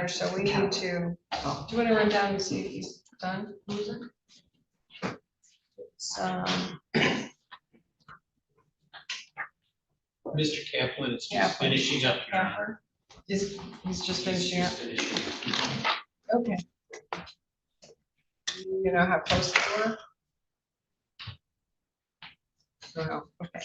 matter, so we need to, do you want to run down and see if he's done? Mr. Kaplan is just Kaplan. finishing up. He's just finishing up. Okay. You know how close they were? No, okay.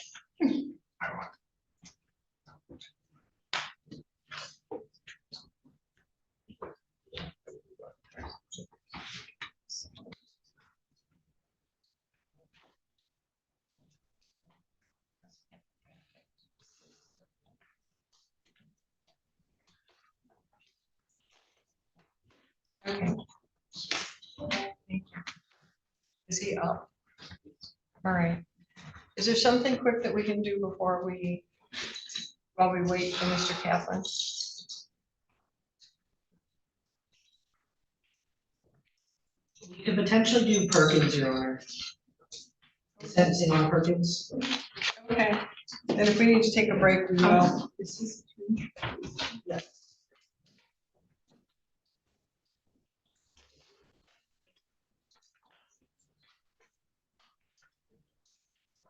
Okay. Thank you. Is he up? All right. Is there something quick that we can do before while we wait for Mr. Kaplan? You could potentially do Perkins, Your Honor. Sentencing on Perkins. Okay, then if we need to take a break, we will. Yes.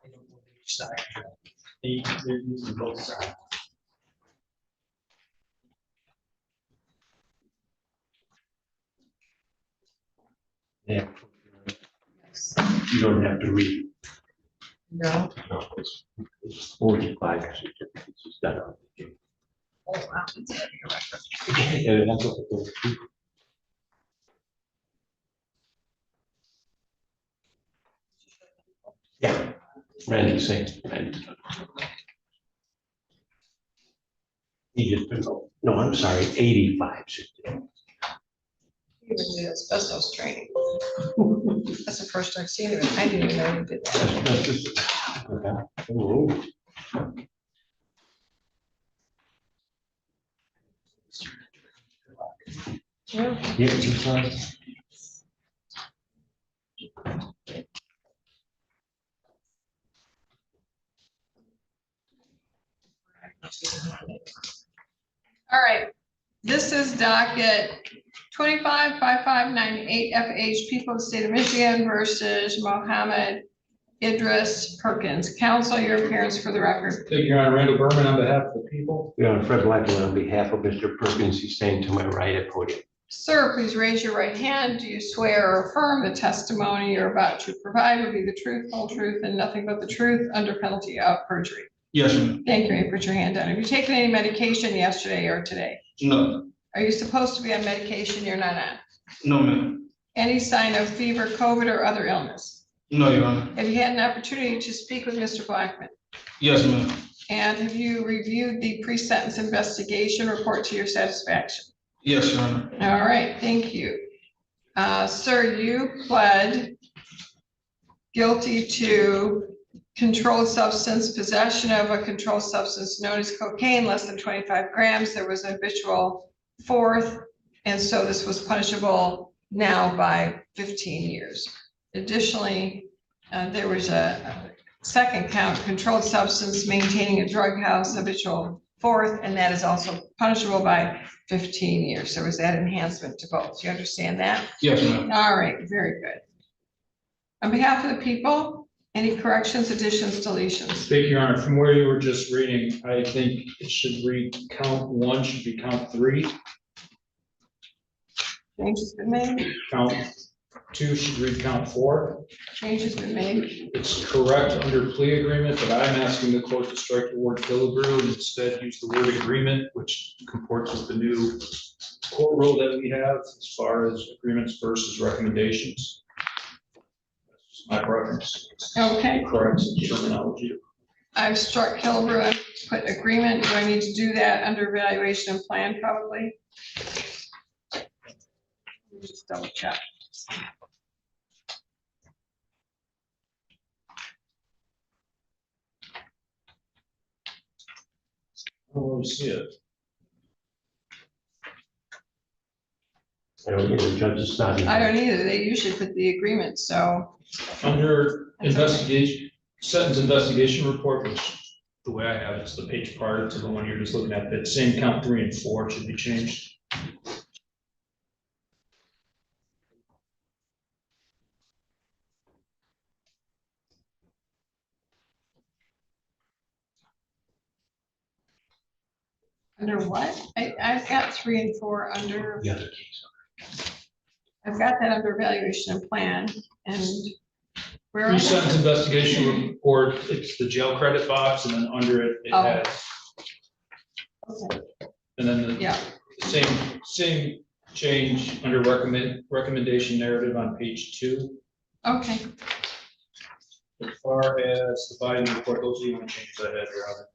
I don't know which side. They're using both sides. Yeah. You don't have to read. No. No, it's 45. It's just that. Oh, wow. It's a heavy record. Yeah, that's what it is. Yeah, Randy's saying, Randy. He just, no, I'm sorry, 85. He even did asbestos training. That's the first I've seen of it. I didn't even know he did that. Oh. Yeah. Yeah, it's fine. All right, this is docket 255598 FH, people of the state of Michigan versus Mohammed Idris Perkins. Counsel, your appearance for the record. Thank you, Your Honor. Randall Berman on behalf of the people. Yeah, Fred Blackman on behalf of Mr. Perkins, he's staying to my right at podium. Sir, please raise your right hand. Do you swear or affirm the testimony you're about to provide will be the truth, whole truth, and nothing but the truth under penalty of perjury? Yes, ma'am. Thank you. You put your hand down. Have you taken any medication yesterday or today? No. Are you supposed to be on medication you're not on? No, ma'am. Any sign of fever, COVID, or other illness? No, Your Honor. Have you had an opportunity to speak with Mr. Blackman? Yes, ma'am. And have you reviewed the pre-sentence investigation report to your satisfaction? Yes, Your Honor. All right, thank you. Sir, you pled guilty to controlled substance, possession of a controlled substance known as cocaine, less than 25 grams. There was an habitual fourth, and so this was punishable now by 15 years. Additionally, there was a second count, controlled substance, maintaining a drug house, habitual fourth, and that is also punishable by 15 years. There was that enhancement to both. Do you understand that? Yes, ma'am. All right, very good. On behalf of the people, any corrections, additions, deletions? Thank you, Your Honor. From where you were just reading, I think it should read count one should be count three. Change has been made. Count two should read count four. Change has been made. It's correct under plea agreement, but I'm asking the court to strike the word Killebrew and instead use the word agreement, which comports with the new court rule that we have as far as agreements versus recommendations. That's my preference. Okay, Correct terminology. I've struck Killebrew and put agreement. Do I need to do that under evaluation and plan probably? Let me just double check. I don't really see it. I don't know, the judge is not. I don't either. They usually put the agreement, so. Under investigation, sentence investigation report, which the way I have it's the page prior to the one you're just looking at, that same count three and four should be changed. Under what? I've got 3 and 4 under, The other case. I've got that under evaluation and plan, and where? are Pre-sentence they? investigation report, it's the jail credit box, and then under it, it Oh. has, Okay, and then the yeah, same change under recommendation narrative on page 2. okay, As far as the body report, those are the only changes I had, Your Honor.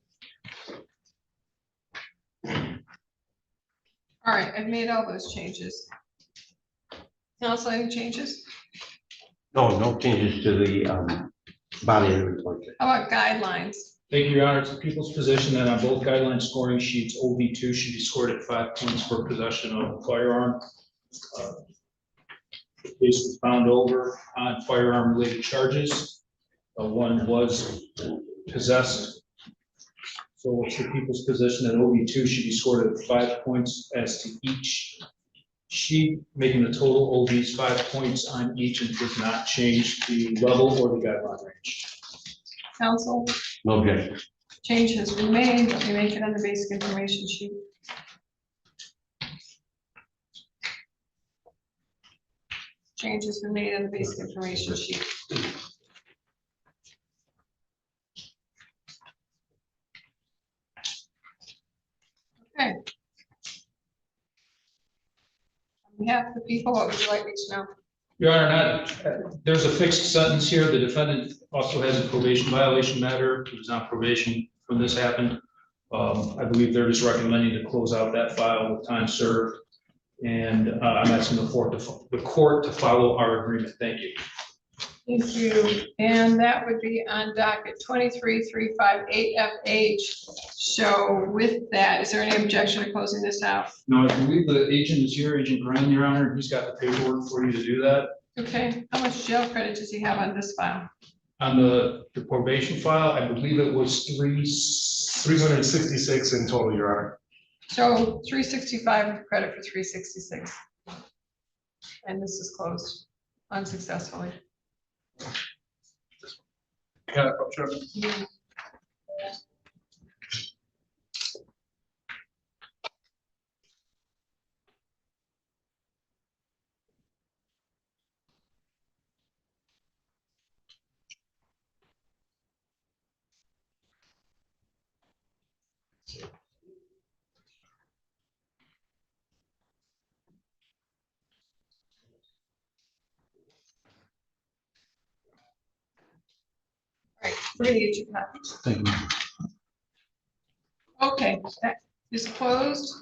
all right, I've made all those changes. Council, any changes? No, no changes to the body of the report. How about guidelines? Thank you, Your Honor. It's the people's position that on both guideline scoring sheets, OB2 should be scored at 5 points for possession of a firearm. The case was found over on firearm-related charges. One was possessed. So it's the people's position that OB2 should be scored at 5 points as to each sheet, making the total OBs 5 points on each, and does not change the level or the guideline range. Council, No objection. change has been made, let me make it on the basic information sheet. Change has been made on the basic information sheet. Okay. On behalf of the people, what would you like me to know? Your Honor, there's a fixed sentence here. The defendant also has a probation violation matter. He was on probation when this happened. I believe they're just recommending to close out that file with time served. And I'm asking the court to follow our agreement. Thank you. Thank you. And that would be on docket 23358FH. So with that, is there any objection to closing this out? No, I believe the agent is here, Agent Graham, Your Honor. He's got the paperwork for you to do that. Okay, how much jail credit does he have on this file? On the probation file, I believe it was 366 in total, Your Honor. So 365 credit for 366. And this is closed unsuccessfully. Yeah, sure. All right, we're gonna get you copies. Thank you. Okay, that is closed.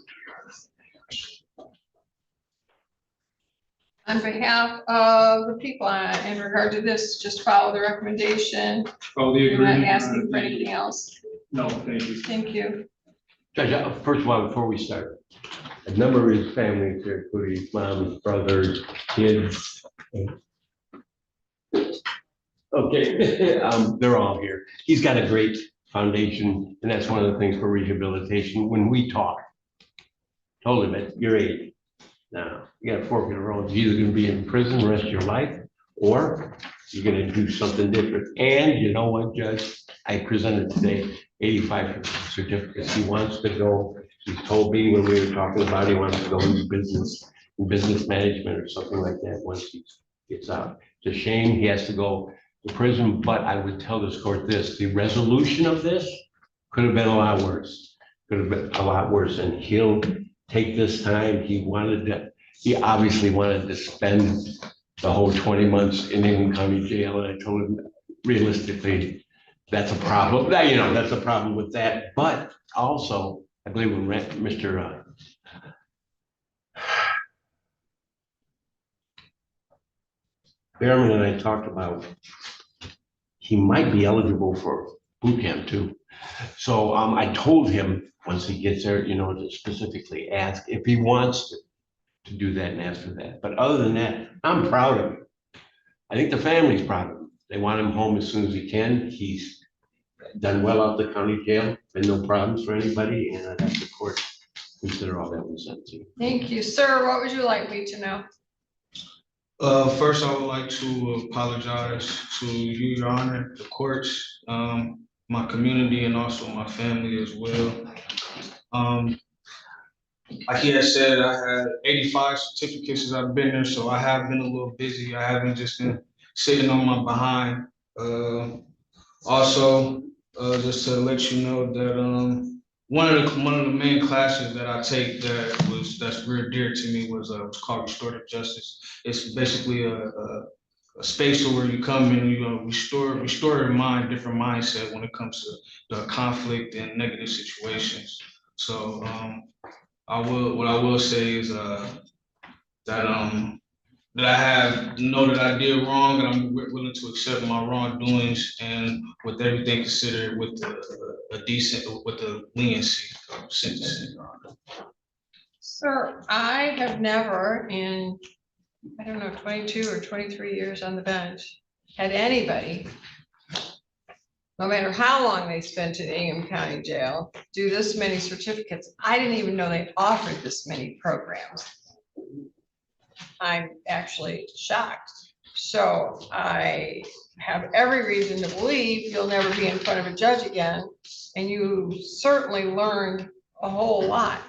On behalf of the people, in regard to this, just follow the recommendation. follow the You're not agreement. asking for anything else. No, thank you. Thank you. Judge, first of all, before we start, a number of his family here, including his mom, his brothers, kids. Okay, they're all here. He's got a great foundation, and that's one of the things for rehabilitation. When we talk, told him at your age, now, you got a fork in the road. You're either gonna be in prison the rest of your life, or you're gonna do something different. And you know what, Judge? I presented today 85 certificates. He wants to go, he told me when we were talking about, he wants to go into business management or something like that once he gets out. It's a shame he has to go to prison, but I would tell this court this, the resolution of this could have been a lot worse. Could have been a lot worse, and he'll take this time. He obviously wanted to spend the whole 20 months in England County Jail, and I told him realistically, that's a problem. That's a problem with that. But also, I believe when Mr. Behrman and I talked about, he might be eligible for boot camp too. So I told him once he gets there, to specifically ask if he wants to do that and ask for that. But other than that, I'm proud of him. I think the family's proud of him. They want him home as soon as he can. He's done well out the county jail, been no problems for anybody, and I'd have the court consider all that was sent to you. Thank you. Sir, what would you like me to know? First, I would like to apologize to you, Your Honor, the courts, my community, and also my family as well. like he had said, I had 85 certificates since I've been there, so I have been a little busy. I haven't just been sitting on my behind. Also, just to let you know that one of the main classes that I take that's very dear to me was it's called restorative justice. It's basically a space where you come and you restore your mind, different mindset when it comes to the conflict and negative situations. So what I will say is that that I have know that I did wrong and I'm willing to accept my wrongdoings and with everything considered with the leniency of sentencing, Your Honor. Sir, I have never in, I don't know, 22 or 23 years on the bench, had anybody, no matter how long they spent in Ingham County Jail, do this many certificates. I didn't even know they offered this many programs. I'm actually shocked. So I have every reason to believe you'll never be in front of a judge again. And you certainly learned a whole lot,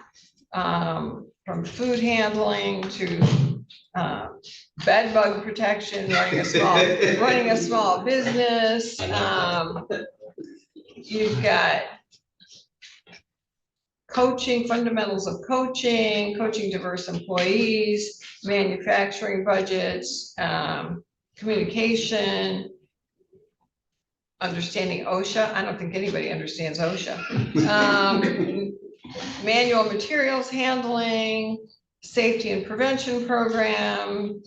from food handling to bed bug protection, running a small business. You've got coaching, fundamentals of coaching diverse employees, manufacturing budgets, communication, understanding OSHA. I don't think anybody understands OSHA. Manual materials handling, safety and prevention program,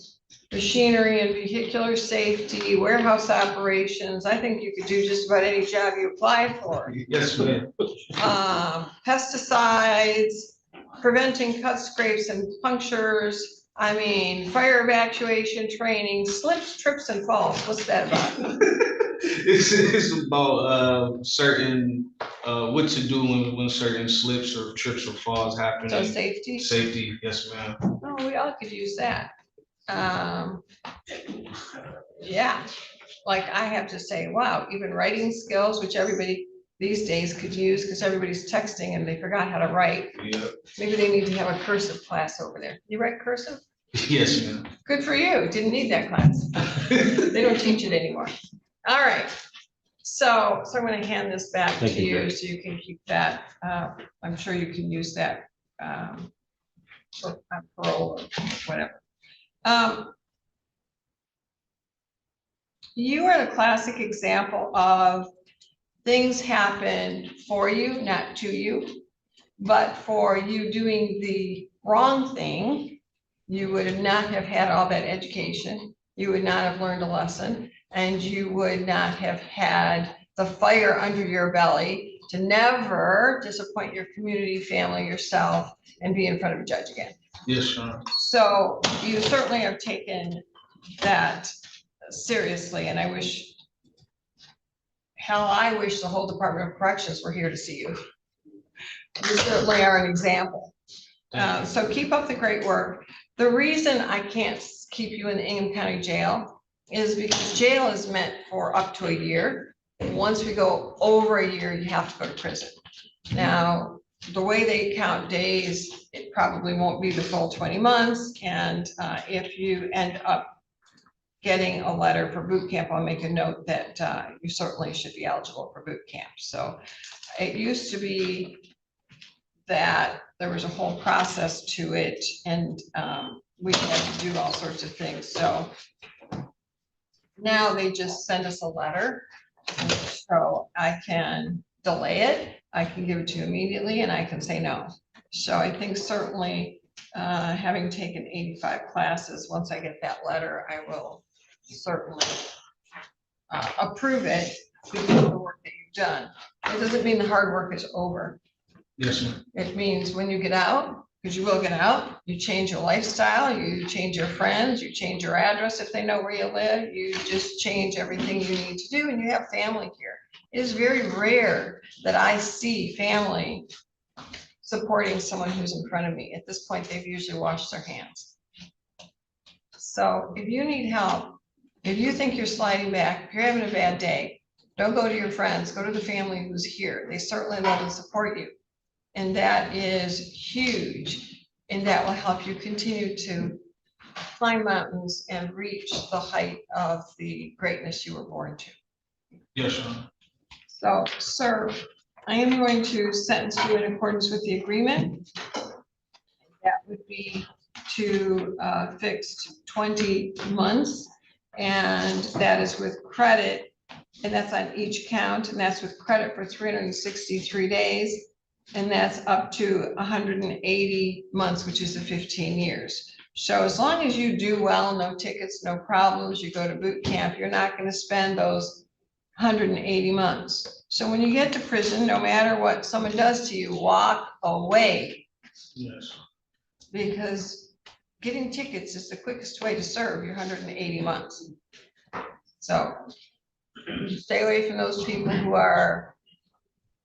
machinery and vehicular safety, warehouse operations. I think you could do just about any job you apply for. Yes, ma'am. Pesticides, preventing cuts, scrapes, and punctures. I mean, fire evacuation training, slips, trips, and falls. What's that about? It's about certain what to do when certain slips or trips or falls happen. So safety? Safety, yes, ma'am. Oh, we all could use that. Yeah, like I have to say, wow, even writing skills, which everybody these days could use because everybody's texting and they forgot how to write. Yeah. Maybe they need to have a cursive class over there. You write cursive? Yes, ma'am. Good for you. Didn't need that class. They don't teach it anymore. All right. So I'm going to hand this back Thank to you, you Judge. so you can keep that. I'm sure you can use that for parole or whatever. You are the classic example of things happen for you, not to you, but for you doing the wrong thing, you would not have had all that education. You would not have learned a lesson, and you would not have had the fire under your belly to never disappoint your community, family, yourself, and be in front of a judge again. Yes, Sean. So you certainly have taken that seriously, and I wish the whole Department of Corrections were here to see you. You certainly are an example. So keep up the great work. The reason I can't keep you in the Ingham County Jail is because jail is meant for up to a year. Once we go over a year, you have to go to prison. Now, the way they count days, it probably won't be the full 20 months. And if you end up getting a letter for boot camp, I'll make a note that you certainly should be eligible for boot camp. So it used to be that there was a whole process to it, and we had to do all sorts of things. So now they just send us a letter, so I can delay it, I can give it to you immediately, and I can say no. So I think certainly having taken 85 classes, once I get that letter, I will certainly approve it because of the work that you've done. It doesn't mean the hard work is over. Yes, ma'am. It means when you get out, because you will get out, you change your lifestyle, you change your friends, you change your address if they know where you live, you just change everything you need to do, and you have family here. It is very rare that I see family supporting someone who's in front of me. At this point, they've usually washed their hands. So if you need help, if you think you're sliding back, if you're having a bad day, don't go to your friends, go to the family who's here. They certainly love and support you. And that is huge. And that will help you continue to climb mountains and reach the height of the greatness you were born to. Yes, Your Honor. So, sir, I am going to sentence you in accordance with the agreement. That would be to fixed 20 months, and that is with credit, and that's on each count, and that's with credit for 363 days, and that's up to 180 months, which is the 15 years. So as long as you do well, no tickets, no problems, you go to boot camp, you're not going to spend those 180 months. So when you get to prison, no matter what someone does to you, walk away, Yes. because getting tickets is the quickest way to serve your 180 months. So stay away from those people who are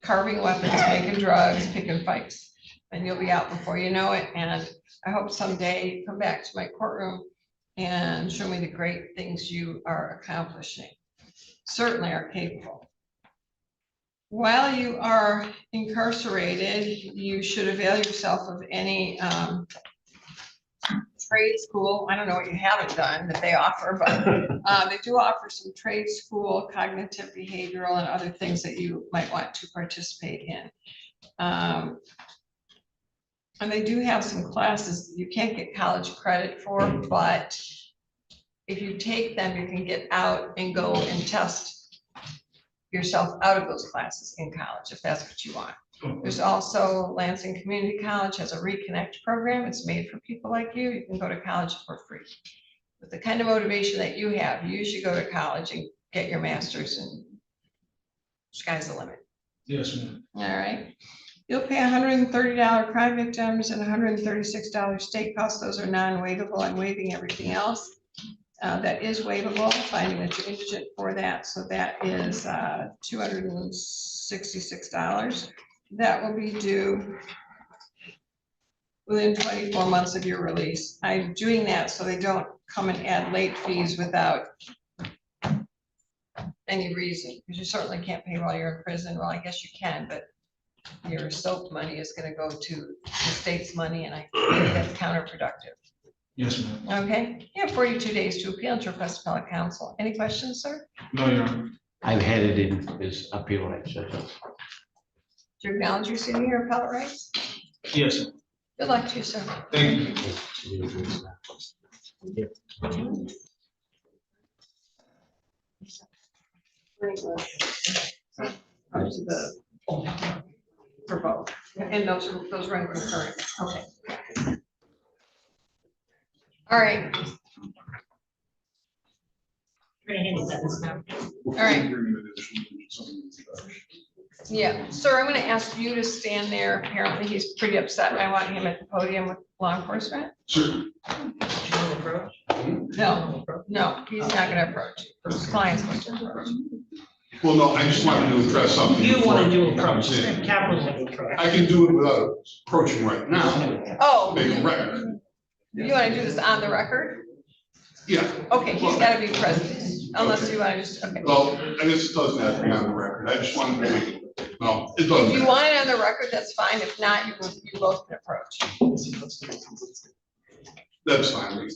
carving weapons, making drugs, picking fights, and you'll be out before you know it. And I hope someday you come back to my courtroom and show me the great things you are accomplishing. Certainly are capable. While you are incarcerated, you should avail yourself of any trade school. I don't know what you haven't done that they offer, but they do offer some trade school, cognitive behavioral, and other things that you might want to participate in. And they do have some classes you can't get college credit for, but if you take them, you can get out and go and test yourself out of those classes in college, if that's what you want. There's also Lansing Community College has a Reconnect program. It's made for people like you. You can go to college for free. With the kind of motivation that you have, you should go to college and get your master's, and sky's the limit. Yes, ma'am. All right. You'll pay $130 crime victims and $136 state costs. Those are non-waivable. I'm waiving everything else. That is waivable, finding that you're indigent for that. So that is $266. That will be due within 24 months of your release. I'm doing that so they don't come and add late fees without any reason, because you certainly can't pay while you're in prison. Well, I guess you can, but your soap money is going to go to the state's money, and I think that's counterproductive. Yes, ma'am. Okay, you have 42 days to appeal to request appellate counsel. Any questions, sir? No, Your Honor. I've had it in his appeal rights. Do you acknowledge you're sitting here appellate rights? Yes, ma'am. Good luck to you, sir. Thank you. Up to the, for both, and those run concurrent. Okay. All right, We're gonna handle that this time. all right. Yeah, sir, I'm gonna ask you to stand there. Apparently, he's pretty upset. I want him at the podium with law enforcement. Sure. No, no, he's not gonna approach. His client's going to approach. Well, no, I just wanted to address something. You want to do before approach, it comes in. capital approach. I can do it without approaching right now, Oh, make a record. you wanna do this on the record? Yeah, Okay, he's gotta be present, unless you wanna just, okay. well, I guess it doesn't have to be on the record. I just wanted to make, no, it doesn't. If you want it on the record, that's fine. If not, you both can approach. That's fine.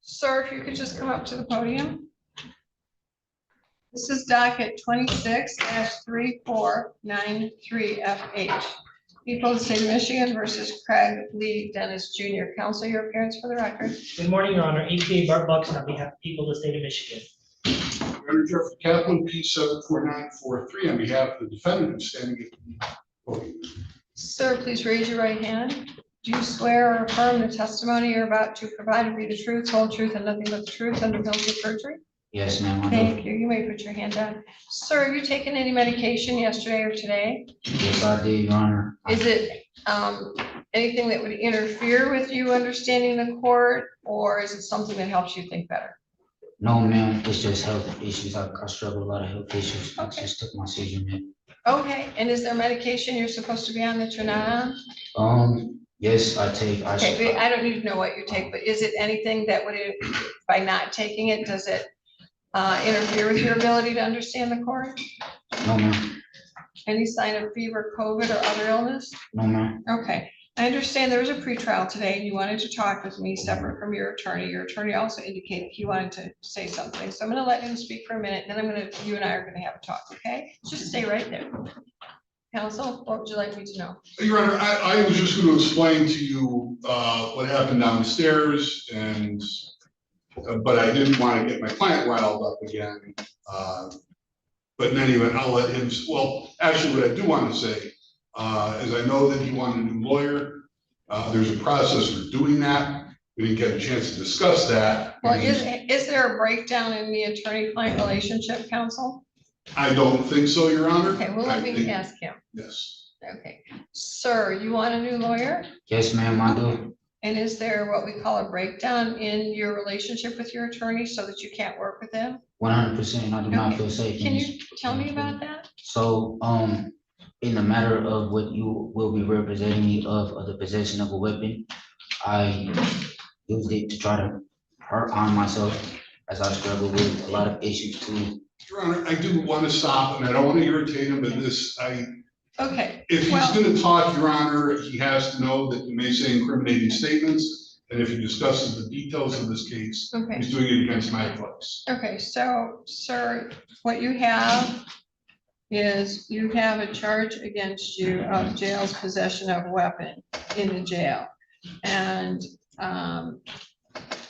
Sir, if you could just come up to the podium. This is docket 26-3493FH. People of the state of Michigan versus Craig Lee Dennis Jr. Counsel, your appearance for the record. Good morning, Your Honor. APA Bart Buxton on behalf of the people of the state of Michigan. Under Jeffrey Kaplan, P 74943, on behalf of the defendant who's standing at the podium. Sir, please raise your right hand. Do you swear or affirm the testimony you're about to provide to be the truth, whole truth, and nothing but the truth under penalty of perjury? Yes, ma'am. I do. Thank you. You may put your hand down. Sir, have you taken any medication yesterday or today? Yes, I did, Your Honor. Is it anything that would interfere with you understanding the court, or is it something that helps you think better? No, ma'am, it's just health issues. I struggle with a lot of health issues. I Okay. just took my seizure, ma'am. Okay, and is there medication you're supposed to be on that you're not on? Yes, I take, Okay, but I don't need to know what you take, but is it anything that would, by not taking it, does it interfere with your ability to understand the court? no, ma'am, Any sign of fever, COVID, or other illness? no, ma'am. Okay, I understand there was a pretrial today and you wanted to talk with me separate from your attorney. Your attorney also indicated he wanted to say something. So I'm gonna let him speak for a minute, and then you and I are gonna have a talk, okay? Just stay right there. Counsel, what would you like me to know? Your Honor, I was just going to explain to you what happened downstairs and, but I didn't want to get my client riled up again. But in any event, I'll let him, well, actually, what I do want to say is I know that you want a new lawyer. There's a process for doing that. We didn't get a chance to discuss that. Well, is there a breakdown in the attorney-client relationship, counsel? I don't think so, Your Honor. Okay, well, let I me think- ask him. Yes. Okay, sir, you want a new lawyer? Yes, ma'am, I do. And is there what we call a breakdown in your relationship with your attorney so that you can't work with him? 100%, I do not Okay. feel safe. Can in you this- tell me about that? So, in the matter of what you will be representing me of the possession of a weapon, I used it to try to harm myself as I struggle with a lot of issues too. Your Honor, I do want to stop and I don't want to irritate him, but Okay, if he's well, going to talk, Your Honor, he has to know that you may say incriminating statements. And if he discusses the details of this case, okay, he's doing it against my advice. okay, so, sir, what you have is you have a charge against you of jail's possession of a weapon in the jail. And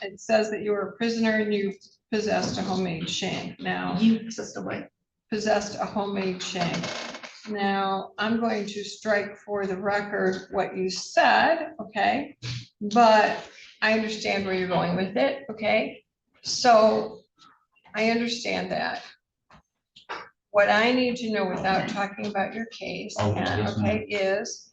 it says that you were a prisoner and you possessed a homemade shank. Now, You possessed a what? possessed a homemade shank. Now, I'm going to strike for the record what you said, okay? But I understand where you're going with it, okay? So I understand that. What I need to know without talking about your case, Oh, yes, ma'am. okay, is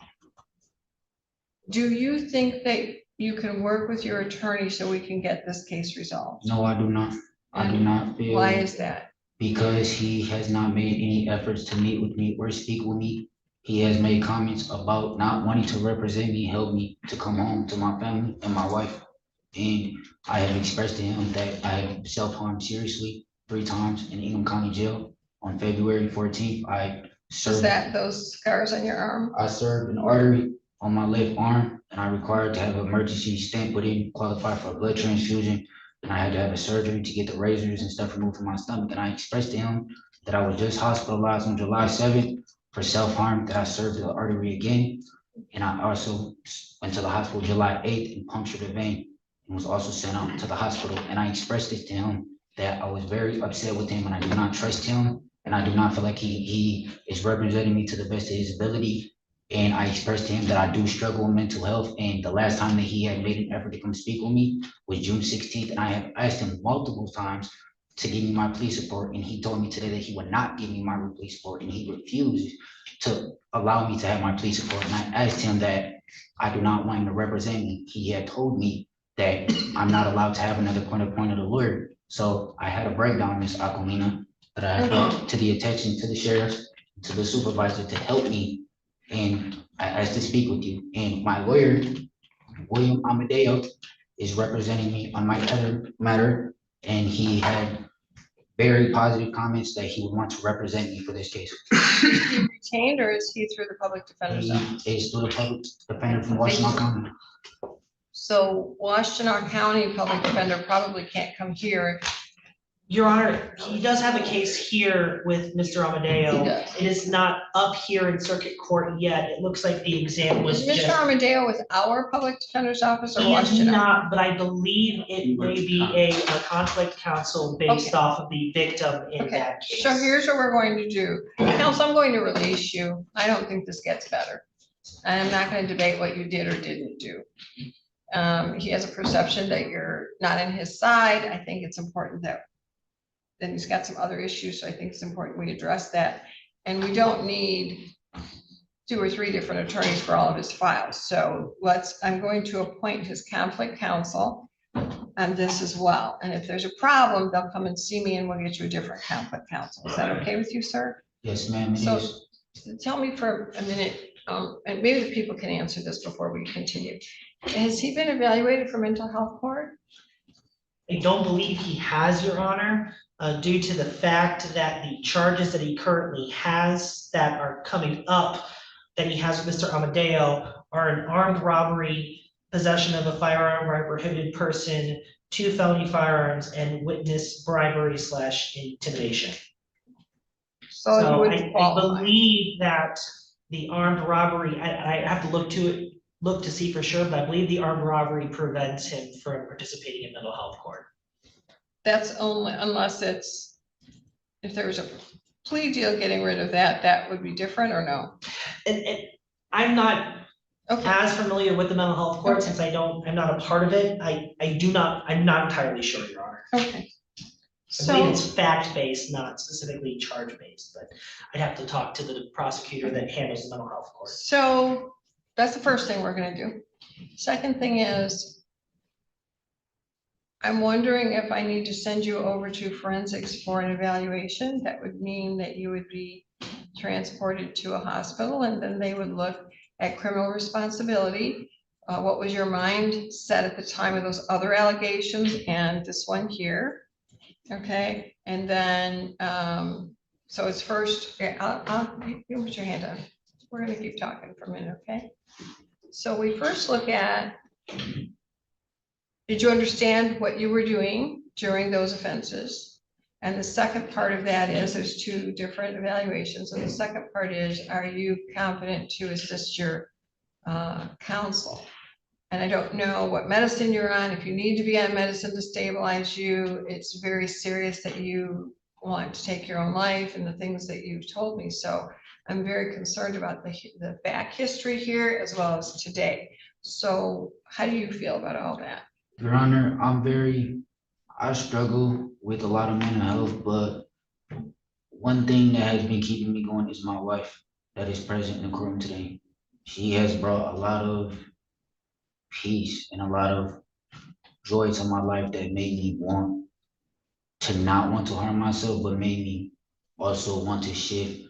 do you think that you can work with your attorney so we can get this case resolved? No, I do not. I do not feel. Why is that? Because he has not made any efforts to meet with me or speak with me. He has made comments about not wanting to represent me, help me to come home to my family and my wife. And I have expressed to him that I have self-harmed seriously 3 times in Ingham County Jail. On February 14th, I Is served. that those scars on your arm? I served an artery on my left arm and I required to have an emergency stent put in, qualify for a blood transfusion. And I had to have a surgery to get the razors and stuff removed from my stomach. And I expressed to him that I was just hospitalized on July 7th for self-harm, that I served the artery again. And I also went to the hospital July 8th and punctured a vein and was also sent out to the hospital. And I expressed this to him that I was very upset with him and I do not trust him. And I do not feel like he is representing me to the best of his ability. And I expressed to him that I do struggle with mental health. And the last time that he had made an effort to come speak with me was June 16th. And I have asked him multiple times to give me my police report. And he told me today that he would not give me my police report. And he refused to allow me to have my police report. And I asked him that I do not want him to represent me. He had told me that I'm not allowed to have another point of a lawyer. So I had a breakdown, Ms. Aquilina, that I brought to the attention to the sheriff, to the supervisor to help me. And I asked to speak with you. And my lawyer, William Amadeo, is representing me on my other matter. And he had very positive comments that he would want to represent me for this case. Is he retained or is he through the public defender's office? He is through the public defender from Washington County. So Washtenaw County Public Defender probably can't come here. Your Honor, he does have a case here with Mr. He Amadeo. does. It is not up here in circuit court yet. It looks like the exam was Is just. Mr. Amadeo with our public defender's office or He is Washtenaw? not, but I believe it may be a conflict counsel based Okay. off of the victim in Okay, that case. so here's what we're going to do. Counsel, I'm going to release you. I don't think this gets better. I'm not going to debate what you did or didn't do. He has a perception that you're not in his side. I think it's important that then he's got some other issues, so I think it's important we address that. And we don't need 2 or 3 different attorneys for all of his files. So I'm going to appoint his conflict counsel on this as well. And if there's a problem, they'll come and see me and we'll get you a different conflict counsel. Is that okay with you, sir? Yes, ma'am, it So- is. Tell me for a minute, and maybe the people can answer this before we continue. Has he been evaluated for mental health court? I don't believe he has, Your Honor, due to the fact that the charges that he currently has that are coming up, that he has with Mr. Amadeo, are an armed robbery, possession of a firearm by a prohibited person, 2 felony firearms, and witness bribery / intimidation. So you So would I qualify. believe that the armed robbery, I have to look to see for sure, but I believe the armed robbery prevents him from participating in mental health court. That's only unless if there was a plea deal getting rid of that, that would be different or no? And I'm not Okay, as familiar with the mental health court Okay. since I'm not a part of it. I'm not entirely sure, Your Honor. okay. I believe So, it's fact-based, not specifically charge-based, but I'd have to talk to the prosecutor that handles the mental health court. so that's the first thing we're gonna do. Second thing is, I'm wondering if I need to send you over to forensics for an evaluation. That would mean that you would be transported to a hospital and then they would look at criminal responsibility. What was your mindset at the time of those other allegations and this one here? Okay, and then, so it's first, you put your hand up. We're gonna keep talking for a minute, okay? So we first look at, did you understand what you were doing during those offenses? And the second part of that is, there's 2 different evaluations, and the second part is, are you competent to assist your counsel? And I don't know what medicine you're on, if you need to be on medicine to stabilize you, it's very serious that you want to take your own life and the things that you've told me. So I'm very concerned about the back history here as well as today. So how do you feel about all that? Your Honor, I struggle with a lot of mental health, but one thing that has been keeping me going is my wife that is present in the courtroom today. She has brought a lot of peace and a lot of joy to my life that made me not want to harm myself, but made me also want to shift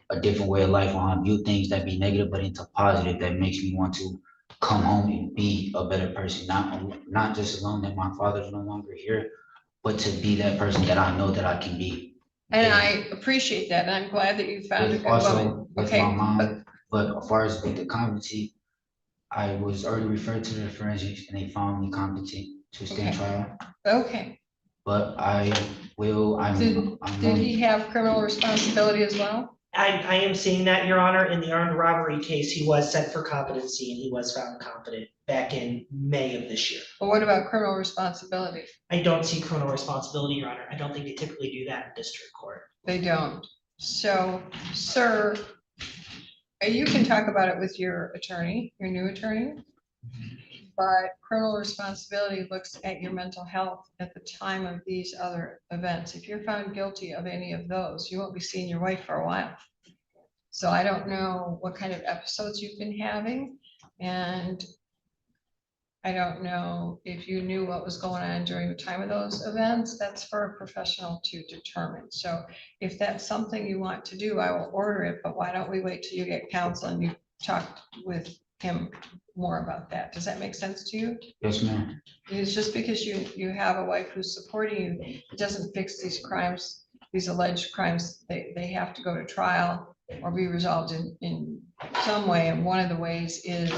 a different way of life on how I view things that be negative, but into positive that makes me want to come home and be a better person, not just alone that my father's no longer here, but to be that person that I know that I can be. And I appreciate that, and I'm glad that you found a good woman. Also with Okay, my mom, but as far as with the competency, I was already referred to the forensics and they found me competent to stand Okay. trial. Okay, But did he have criminal responsibility as well? I am seeing that, Your Honor. In the armed robbery case, he was sent for competency and he was found competent back in May of this year. But what about criminal responsibility? I don't see criminal responsibility, Your Honor. I don't think they typically do that in district court. They don't. So, sir, you can talk about it with your attorney, your new attorney. But criminal responsibility looks at your mental health at the time of these other events. If you're found guilty of any of those, you won't be seeing your wife for a while. So I don't know what kind of episodes you've been having, and I don't know if you knew what was going on during the time of those events. That's for a professional to determine. So if that's something you want to do, I will order it, but why don't we wait till you get counsel and you talk with him more about that? Does that make sense to you? Yes, ma'am. It's just because you have a wife who's supporting you, it doesn't fix these crimes, these alleged crimes. They have to go to trial or be resolved in some way. And one of the ways is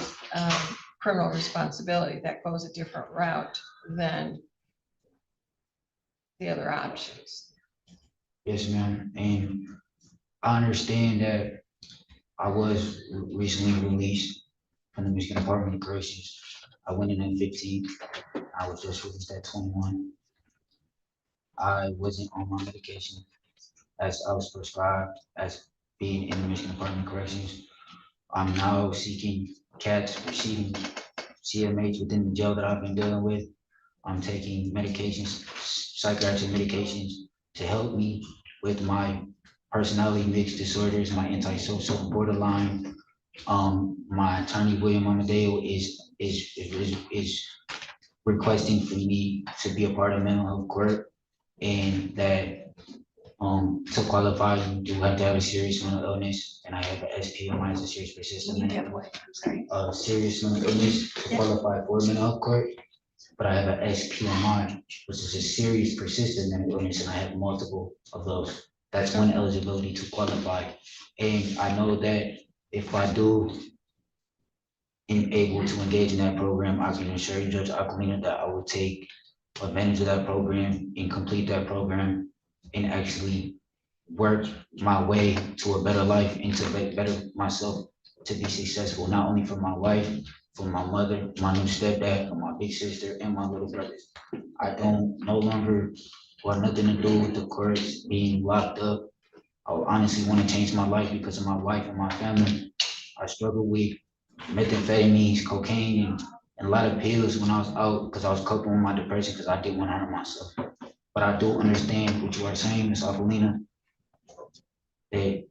criminal responsibility. That goes a different route than the other options. Yes, ma'am. And I understand that I was recently released from the Michigan Department of Corrections. I went in at 15. I was just released at 21. I wasn't on my medication as I was prescribed as being in the Michigan Department of Corrections. I'm now seeking receiving CMH within the jail that I've been dealing with. I'm taking medications, psychiatric medications to help me with my personality mixed disorders, my antisocial, borderline, My attorney, William Amadeo, is requesting for me to be a part of mental health court, and that, to qualify, you do have to have a serious mental illness, and I have an SPMI, it's a serious persistent You mental, have what? I'm sorry. a serious mental illness to qualify for mental health court. But I have an SPMI, which is a serious persistent mental illness, and I have multiple of those. That's one eligibility to qualify. And I know that if I do am able to engage in that program, I can assure you, Judge Aquilina, that I will take advantage of that program and complete that program and actually work my way to a better life and to better myself, to be successful, not only for my wife, for my mother, my new stepdad, for my big sister, and my little brothers. I don't no longer want nothing to do with the courts being locked up. I honestly want to change my life because of my wife and my family. I struggle with methamphetamines, cocaine, and a lot of pills when I was out because I was coping with my depression because I didn't want to hurt myself. But I do understand what you are saying, Ms. Aquilina, that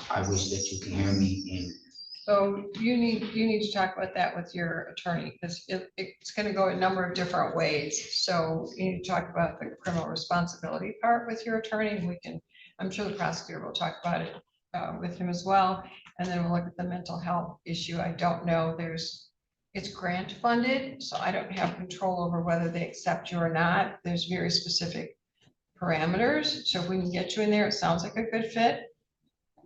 I wish that you can hear me. And So you need to talk about that with your attorney, because it's gonna go a number of different ways. So you need to talk about the criminal responsibility part with your attorney, and we can, I'm sure the prosecutor will talk about it with him as well. And then we'll look at the mental health issue. I don't know, it's grant funded, so I don't have control over whether they accept you or not. There's very specific parameters. So if we can get you in there, it sounds like a good fit.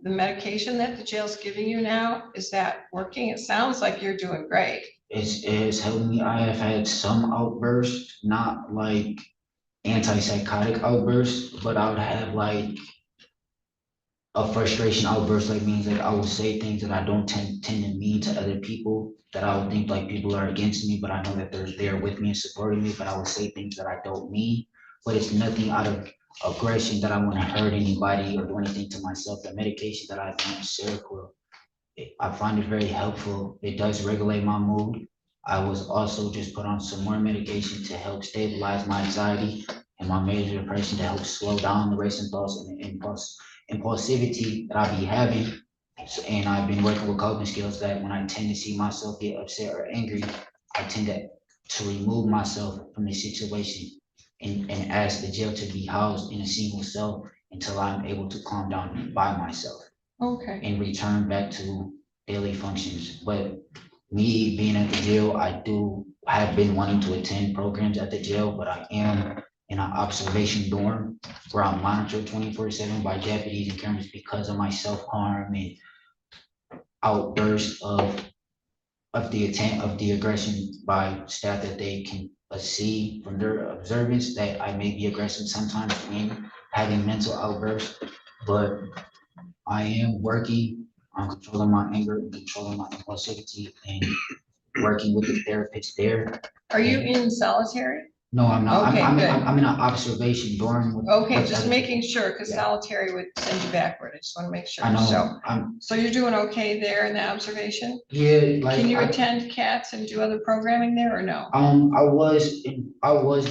The medication that the jail's giving you now, is that working? It sounds like you're doing great. it has helped me. I have had some outbursts, not like antipsychotic outbursts, but I would have like a frustration outburst, like means like I will say things that I don't tend to mean to other people, that I would think like people are against me, but I know that they're there with me and supporting me, but I will say things that I don't mean. But it's nothing out of aggression that I want to hurt anybody or do anything to myself. The medication that I've been on Seroquel, I find it very helpful. It does regulate my mood. I was also just put on some more medication to help stabilize my anxiety and my major depression, to help slow down the racing thoughts and the impulsivity that I be having. And I've been working with coping skills that when I tend to see myself get upset or angry, I tend to remove myself from the situation and ask the jail to be housed in a single cell until I'm able to calm down by myself Okay. and return back to daily functions. But me being at the jail, have been wanting to attend programs at the jail, but I am in an observation dorm where I'm monitored 24/7 by deputies and cameras because of my self-harm and outbursts of the aggression by staff that they can see from their observance that I may be aggressive sometimes in having mental outbursts. But I am working on controlling my anger and controlling my impulsivity and working with the therapist there. Are you in solitary? No, I'm not. Okay, good. I'm in an observation dorm. Okay, with just other making people. sure, because Yeah. solitary would send you backward. I just want to make sure. I know, So, so you're doing okay there in the observation? yeah, like. Can you attend CATS and do other programming there or no? I was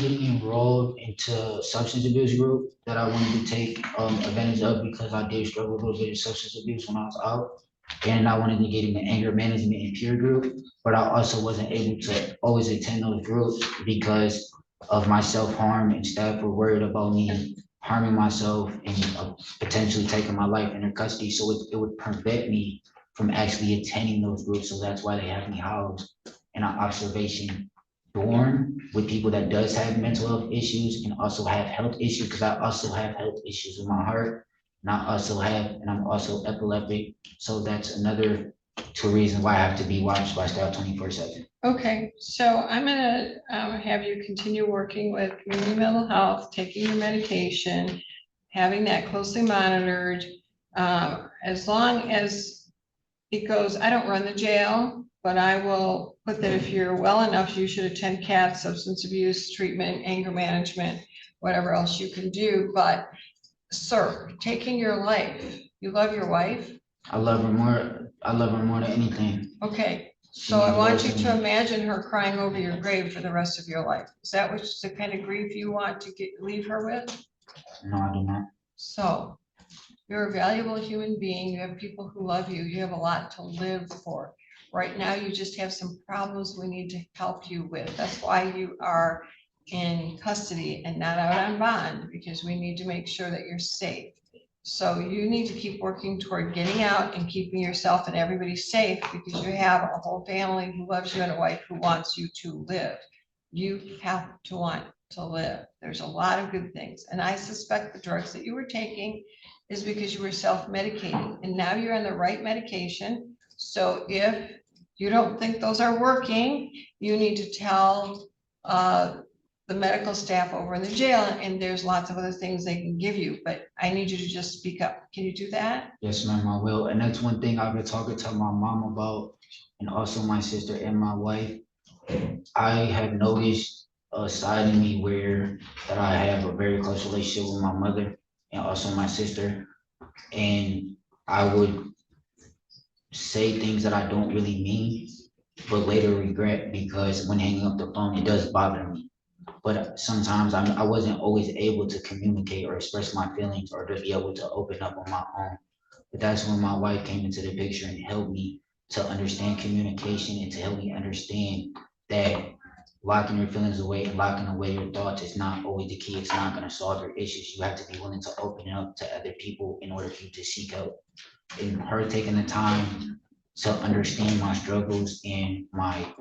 getting enrolled into substance abuse group that I wanted to take advantage of because I did struggle a little bit with substance abuse when I was out. And I wanted to get into anger management and peer group, but I also wasn't able to always attend those groups because of my self-harm, and staff were worried about me harming myself and potentially taking my life in their custody. So it would prevent me from actually attending those groups. So that's why they have me housed in an observation dorm with people that does have mental health issues and also have health issues, because I also have health issues with my heart. And I'm also epileptic. So that's another two reasons why I have to be watched by staff 24/7. Okay, so I'm gonna have you continue working with community mental health, taking your medication, having that closely monitored. As long as it goes, I don't run the jail, but I will put that if you're well enough, you should attend CAT, substance abuse treatment, anger management, whatever else you can do. But sir, taking your life, you love your wife? I love her more than anything. Okay, so I want you to imagine her crying over your grave for the rest of your life. Is that what's the kind of grief you want to leave her with? No, I do not. So You're a valuable human being. You have people who love you. You have a lot to live for. Right now, you just have some problems we need to help you with. That's why you are in custody and not out on bond, because we need to make sure that you're safe. So you need to keep working toward getting out and keeping yourself and everybody safe, because you have a whole family who loves you and a wife who wants you to live. You have to want to live. There's a lot of good things. And I suspect the drugs that you were taking is because you were self-medicating, and now you're on the right medication. So if you don't think those are working, you need to tell the medical staff over in the jail, and there's lots of other things they can give you, but I need you to just speak up. Can you do that? Yes, ma'am, I will. And that's one thing I've been talking to my mom about, and also my sister and my wife. I have noticed a side of me where that I have a very close relationship with my mother and also my sister. And I would say things that I don't really mean, but later regret, because when hanging up the phone, it does bother me. But sometimes I wasn't always able to communicate or express my feelings or to be able to open up on my own. But that's when my wife came into the picture and helped me to understand communication and to help me understand that locking your feelings away and locking away your thoughts is not always the key. It's not going to solve your issues. You have to be willing to open up to other people in order for you to seek help. And her taking the time to understand my struggles and my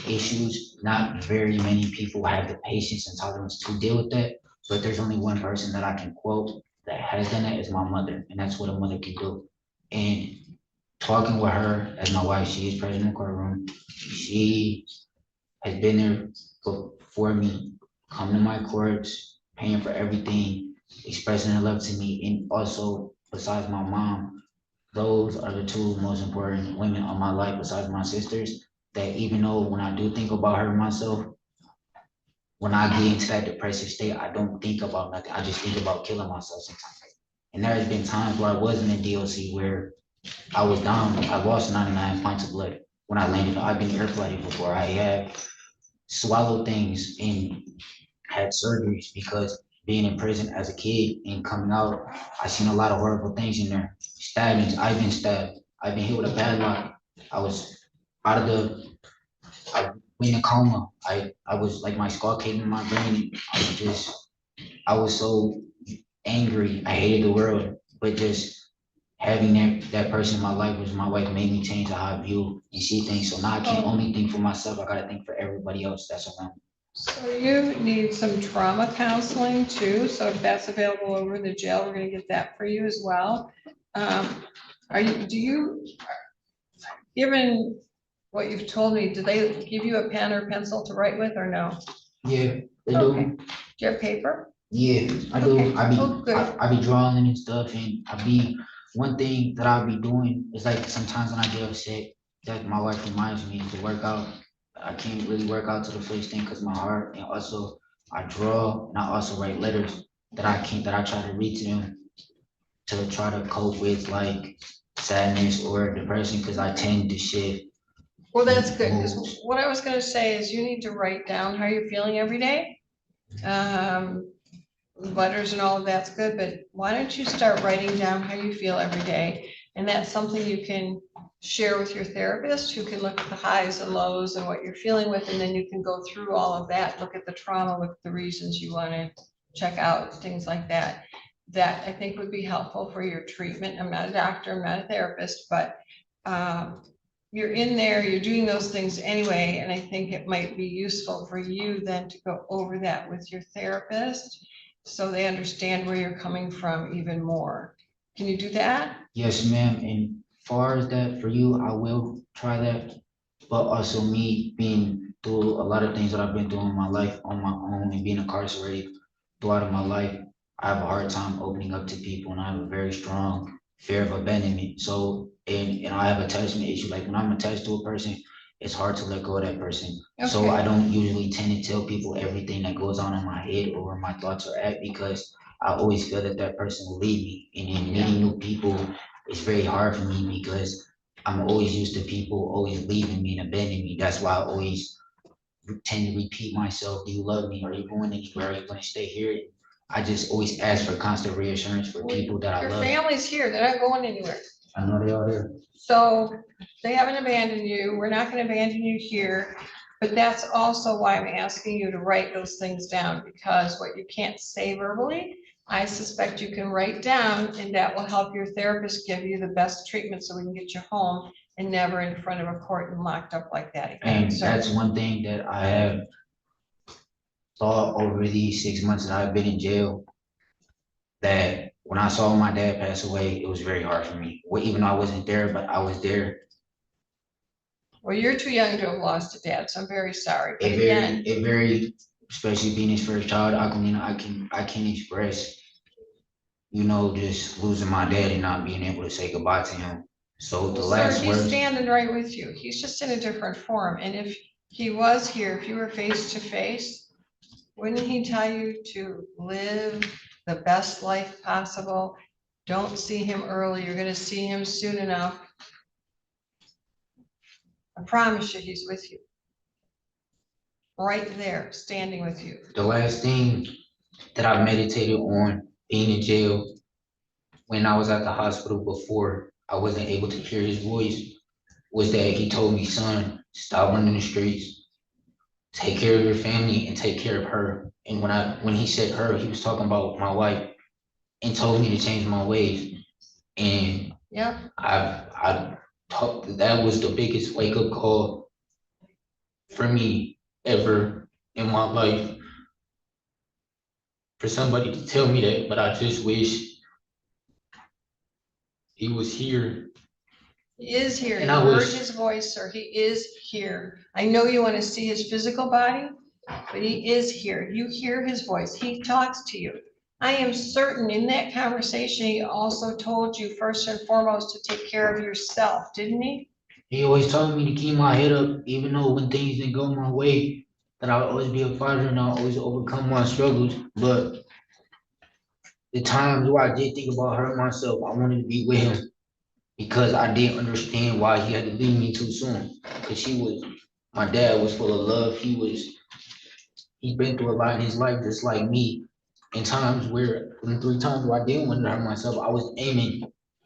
issues, not very many people have the patience and tolerance to deal with that. But there's only one person that I can quote that has done that, is my mother, and that's what a mother can do. And talking with her as my wife, she is present in the courtroom. She has been there for me, coming to my courts, paying for everything, expressing her love to me, and also besides my mom, those are the two most important women on my life besides my sisters. That even though when I do think about her myself, when I get into that depressive state, I don't think about nothing. I just think about killing myself sometimes. And there has been times where I was in a DOC where I was down. I lost 99 pints of blood when I landed. I've been air flooded before. I have swallowed things and had surgeries because being in prison as a kid and coming out, I seen a lot of horrible things in there. Stabbings. I've been stabbed. I've been hit with a padlock. I was out of the. I went in a coma. I was like, my skull came in my brain. I was so angry. I hated the world, but just having that person in my life was my wife made me change how I view and see things. So now I can't only think for myself. I gotta think for everybody else that's around me. So you need some trauma counseling too. So if that's available over in the jail, we're gonna get that for you as well. Given what you've told me, do they give you a pen or pencil to write with or no? Yeah, they Okay. do. Do you have paper? Yeah, I do. Okay. Oh, good. I be drawing and stuff, and one thing that I'll be doing is like sometimes when I get upset, that my wife reminds me to work out. I can't really work out to the full extent because my heart, and also I draw and I also write letters that I try to read to them to try to cope with like sadness or depression because I tend to shift. Well, that's good, because what I was gonna say is you need to write down how you're feeling every day. Letters and all of that's good, but why don't you start writing down how you feel every day? And that's something you can share with your therapist, who can look at the highs and lows and what you're feeling with, and then you can go through all of that, look at the trauma, look at the reasons you want to check out, things like that. That I think would be helpful for your treatment. I'm not a doctor, I'm not a therapist, but you're in there, you're doing those things anyway, and I think it might be useful for you then to go over that with your therapist, so they understand where you're coming from even more. Can you do that? Yes, ma'am. And far as that for you, I will try that. But also me being through a lot of things that I've been through in my life on my own and being incarcerated throughout my life, I have a hard time opening up to people and I have a very strong fear of abandonment. So, and I have attachment issue. Like when I'm attached to a person, it's hard to let go of that person. So Okay. I don't usually tend to tell people everything that goes on in my head or where my thoughts are at because I always feel that that person will leave me. And then meeting new people is very hard for me because I'm always used to people always leaving me and abandoning me. That's why I always tend to repeat myself. Do you love me? Are you going anywhere? Are you going to stay here? I just always ask for constant reassurance for people that I Your love. family's here, they're not going anywhere. I know they are there. So they haven't abandoned you, we're not gonna abandon you here. But that's also why I'm asking you to write those things down, because what you can't say verbally, I suspect you can write down, and that will help your therapist give you the best treatment so we can get you home and never in front of a court and locked up like that again. And So that's one thing that I have thought over these 6 months that I've been in jail. That when I saw my dad pass away, it was very hard for me. Well, even though I wasn't there, but I was there. well, you're too young to have lost a dad, so I'm very sorry. But again, It very, especially being his first child, Aquilina, I can express, just losing my dad and not being able to say goodbye to him. So the sir, last he's words, standing right with you. He's just in a different form. And if he was here, if you were face to face, wouldn't he tell you to live the best life possible? Don't see him early. You're gonna see him soon enough. I promise you, he's with you. Right there, standing with you. the last thing that I meditated on being in jail when I was at the hospital before I wasn't able to hear his voice was that he told me, son, stop running the streets, take care of your family and take care of her. And when he said her, he was talking about my wife and told me to change my ways. And Yep, I thought that was the biggest wake up call for me ever in my life. For somebody to tell me that, but I just wish he was here. he is here. You And I heard was- his voice, sir. He is here. I know you want to see his physical body, but he is here. You hear his voice. He talks to you. I am certain in that conversation, he also told you first and foremost to take care of yourself, didn't he? He always told me to keep my head up, even though when things didn't go my way, that I'll always be a fighter and I'll always overcome my struggles. But the times where I did think about hurting myself, I wanted to be with him because I didn't understand why he had to leave me too soon. Because my dad was full of love. He's been through a lot in his life just like me. In times where, in 3 times where I didn't want to hurt myself, I was aiming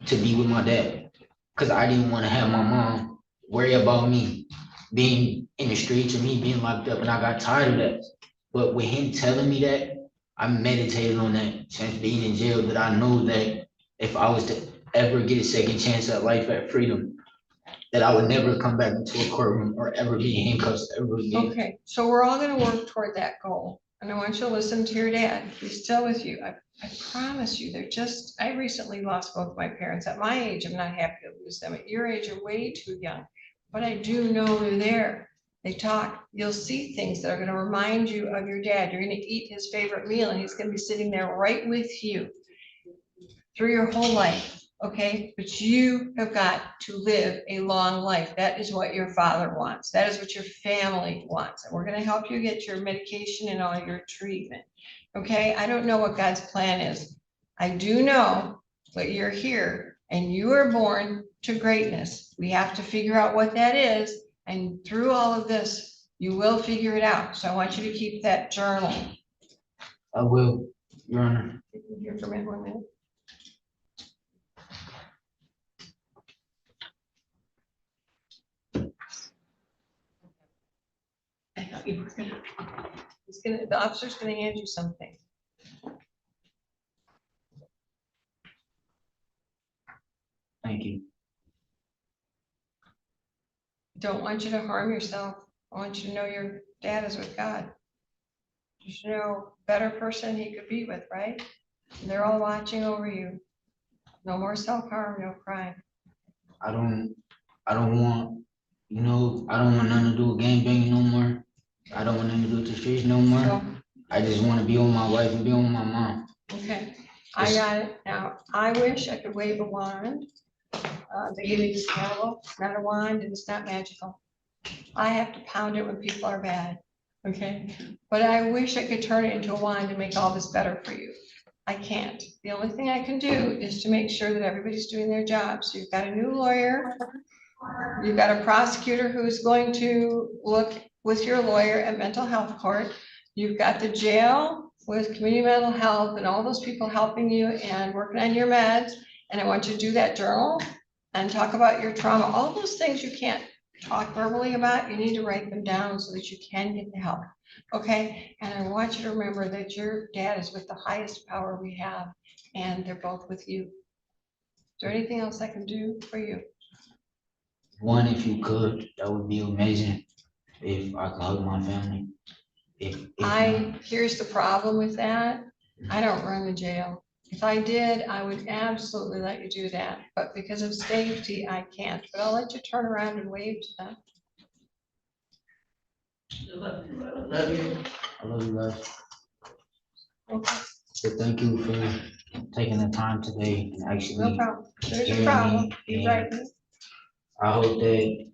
to be with my dad. Because I didn't want to have my mom worry about me being in the streets or me being locked up, and I got tired of that. But with him telling me that, I meditated on that since being in jail, that I know that if I was to ever get a second chance at life, at freedom, that I would never come back into a courtroom or ever be in handcuffs ever again. Okay, so we're all gonna work toward that goal. And I want you to listen to your dad. He's still with you. I promise you, I recently lost both my parents. At my age, I'm not happy to lose them. At your age, you're way too young. But I do know they're there. They talk. You'll see things that are gonna remind you of your dad. You're gonna eat his favorite meal and he's gonna be sitting there right with you through your whole life. Okay, but you have got to live a long life. That is what your father wants. That is what your family wants. And we're gonna help you get your medication and all your treatment. Okay, I don't know what God's plan is. I do know that you're here and you are born to greatness. We have to figure out what that is. And through all of this, you will figure it out. So I want you to keep that journal. I will, Your Honor. You can hear from it 1 minute. I thought you were gonna, the officer's gonna hand you something. Thank you. Don't want you to harm yourself. I want you to know your dad is with God. Just know better person he could be with, right? And they're all watching over you. No more self-harm, no crime. I don't want, I don't want nothing to do with gangbanging no more. I don't want nothing to do with the streets no more. So, I just want to be with my wife and be with my mom. okay, I got it. Now, I wish I could wave a wand. They give me this paddle. It's not a wand and it's not magical. I have to pound it when people are bad, okay? But I wish I could turn it into a wand and make all this better for you. I can't. The only thing I can do is to make sure that everybody's doing their job. So you've got a new lawyer. You've got a prosecutor who's going to look with your lawyer at mental health court. You've got the jail with community mental health and all those people helping you and working on your meds. And I want you to do that journal and talk about your trauma, all those things you can't talk verbally about, you need to write them down so that you can get the help. Okay, and I want you to remember that your dad is with the highest power we have, and they're both with you. Is there anything else I can do for you? One, if you could, that would be amazing, if I could help my family. If not, Here's the problem with that. I don't run the jail. If I did, I would absolutely let you do that, but because of safety, I can't. But I'll let you turn around and wave to them. love you. I love you guys. Okay, So thank you for taking the time today and no actually, problem. There's your hear problem. me, You're and right. I hope that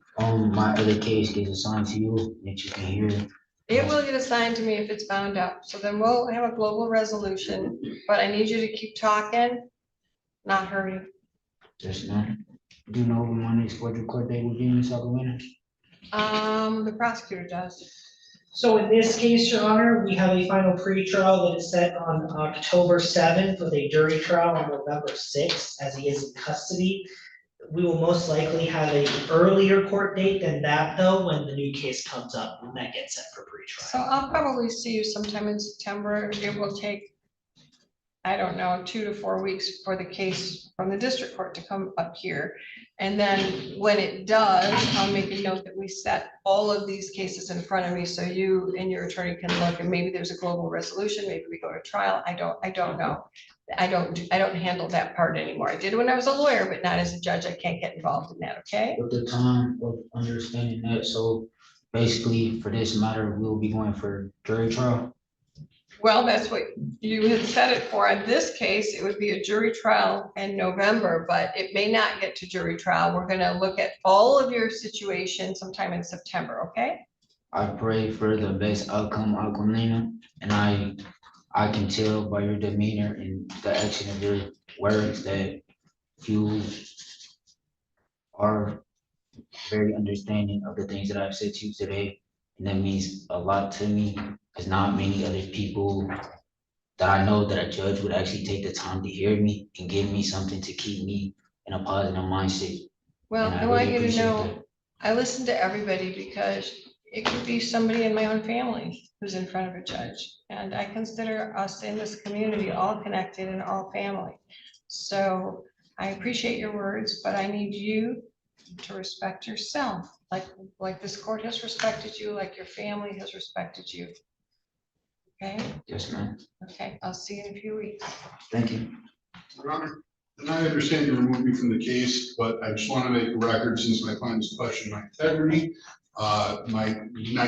my other case gets assigned to you, that you can hear it. It will get assigned to me if it's bound up. So then we'll have a global resolution, but I need you to keep talking, not hurry. Just now. Do you know when my next scheduled court date will be, Ms. Aquilina? The prosecutor does. So in this case, Your Honor, we have a final pretrial that is set on October 7th with a jury trial on November 6th, as he is in custody. We will most likely have an earlier court date than that, though, when the new case comes up, when that gets set for So pretrial. I'll probably see you sometime in September. It will take, I don't know, 2 to 4 weeks for the case from the district court to come up here. And then when it does, I'll make a note that we set all of these cases in front of me so you and your attorney can look, and maybe there's a global resolution, maybe we go to trial. I don't know. I don't handle that part anymore. I did when I was a lawyer, but not as a judge. I can't get involved in that, okay? With the time of understanding that, so basically for this matter, we'll be going for jury trial. Well, that's what you had set it for. In this case, it would be a jury trial in November, but it may not get to jury trial. We're gonna look at all of your situation sometime in September, okay? I pray for the best outcome, Aquilina, and I can tell by your demeanor and the action of your words that you are very understanding of the things that I've said to you today. And that means a lot to me, because not many other people that I know that a judge would actually take the time to hear me and give me something to keep me in a positive mindset. Well, And I I want really you to appreciate know, that. I listen to everybody because it could be somebody in my own family who's in front of a judge. And I consider us in this community all connected and all family. So I appreciate your words, but I need you to respect yourself, like this court has respected you, like your family has respected you. Okay, Yes, ma'am. okay, I'll see you in a few weeks. Thank you. Your Honor, and I understand you removed me from the case, but I just want to make a record since my client has questioned my integrity. Not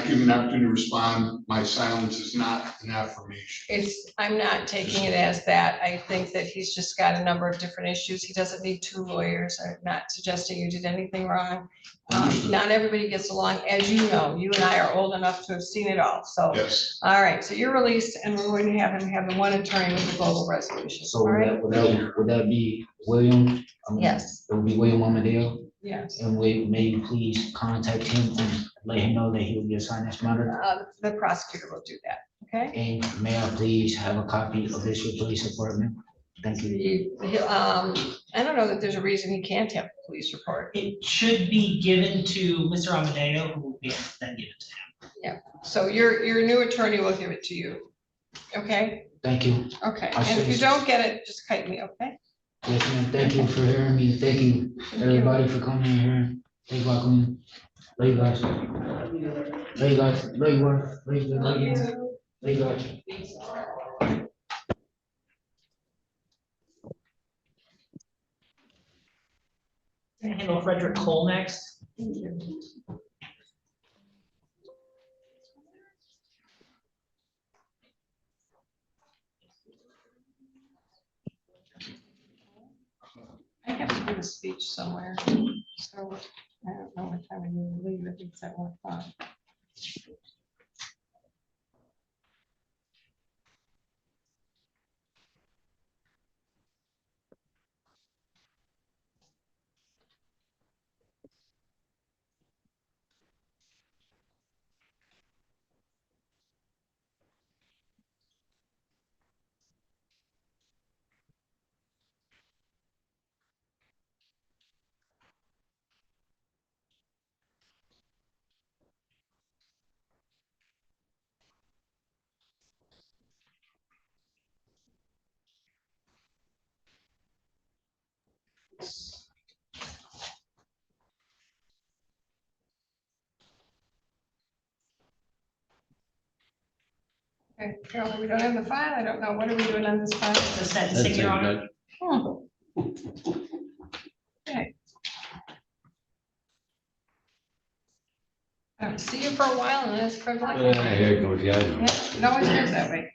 giving an opportunity to respond, my silence is not an affirmation. I'm not taking it as that. I think that he's just got a number of different issues. He doesn't need 2 lawyers. I'm not suggesting you did anything wrong. Understood. Not everybody gets along, as you know. You and I are old enough to have seen it all, so. Yes, All right, so you're released, and we're going to have him have the one attorney with the global resolution, So all would right? would that be William? Yes, It would be William Amadeo, yes. and may you please contact him and let him know that he will be assigned this matter. The prosecutor will do that, okay? And may I please have a copy of this with police department? Thank you. I don't know that there's a reason he can't have a police report. It should be given to Mr. Amadeo, who will be then given to him. So your new attorney will give it to you, okay? Thank you. Okay, I and if you see. don't get it, just kite me, okay? Yes, ma'am. Thank you for hearing me. Thank you, everybody, for coming in here. Thank you, Aquilina. Love you guys. Love you guys. Love you, guys. Love you, love you. Love you guys. Gonna handle Frederick Cole next. I have to give a speech somewhere, so I don't know what time I need to leave. I think it's at 1 o'clock. Okay, apparently we don't have the file. I don't know. What are we doing on this file? The sentencing, That's it, Your Honor. Judge. Hmm. Okay. I don't see you for a while and it's Fred Blackman. Here it goes, yeah, I know. Yeah, it always goes that way.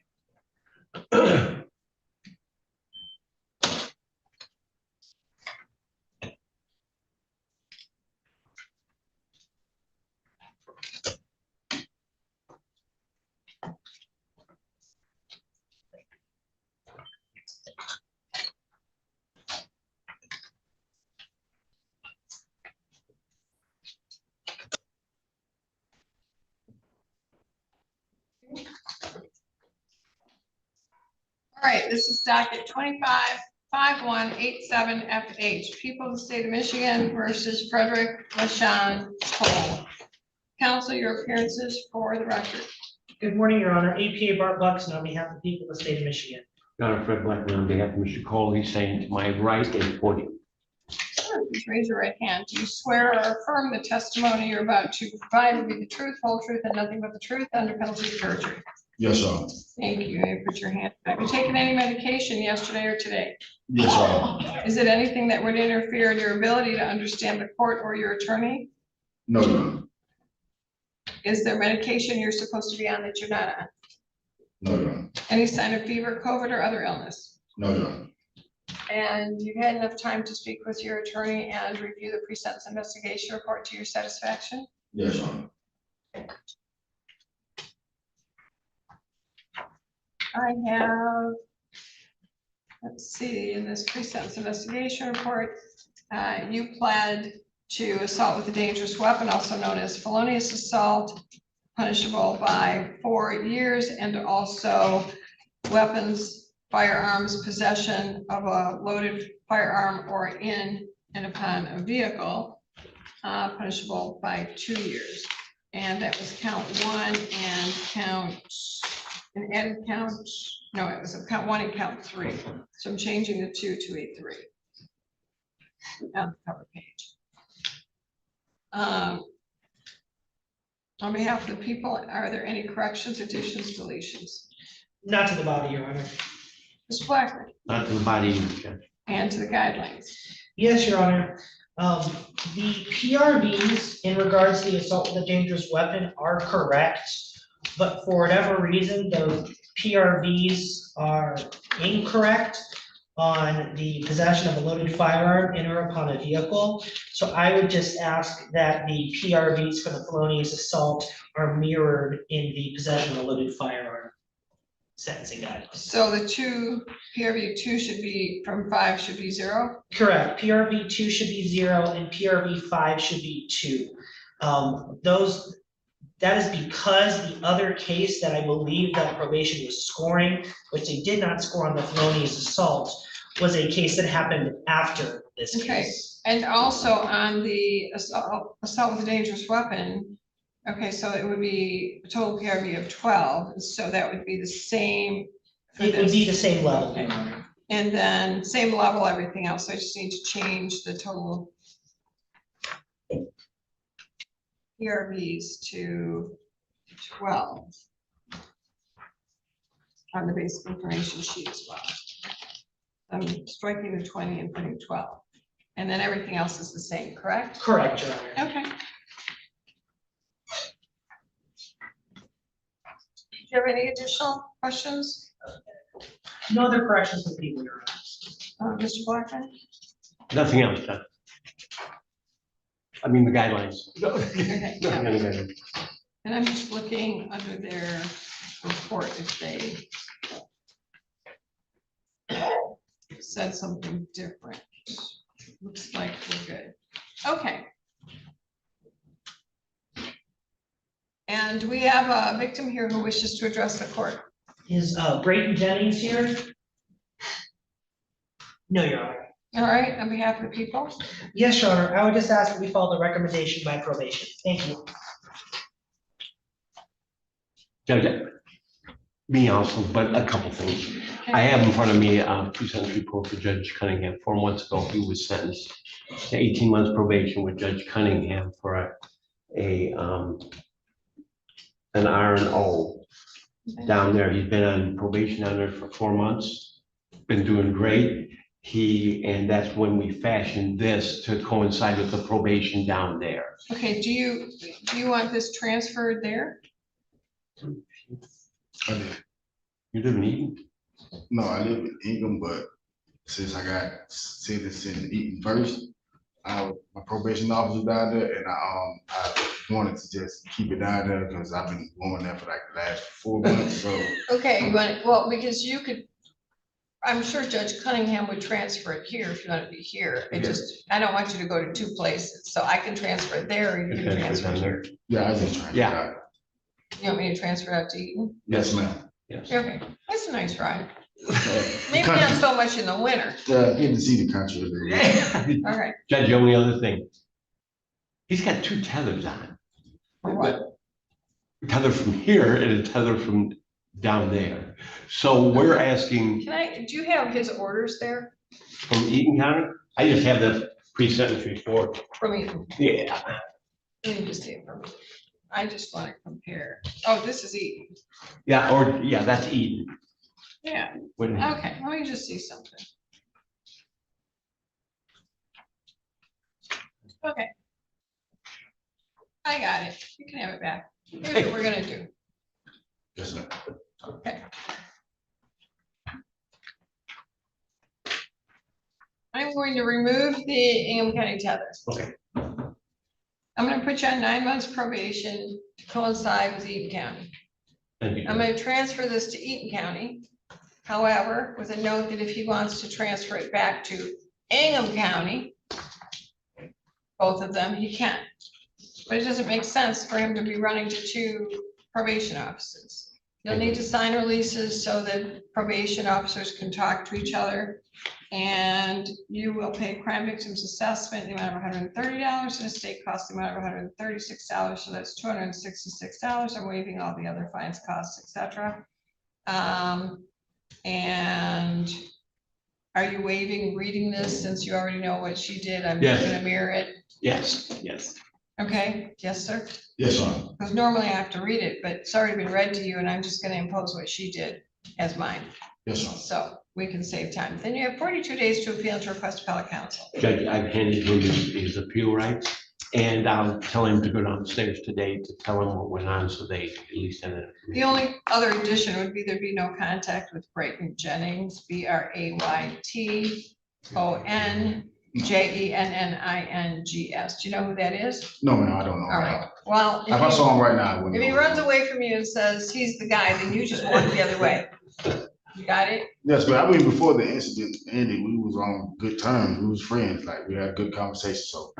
All right, this is docket 25-5187 FH, People of the State of Michigan versus Frederick LaShawn Cole. Counsel, your appearances for the record. Good morning, Your Honor. APA Bart Buxton on behalf of the people of the state of Michigan. Your Honor, Fred Blackman, on behalf of Mr. Cole, he's saying to my right and podium. Sure, please raise your right hand. Do you swear or affirm the testimony you're about to provide will be the truth, whole truth, and nothing but the truth under penalty of perjury? Yes, sir. Thank you. May I put your hand? Have you taken any medication yesterday or today? Yes, sir. Is it anything that would interfere in your ability to understand the court or your attorney? No, Your Honor. Is there medication you're supposed to be on that you're not on? No, Your Honor. Any sign of fever, COVID, or other illness? No, Your Honor. And you had enough time to speak with your attorney and review the pre-sentence investigation report to your satisfaction? Yes, Your Honor. I have, let's see, in this pre-sentence investigation report, you pled to assault with a dangerous weapon, also known as felonious assault, punishable by 4 years, and also weapons, firearms, possession of a loaded firearm or in and upon a vehicle, punishable by 2 years. And that was count 1 and an added count, no, it was a count 1 and count 3. So I'm changing the 2 to a 3 on the cover page. On behalf of the people, are there any corrections, additions, deletions? Not to the body, Your Honor. Mr. Blackman, Not to the body, Judge. and to the guidelines. Yes, Your Honor. The PRVs in regards to the assault with a dangerous weapon are correct, but for whatever reason, those PRVs are incorrect on the possession of a loaded firearm in or upon a vehicle. So I would just ask that the PRVs for the felonious assault are mirrored in the possession of a loaded firearm sentencing guidelines. So the PRV 2 should be, from 5 should be 0? Correct. PRV 2 should be 0 and PRV 5 should be 2. That is because the other case that I believe that probation was scoring, which they did not score on the felonious assault, was a case that happened after this Okay. case. And also on the assault with a dangerous weapon, okay, so it would be a total PRV of 12, so that would be the same. for It would be the this. same level, Okay. Your Honor. And then same level, everything else, I just need to change the total PRVs to 12 on the basic information sheet as well. I'm striking the 20 and putting 12, and then everything else is the same, correct? Correct, Your Honor. Okay. Do you have any additional questions, No other corrections for the people, Your Honor. Mr. Blackman? Nothing else, Judge. I mean, the guidelines. Okay, Nothing on the guidelines. and I'm just looking under their report if they said something different. Looks like we're good. Okay. And we have a victim here who wishes to address the court. Is Brayden Jennings here? No, Your Honor. All right, on behalf of the people? Yes, Your Honor. I would just ask that we follow the recommendation by probation. Thank you. Judge, me also, but a couple things. I have in front of me a pre-sentence report for Judge Cunningham. 4 months ago, he was sentenced to 18 months probation with Judge Cunningham for an R&O down there. He's been on probation down there for 4 months. Been doing great. And that's when we fashioned this to coincide with the probation down there. Okay, do you want this transferred there? I live, You live in Eden? no, I live in Ingham, but since I got sentenced in Eaton first, my probation officer down there, and I wanted to just keep it down there because I've been going there for like the last 4 months, so. Okay, you want, well, because you could, I'm sure Judge Cunningham would transfer it here if you want to be here. I don't want you to go to 2 places, so I can transfer it there or you can transfer it here. Yeah, I just trying to. Yeah. You want me to transfer it out to Eaton? Yes, ma'am. Yes. Okay, that's a nice ride. Maybe not so much in the winter. Yeah, get to see the country a little bit. All right. Judge, the only other thing. He's got 2 tethers on. What? A tether from here and a tether from down there. So we're asking Do you have his orders there from Eaton County? I just have the pre-sentence report. from Eaton? Yeah. Let me just see it from, I just want to compare. Oh, this is Eaton. Yeah, that's Eden. Yeah, What- okay, let me just see something. Okay. I got it. You can have it back. Here's what we're gonna do. Yes, ma'am. Okay. I'm going to remove the Ingham County tethers. Okay. I'm gonna put you on 9 months probation to coincide with Eaton County. Thank you. I'm gonna transfer this to Eaton County. However, with a note that if he wants to transfer it back to Ingham County, both of them, he can. But it doesn't make sense for him to be running to 2 probation offices. You'll need to sign releases so that probation officers can talk to each other. And you will pay crime victims assessment in the amount of $130 and a state cost the amount of $136. So that's $266. I'm waiving all the other fines, costs, etc. And are you waiving reading this since you already know what she did? I'm Yes. gonna mirror it. Yes. Okay, yes, sir. Yes, ma'am. Because normally I have to read it, but it's already been read to you and I'm just gonna impose what she did as mine. Yes, ma'am. So we can save time. Then you have 42 days to appeal and to request appellate counsel. Judge, I've handed him his appeal rights, and I'll tell him to go downstairs today to tell him what went on, so they at least have it. The only other addition would be there'd be no contact with Brayton Jennings, BRAYTONJENNINGS. Do you know who that is? No, ma'am, I don't know. All right, well, If I saw him right now, I wouldn't. if he know. runs away from you and says he's the guy, then you just walk the other way. You got it? Yes, but I mean, before the incident ended, we was on good terms. We was friends, like we had good conversation, so.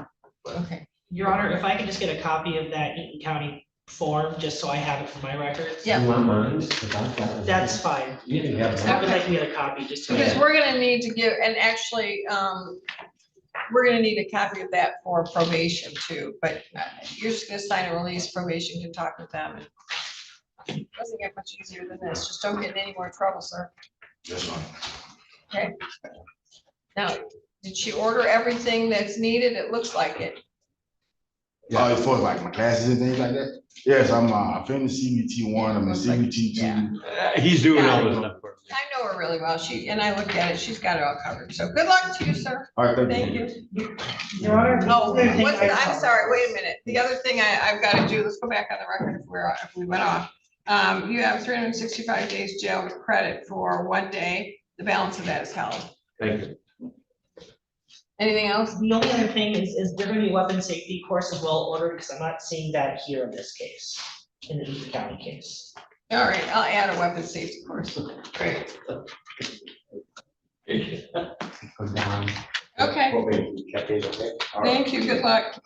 Okay. Your Honor, if I could just get a copy of that Eaton County form, just so I have it for my records. Yeah. You want mine? That's fine. You can have I would like to get a copy just to. Because we're gonna need to give, and actually, we're gonna need a copy of that for probation too, but you're just gonna sign a release, probation can talk with them. It doesn't get much easier than this, just don't get in any more trouble, sir. Yes, ma'am. Okay. Now, did she order everything that's needed? It looks like it. Yeah, as far as like my classes and things like that. Yes, I'm finished CBT 1, I'm in Looks like- CBT 2. yeah. He's doing all this stuff for me. I know her really well, and I looked at it, she's got it all covered, so good luck to you, sir. All right, Thank you. Your Honor. Oh, the other thing what's, I- I'm sorry, wait a minute. The other thing I've got to do, let's go back on the record if we went off. You have 365 days jail with credit for 1 day. The balance of that is held. Thank you. Anything else? The only other thing is there gonna be a weapon safety course as well ordered, because I'm not seeing that here in this case, in the Eaton County case. All right, I'll add a weapons safety course. Great. Go down. Okay, Check in, okay? thank you. Good luck.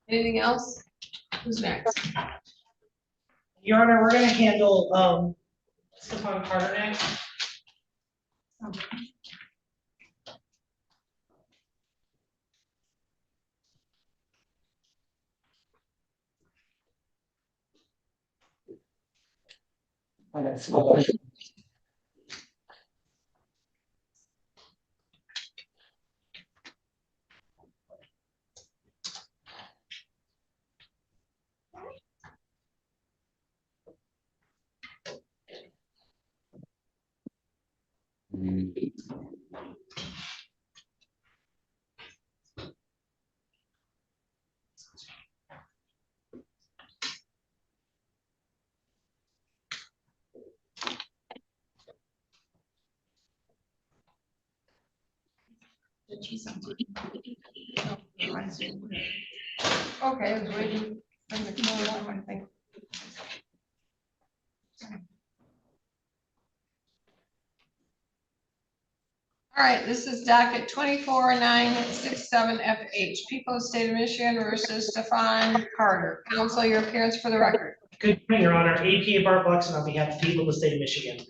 Anything else? Who's next? Your Honor, we're gonna handle, Stephon Carter next. Okay, I was waiting for the camera, I think. All right, this is docket 24967 FH, People of the State of Michigan versus Stefan Carter. Counsel, your appearance for the record. Good morning, Your Honor. AP Bart Buxton on behalf of the people of the state of Michigan.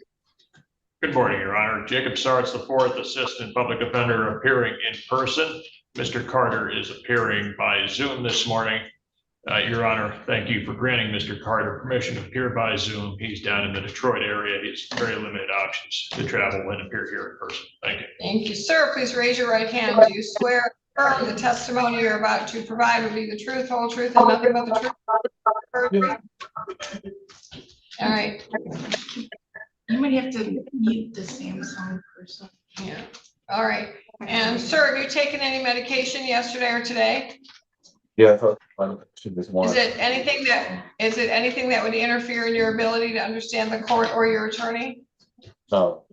Good morning, Your Honor. Jacob Sartz, the fourth Assistant Public Defender, appearing in person. Mr. Carter is appearing by Zoom this morning. Your Honor, thank you for granting Mr. Carter permission to appear by Zoom. He's down in the Detroit area. He has very limited options to travel and appear here in person. Thank you. Thank you, sir. Please raise your right hand. Do you swear or affirm the testimony you're about to provide will be the truth, whole truth, and nothing but the truth? All right. You might have to mute the Samsung person. Yeah. All right. And sir, have you taken any medication yesterday or today? Yeah, Is it anything that would interfere in your ability to understand the court or your attorney? No.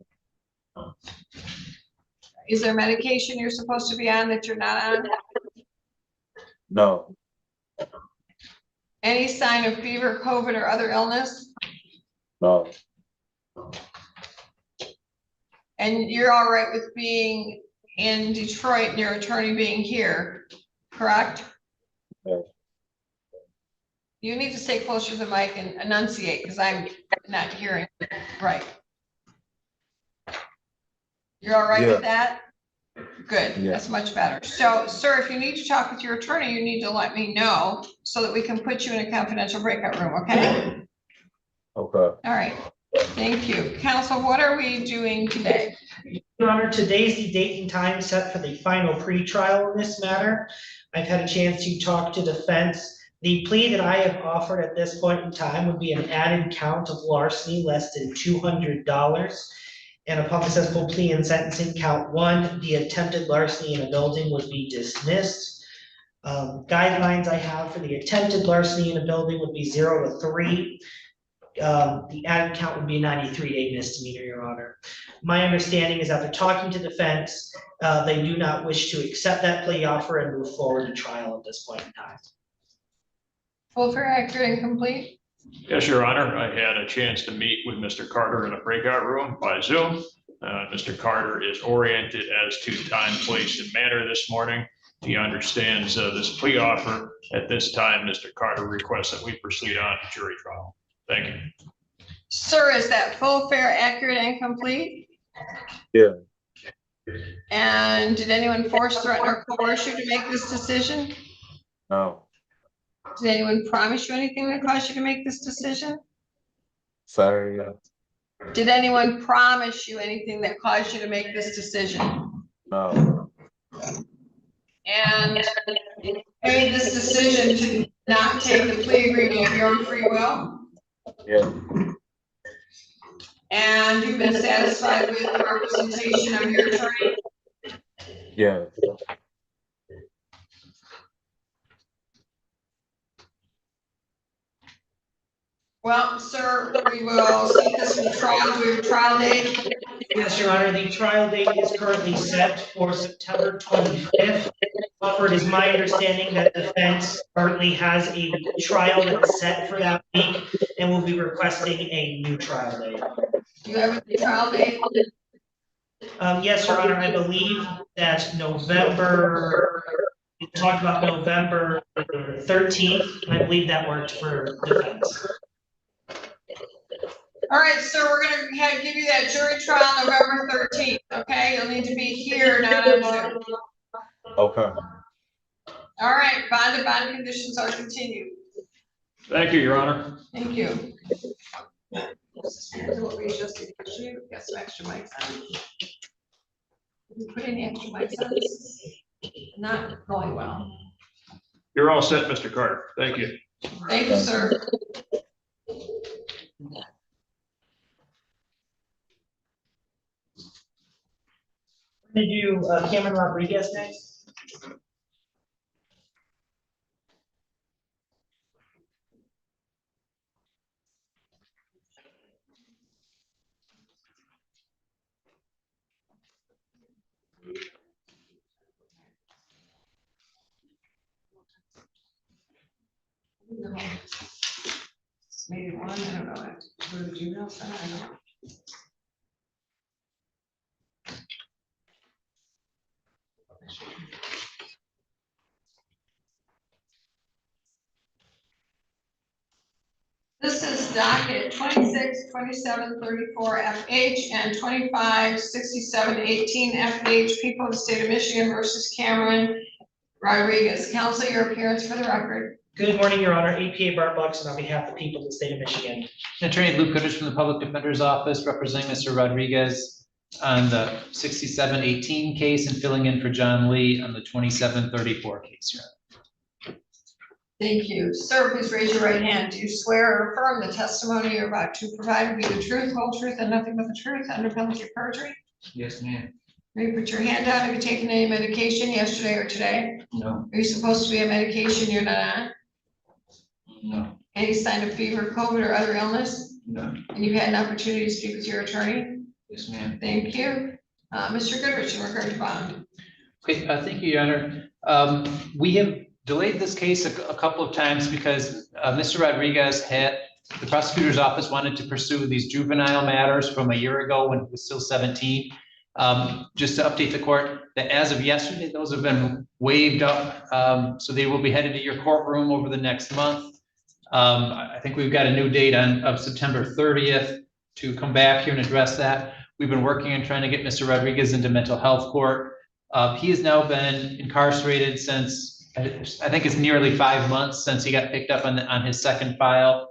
Is there medication you're supposed to be on that you're not on? No. Any sign of fever, COVID, or other illness? No. And you're all right with being in Detroit and your attorney being here, correct? Yes. You need to stay closer to the mic and enunciate because I'm not hearing right. You're all right with that? Good, Yeah. that's much better. So, sir, if you need to talk with your attorney, you need to let me know so that we can put you in a confidential breakout room, okay? Okay. All right, thank you. Counsel, what are we doing today? Your Honor, today's the date and time set for the final pretrial in this matter. I've had a chance to talk to defense. The plea that I have offered at this point in time would be an added count of larceny less than $200. And upon successful plea and sentencing, count one, the attempted larceny in a building would be dismissed. Guidelines I have for the attempted larceny in a building would be 0 to 3. The added count would be a 93-day misdemeanor, Your Honor. My understanding is after talking to defense, they do not wish to accept that plea offer and move forward to trial at this point in time. Full, fair, accurate, and complete? Yes, Your Honor. I had a chance to meet with Mr. Carter in a breakout room by Zoom. Mr. Carter is oriented as to time, place, and manner this morning. He understands this plea offer. At this time, Mr. Carter requests that we proceed on to jury trial. Thank you. Sir, is that full, fair, accurate, and complete? Yeah. And did anyone force, threaten, or coerce you to make this decision? No. Did anyone promise you anything that caused you to make this decision? Sorry. Yeah. Did anyone promise you anything that caused you to make this decision? No. And you made this decision to not take the plea agreement of your own free will? Yeah. And you've been satisfied with the representation of your attorney? Yeah. Well, sir, we will set this for trial. Do we have a trial date? Yes, Your Honor, the trial date is currently set for September 25th. However, it is my understanding that defense currently has a trial that's set for that week and will be requesting a new trial date. Do you have a trial date? Yes, Your Honor, I believe that November, we talked about November 13th, and I believe that worked for defense. All right, sir, we're gonna give you that jury trial November 13th, okay? You'll need to be here, not on Zoom. Okay. All right, bond and bond conditions are continued. Thank you, Your Honor. Thank you. Here's what we just did. You got some extra mics on. Did you put any extra mics on? Not going well. You're all set, Mr. Carter. Thank you. Thank you, sir. Gonna do Cameron Rodriguez next. No. Maybe one, I don't know. Go to the Gmail center, I don't know. This is docket 26, 27, 34 FH and 25, 67, 18 FH, people of the state of Michigan versus Cameron Rodriguez. Counsel, your appearance for the record. Good morning, Your Honor. APA Bart Buxton on behalf of the people of the state of Michigan. Attorney Luke Goodrich from the Public Defender's Office, representing Mr. Rodriguez on the 6718 case and filling in for John Lee on the 2734 case. Your Honor. Thank you. Sir, please raise your right hand. Do you swear or affirm the testimony you're about to provide will be the truth, whole truth, and nothing but the truth under penalty of perjury? Yes, ma'am. Will you put your hand down? Have you taken any medication yesterday or today? No, Are you supposed to be on medication you're not on? no, Any sign of fever, COVID, or other illness? no. And you've had an opportunity to speak with your attorney? Yes, ma'am. Thank you. Mr. Goodrich, in regard to bond. Okay, thank you, Your Honor. We have delayed this case a couple of times because Mr. Rodriguez the prosecutor's office wanted to pursue these juvenile matters from a year ago when he was still 17. Just to update the court, that as of yesterday, those have been waived up. So they will be headed to your courtroom over the next month. I think we've got a new date of September 30th to come back here and address that. We've been working on trying to get Mr. Rodriguez into mental health court. He has now been incarcerated since, I think it's nearly 5 months since he got picked up on his second file.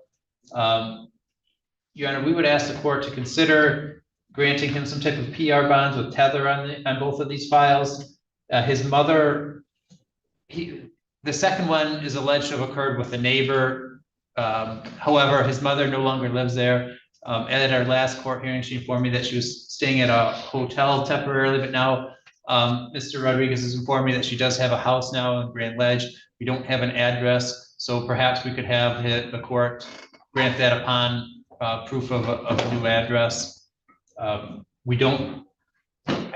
Your Honor, we would ask the court to consider granting him some type of PR bonds with tether on both of these files. His mother, the second one is alleged to have occurred with a neighbor. However, his mother no longer lives there. At our last court hearing, she informed me that she was staying at a hotel temporarily, but now Mr. Rodriguez has informed me that she does have a house now in Grand Ledge. We don't have an address, so perhaps we could have the court grant that upon proof of a new address. I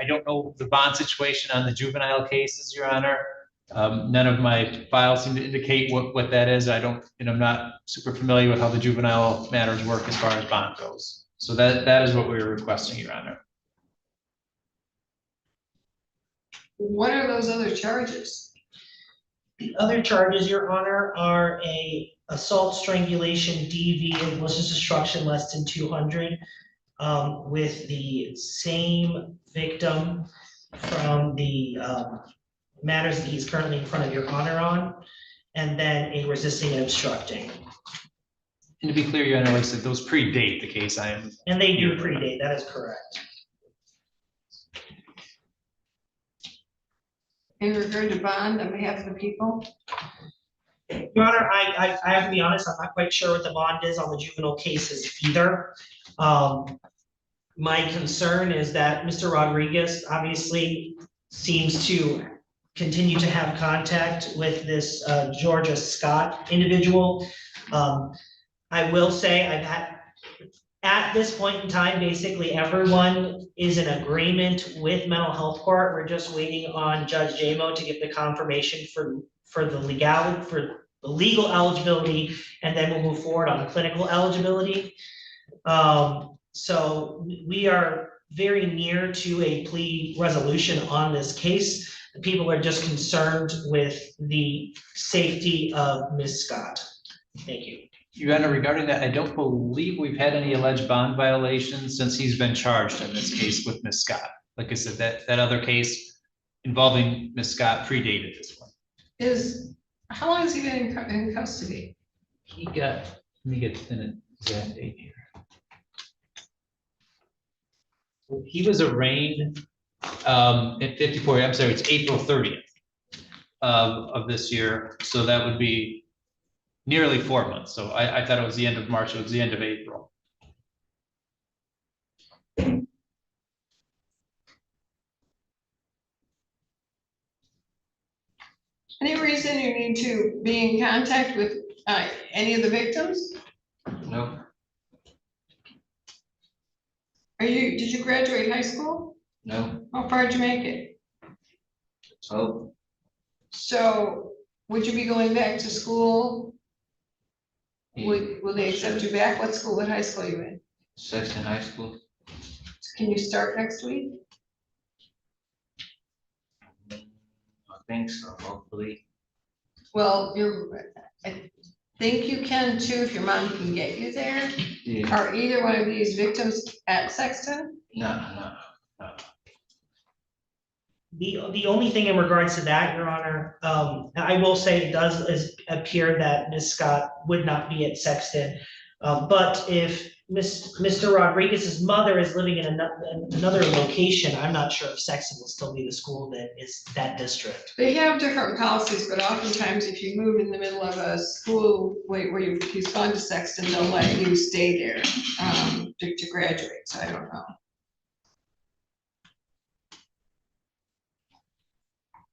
don't know the bond situation on the juvenile cases, Your Honor. None of my files seem to indicate what that is. I'm not super familiar with how the juvenile matters work as far as bond goes. So that is what we were requesting, Your Honor. What are those other charges? The other charges, Your Honor, are a assault, strangulation, DV, and malicious destruction less than 200, with the same victim from the matters that he's currently in front of Your Honor on, and then a resisting and obstructing. And to be clear, Your Honor, like I said, those predate the case I am. And they do predate, that is correct. In regard to bond on behalf of the people? Your Honor, I have to be honest, I'm not quite sure what the bond is on the juvenile cases either. My concern is that Mr. Rodriguez obviously seems to continue to have contact with this Georgia Scott individual. I will say I've had, at this point in time, basically everyone is in agreement with mental health court. We're just waiting on Judge Jamo to get the confirmation for the legality, for the legal eligibility, and then we'll move forward on clinical eligibility. So we are very near to a plea resolution on this case. The people are just concerned with the safety of Ms. Scott. Thank you. Your Honor, regarding that, I don't believe we've had any alleged bond violations since he's been charged in this case with Ms. Scott. Like I said, that other case involving Ms. Scott predated this one. How long has he been in custody? Let me get an exact date here. He was arraigned at 54, I'm sorry, it's April 30th of this year. So that would be nearly 4 months. So I thought it was the end of March, it was the end of April. Any reason you need to be in contact with any of the victims? No, Did you graduate high school? no, How far did you make it? so, So would you be going back to school? Will they accept you back? What school, what high school are you in? Sexton High School. Can you start next week? I think so, hopefully. Well, I think you can too, if your mom can get you there. Yeah, Are either one of these victims at Sexton? no. The only thing in regards to that, Your Honor, I will say it does appear that Ms. Scott would not be at Sexton. But if Mr. Rodriguez's mother is living in another location, I'm not sure if Sexton will still be the school that is that district. They have different policies, but oftentimes if you move in the middle of a school where he's gone to Sexton, they'll let you stay there to graduate, so I don't know.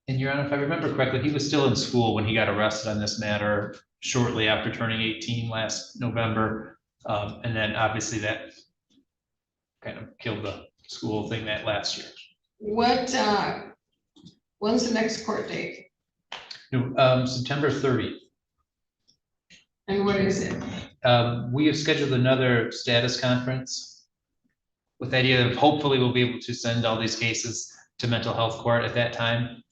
And Your Honor, if I remember correctly, he was still in school when he got arrested on this matter shortly after turning 18 last November. And then obviously that kind of killed the school thing that last year. When's the next court date? No, September 30th. And what is it? We have scheduled another status conference with the idea of hopefully we'll be able to send all these cases to mental health court at that time.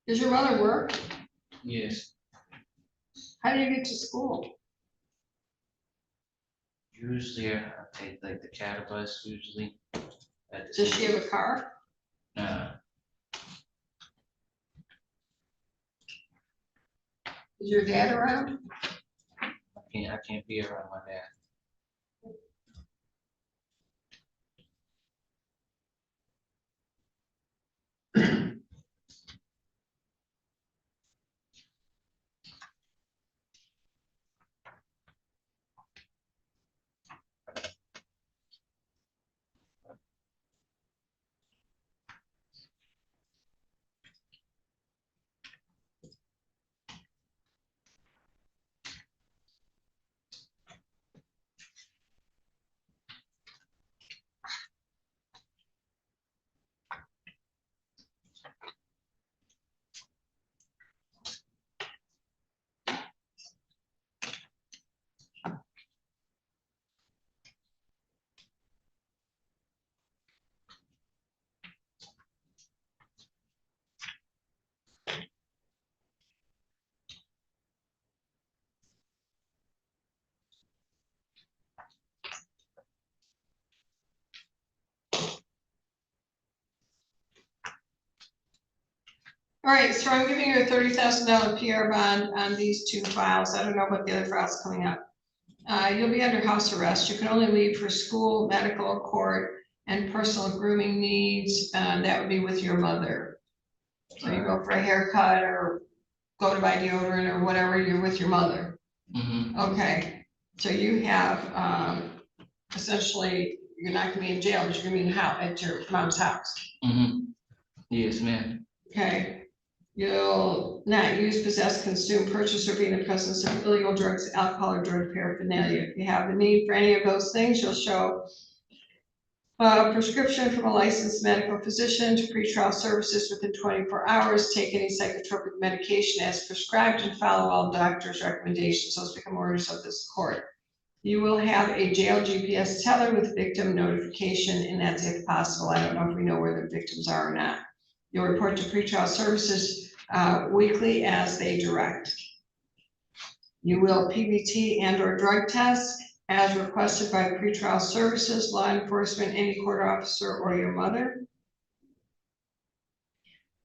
Does your mother work? Yes, How do you get to school? usually I take like the cattle bus usually. Does she have a car? Nah, Is your dad around? I can't be around my dad. All right, so I'm giving you a $30,000 PR bond on these two files. I don't know about the other files coming up. You'll be under house arrest. You can only leave for school, medical, court, and personal grooming needs. That would be with your mother. So you go for a haircut or go to buy deodorant or whatever, you're with your mother. Mm-hmm. Okay, so you have essentially, you're not gonna be in jail, but you're gonna be at your mom's house. Mm-hmm. Yes, ma'am. Okay, you'll not use, possess, consume, purchase, or be in the presence of illegal drugs, alcohol, or drug paraphernalia. If you have the need for any of those things, you'll show Prescription from a licensed medical physician to pretrial services within 24 hours. Take any psychotropic medication as prescribed and follow all doctor's recommendations. Those become orders of this court. You will have a jail GPS teller with victim notification, and that's if possible. I don't know if we know where the victims are or not. You'll report to pretrial services weekly as they direct. You will PBT and or drug test as requested by pretrial services, law enforcement, any court officer, or your mother.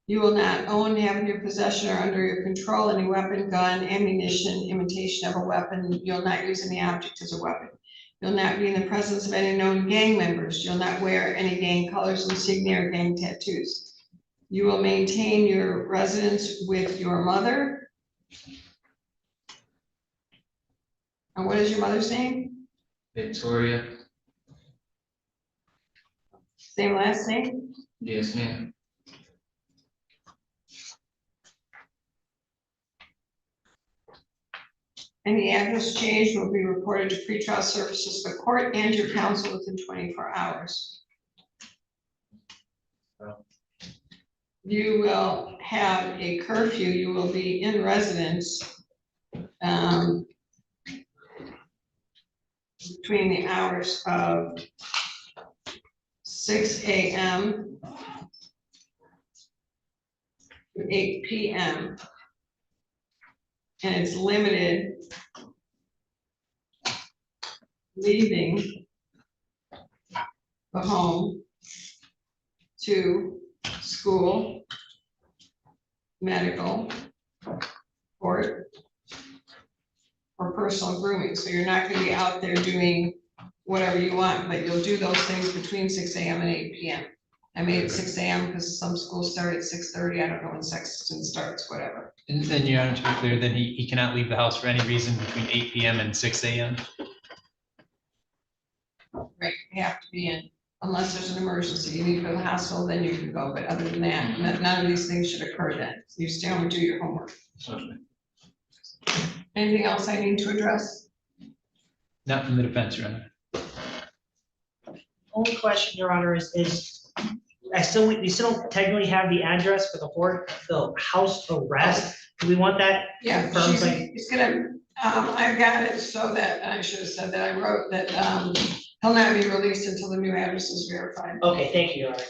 You will not own, have in your possession, or under your control any weapon, gun, ammunition, imitation of a weapon. You'll not use any object as a weapon. You'll not be in the presence of any known gang members. You'll not wear any gang colors, insignia, or gang tattoos. You will maintain your residence with your mother. And what is your mother's name? Victoria, Same last name? yes, ma'am. Any address change will be reported to pretrial services, the court, and your counsel within 24 hours. You will have a curfew. You will be in residence between the hours of 6 a.m. to 8 p.m. And it's limited leaving the home to school, medical, court, or personal grooming. So you're not gonna be out there doing whatever you want, but you'll do those things between 6 a.m. and 8 p.m. I made it 6 a.m. because some schools start at 6:30. I don't know when Sexton starts, whatever. And then, Your Honor, to be clear, then he cannot leave the house for any reason between 8 p.m. and 6 a.m. Right, you have to be in, unless there's an emergency, you need to go to the hospital, then you can go, but other than that, none of these things should occur then. You stay home and do your homework. Anything else I need to address? Not from the defense, Your Honor. Only question, Your Honor, is we still don't technically have the address for the house arrest. Do we want that Yeah, confirmed? he's gonna, I've got it so that, I should have said that, I wrote that, he'll not be released until the new address is verified. Okay, thank you, Your Honor.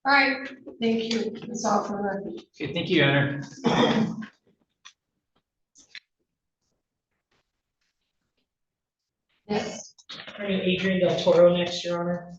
All right, thank you, that's all for the. Okay, thank you, Your Honor. Yes. Attorney Adrian Del Toro next, Your Honor.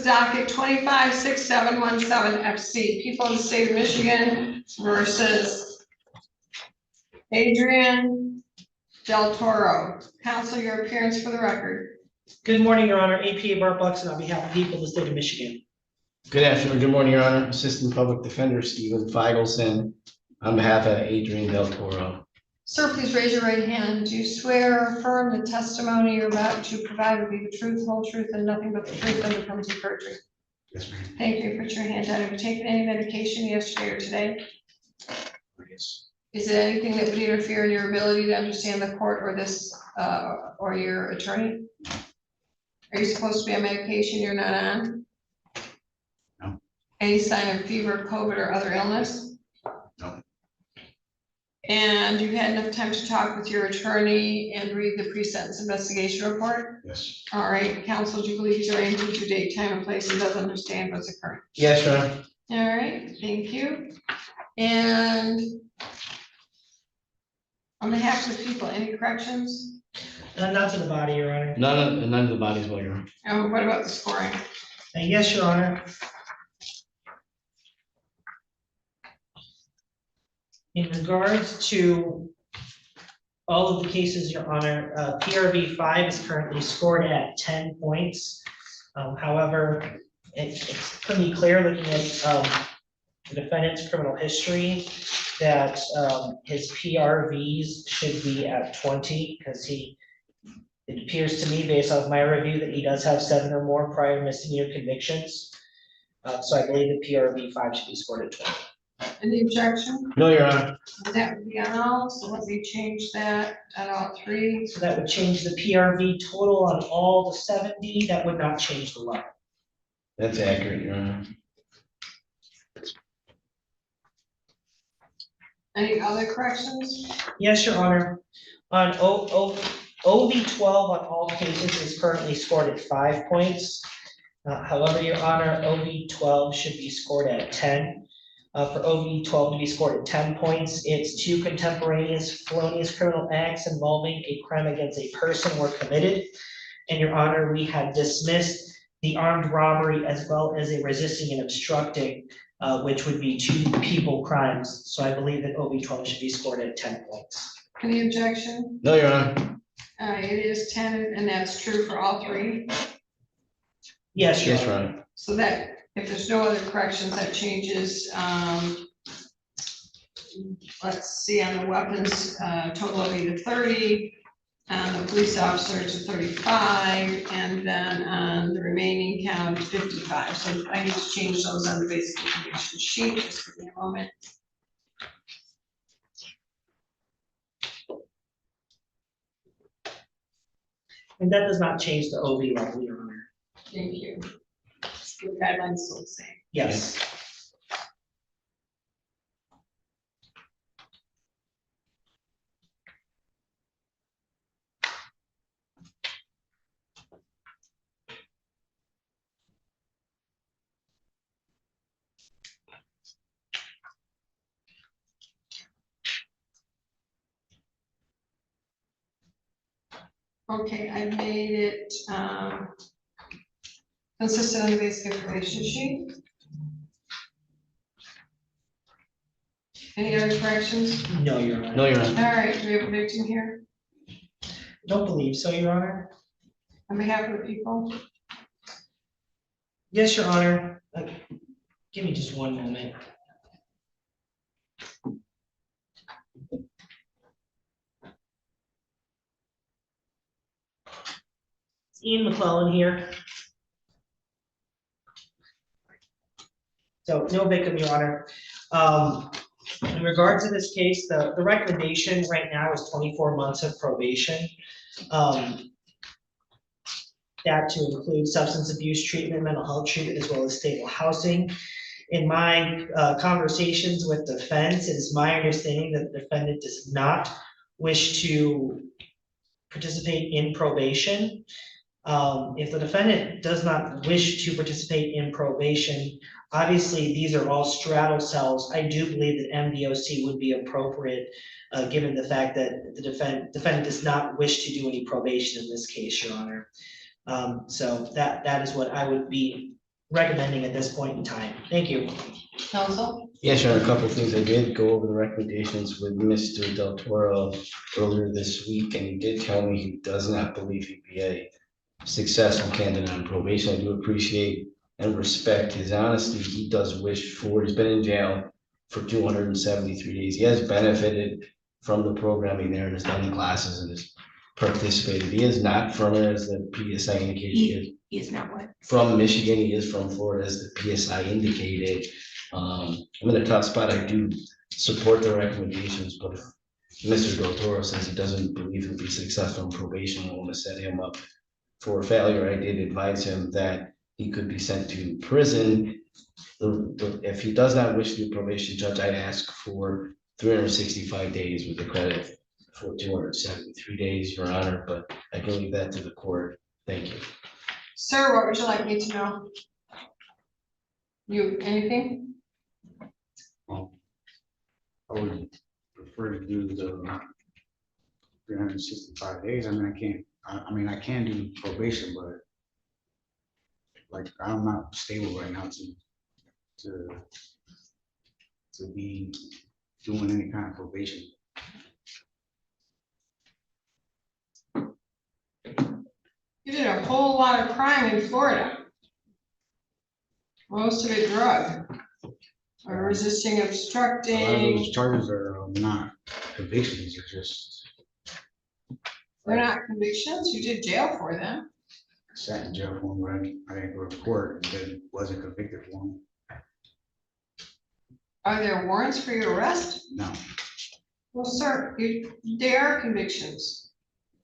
docket 256717 FC, people in the state of Michigan versus Adrian Del Toro. Counsel, your appearance for the record. Good morning, Your Honor. APA Bart Buxton on behalf of the people of the state of Michigan. Good afternoon, good morning, Your Honor. Assistant Public Defender Stephen Feigelson on behalf of Adrian Del Toro. Sir, please raise your right hand. Do you swear or affirm the testimony you're about to provide will be the truth, whole truth, and nothing but the truth under penalty of perjury? Yes, ma'am. Thank you. Put your hand down. Have you taken any medication yesterday or today? Yes. Is it anything that would interfere in your ability to understand the court or this, or your attorney? Are you supposed to be on medication you're not on? No. Any sign of fever, COVID, or other illness? No. And you had enough time to talk with your attorney and read the pre-sentence investigation report? Yes. All right, counsel, do you believe he's arranged with your date, time, and place and does understand what's occurring? Yes, Your Honor. All right, thank you. And on behalf of the people, any corrections? Not to the body, Your Honor. None of the bodies will, Your Honor. And what about the scoring? Yes, Your Honor. In regards to all of the cases, Your Honor, PRV 5 is currently scored at 10 points. However, it's pretty clear looking at the defendant's criminal history that his PRVs should be at 20 because it appears to me based off my review that he does have 7 or more prior misdemeanor convictions. So I believe the PRV 5 should be scored at 20. Any objection? No, Your Honor. That would be on all, so let me change that at all 3. So that would change the PRV total on all the 70. That would not change the level. That's accurate, Your Honor. Any other corrections? Yes, Your Honor. On OV 12 on all cases is currently scored at 5 points. However, Your Honor, OV 12 should be scored at 10. For OV 12 to be scored at 10 points, it's 2 contemporaneous felonious criminal acts involving a crime against a person were committed. And Your Honor, we had dismissed the armed robbery as well as a resisting and obstructing, which would be 2 people crimes. So I believe that OV 12 should be scored at 10 points. Any objection? No, Your Honor. It is 10, and that's true for all 3. Yes, Your Yes, Honor. Your Honor. So that, if there's no other corrections, that changes, let's see, on the weapons, total of 8 to 30, on the police officer to 35, and then on the remaining count 55. So I need to change those on the basic information sheet, just give me a moment. And that does not change the OV level, Your Honor. Thank you. The guidelines still the same. Yes. Okay, I made it consistent on the basic information sheet. Any other corrections? No, Your Honor. No, Your All Honor. right, do we have a victim here Don't believe so, Your Honor. on behalf of the people? Yes, Your Honor. Give me just one moment. It's Ian McClellan here. So no victim, Your Honor. In regards to this case, the recommendation right now is 24 months of probation. That to include substance abuse treatment, mental health treatment, as well as stable housing. In my conversations with defense, it is my understanding that the defendant does not wish to participate in probation. If the defendant does not wish to participate in probation, obviously these are all straddle cells. I do believe that MDOC would be appropriate, given the fact that the defendant does not wish to do any probation in this case, Your Honor. So that is what I would be recommending at this point in time. Thank you. Council? Yeah, sure, a couple of things. I did go over the recommendations with Mr. Del Toro earlier this week, and he did tell me he does not believe he'd be a successful candidate on probation. I do appreciate and respect his honesty. He does wish for, he's been in jail for 273 days. He has benefited from the programming there and has done the classes and has participated. He is not from it, as the PSI indicated. He is not what? From Michigan, he is from Florida, as the PSI indicated. I'm in a tough spot. I do support the recommendations, but if Mr. Del Toro says he doesn't believe he'll be successful in probation, I want to set him up for failure. I did advise him that he could be sent to prison. If he does not wish to be a probation judge, I ask for 365 days with a credit for 273 days, Your Honor, but I can leave that to the court. Thank you. Sir, what would you like me to know? You, anything? I would prefer to do the 365 days. I mean, I can do probation, but like, I'm not stable right now to be doing any kind of probation. You did a whole lot of crime in Florida. Most of it drug. Or resisting, A lot of obstructing. those charges are not convictions, it's just They're not convictions. You did jail for them. sat in jail for them, but I didn't go to court and then wasn't convicted for them. Are there warrants for your arrest? No. Well, sir, they are convictions.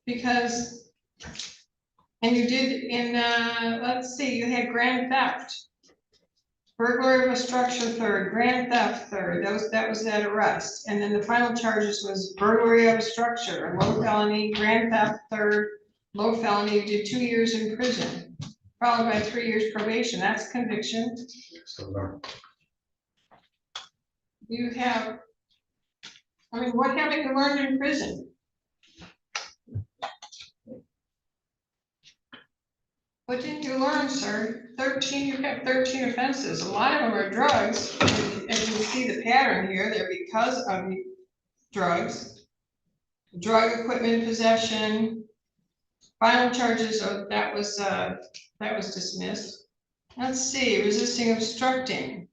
Because, and you did in, let's see, you had grand theft. Burglary of a structure third, grand theft third, that was that arrest. And then the final charges was burglary of a structure, low felony, grand theft third, low felony, you did 2 years in prison, followed by 3 years probation, that's conviction. So, You have, I mean, what haven't you learned in prison? What didn't you learn, sir? 13, you have 13 offenses. A lot of them are drugs. As you see the pattern here, they're because of drugs. Drug equipment possession. Final charges, that was dismissed. Let's see, resisting obstructing.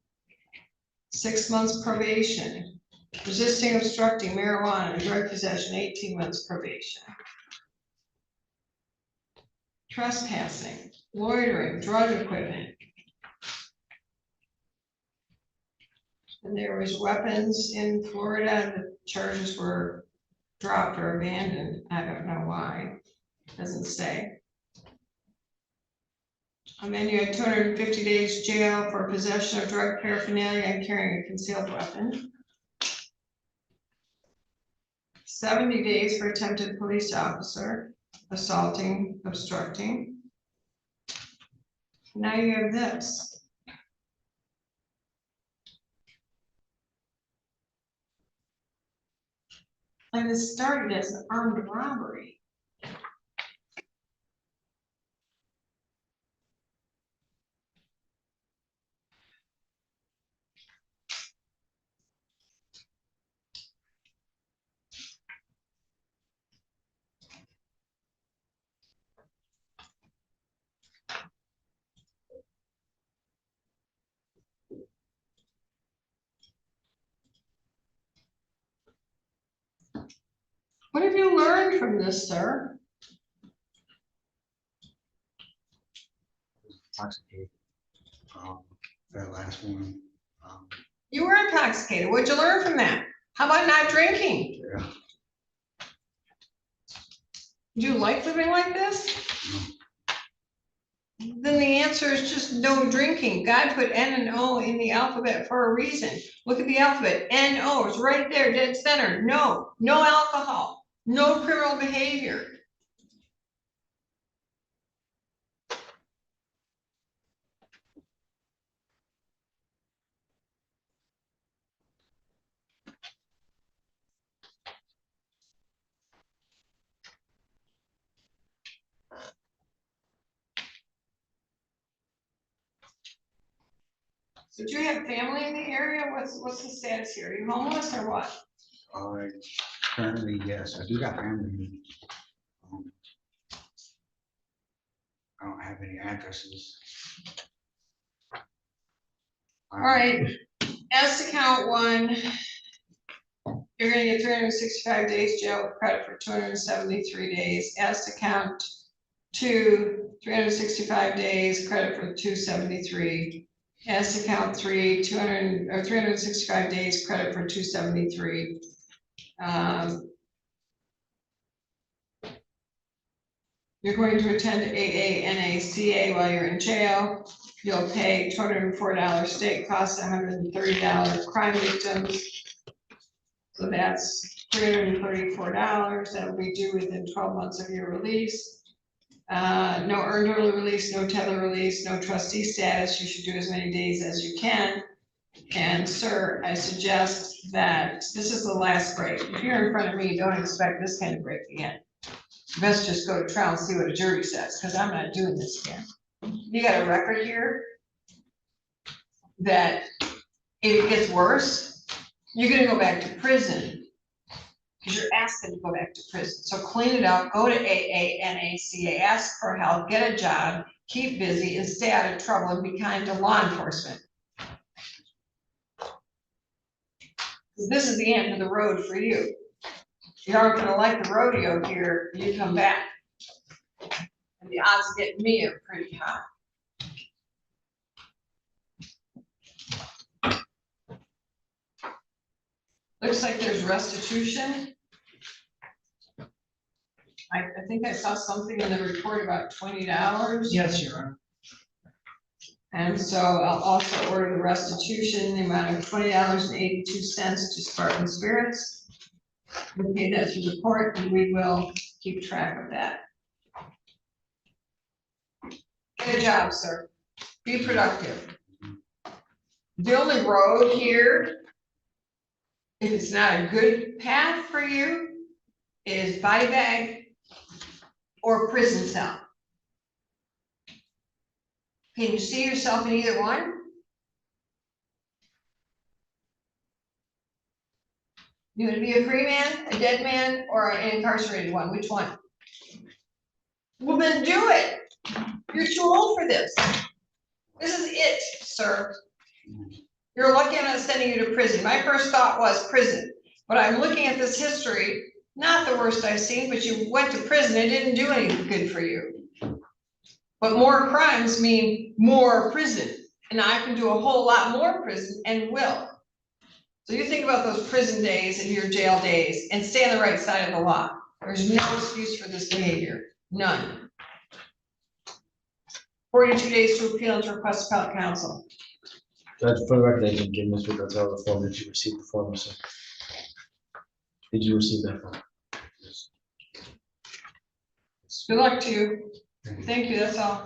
6 months probation. Resisting obstructing marijuana, drug possession, 18 months probation. Trespassing, loitering, drug equipment. And there was weapons in Florida, the charges were dropped or abandoned, I don't know why, doesn't say. And then you had 250 days jail for possession of drug paraphernalia and carrying a concealed weapon. 70 days for attempted police officer, assaulting, obstructing. Now you have this. And it started as an armed robbery. What have you learned from this, sir? intoxicated. That last one, You were intoxicated. What'd you learn from that? How about not drinking? yeah, Do you like living like this? Then the answer is just no drinking. God put N and O in the alphabet for a reason. Look at the alphabet. N-O is right there, dead center. No, no alcohol, no criminal behavior. So do you have family in the area? What's the status here? Are you homeless or what? Currently, yes, I do got family. Um, I don't have any addresses. All right, as to count one, you're gonna get 365 days jail with credit for 273 days. As to count two, 365 days, credit for 273. As to count three, 365 days, credit for 273. You're going to attend AANACA while you're in jail. You'll pay $204 state costs, $130 crime victims. So that's $334. That'll be due within 12 months of your release. No earned early release, no tether release, no trustee status. You should do as many days as you can. And sir, I suggest that this is the last break. If you're in front of me, don't expect this kind of break again. Best just go to trial and see what a jury says, because I'm not doing this again. You got a record here that if it gets worse, you're gonna go back to prison. Because you're asking to go back to prison. So clean it up, go to AANACA, ask for help, get a job, keep busy, and stay out of trouble and be kind to law enforcement. Because this is the end of the road for you. You aren't gonna like the rodeo here, you come back. And the odds of getting me are pretty high. Looks like there's restitution. I think I saw something in the report about $20. Yes, Your Honor. And so I'll also order the restitution, the amount of $20.82 to Spartan Spirits. We'll pay that through the court and we will keep track of that. Good job, sir. Be productive. The only road here, if it's not a good path for you, is body bag or prison cell. Can you see yourself in either one? You would be a free man, a dead man, or an incarcerated one? Which one? Well, then do it. You're too old for this. This is it, sir. You're lucky I'm not sending you to prison. My first thought was prison, but I'm looking at this history, not the worst I've seen, but you went to prison, it didn't do any good for you. But more crimes mean more prison, and I can do a whole lot more prison and will. So you think about those prison days and your jail days and stay on the right side of the law. There's no excuse for this behavior, none. 42 days to appeal and to request appellate counsel. Judge, for the record, I didn't give Mr. Gonzalez the form. Did you receive the form, sir? Did you receive that form? Good luck to you. Thank you, that's all.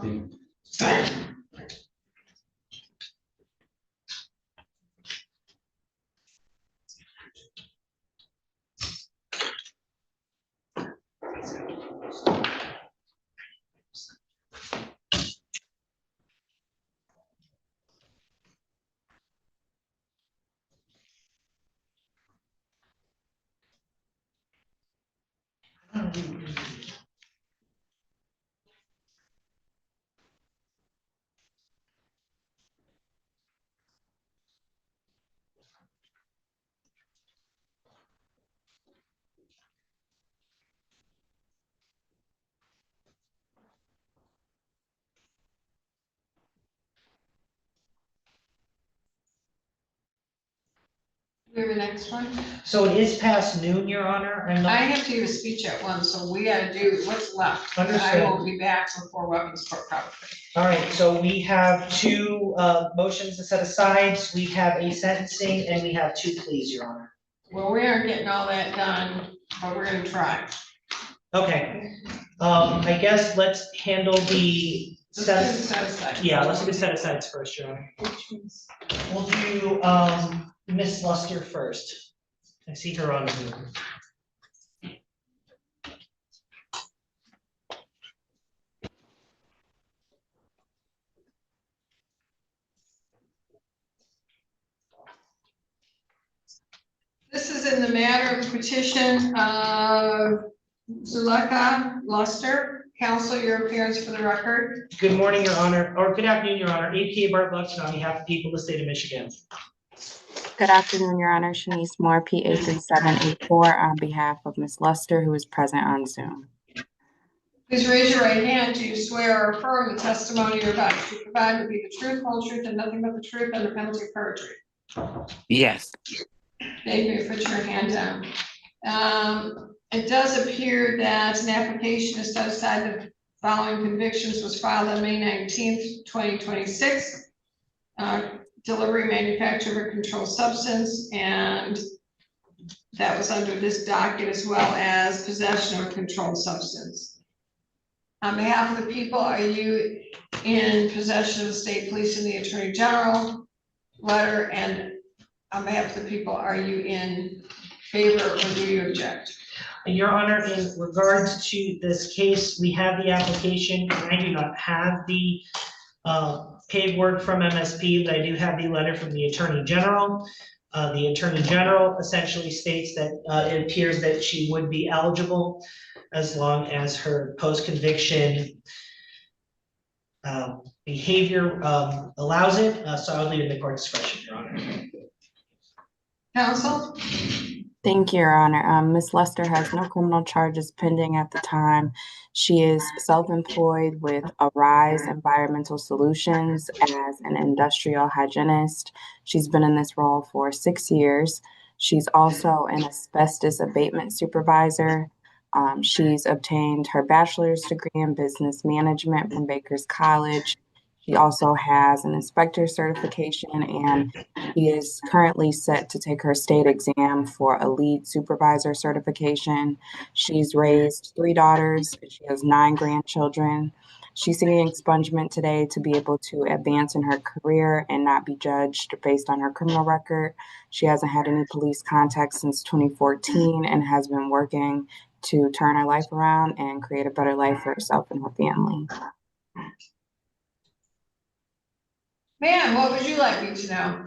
We have a next one? So it is past noon, Your Honor. I'm I not, have to give a speech at 1, so we gotta do what's left. I Understood. won't be back before weapons court probably. all right, so we have two motions to set aside. We have a sentencing and we have two pleas, Your Honor. Well, we aren't getting all that done, but we're gonna try. Okay, I guess let's handle the Let's do the set, set aside. yeah, let's do the set asides first, Your Honor. We'll do Miss Luster first. I see her on Zoom. in the matter of petition of Zuleka Luster. Counsel, your appearance for the record. Good morning, Your Honor, or good afternoon, Your Honor. APA Bart Luxton on behalf of the people of the state of Michigan. Good afternoon, Your Honor. Shanice Moore, PA 3784, on behalf of Ms. Luster, who is present on Zoom. Please raise your right hand. Do you swear or affirm the testimony you're about to provide will be the truth, whole truth, and nothing but the truth under penalty of perjury? Yes. Thank you. Put your hand down. It does appear that an application to set aside the following convictions was filed on May 19th, 2026. Delivery, manufacture of a controlled substance, and that was under this docket, as well as possession of a controlled substance. On behalf of the people, are you in possession of the state police and the attorney general letter? And on behalf of the people, are you in favor or do you object? Your Honor, in regards to this case, we have the application. I do not have the paperwork from MSP, but I do have the letter from the Attorney General. The Attorney General essentially states that it appears that she would be eligible as long as her post-conviction behavior allows it. So I'll leave it in the court's discretion, Your Honor. Counsel? Thank you, Your Honor. Ms. Luster has no criminal charges pending at the time. She is self-employed with Arise Environmental Solutions as an industrial hygienist. She's been in this role for 6 years. She's also an asbestos abatement supervisor. She's obtained her bachelor's degree in business management from Baker's College. She also has an inspector certification, and she is currently set to take her state exam for a lead supervisor certification. She's raised 3 daughters. She has 9 grandchildren. She's seeking expungement today to be able to advance in her career and not be judged based on her criminal record. She hasn't had any police contact since 2014 and has been working to turn her life around and create a better life for herself and her family. Ma'am, what would you like me to know?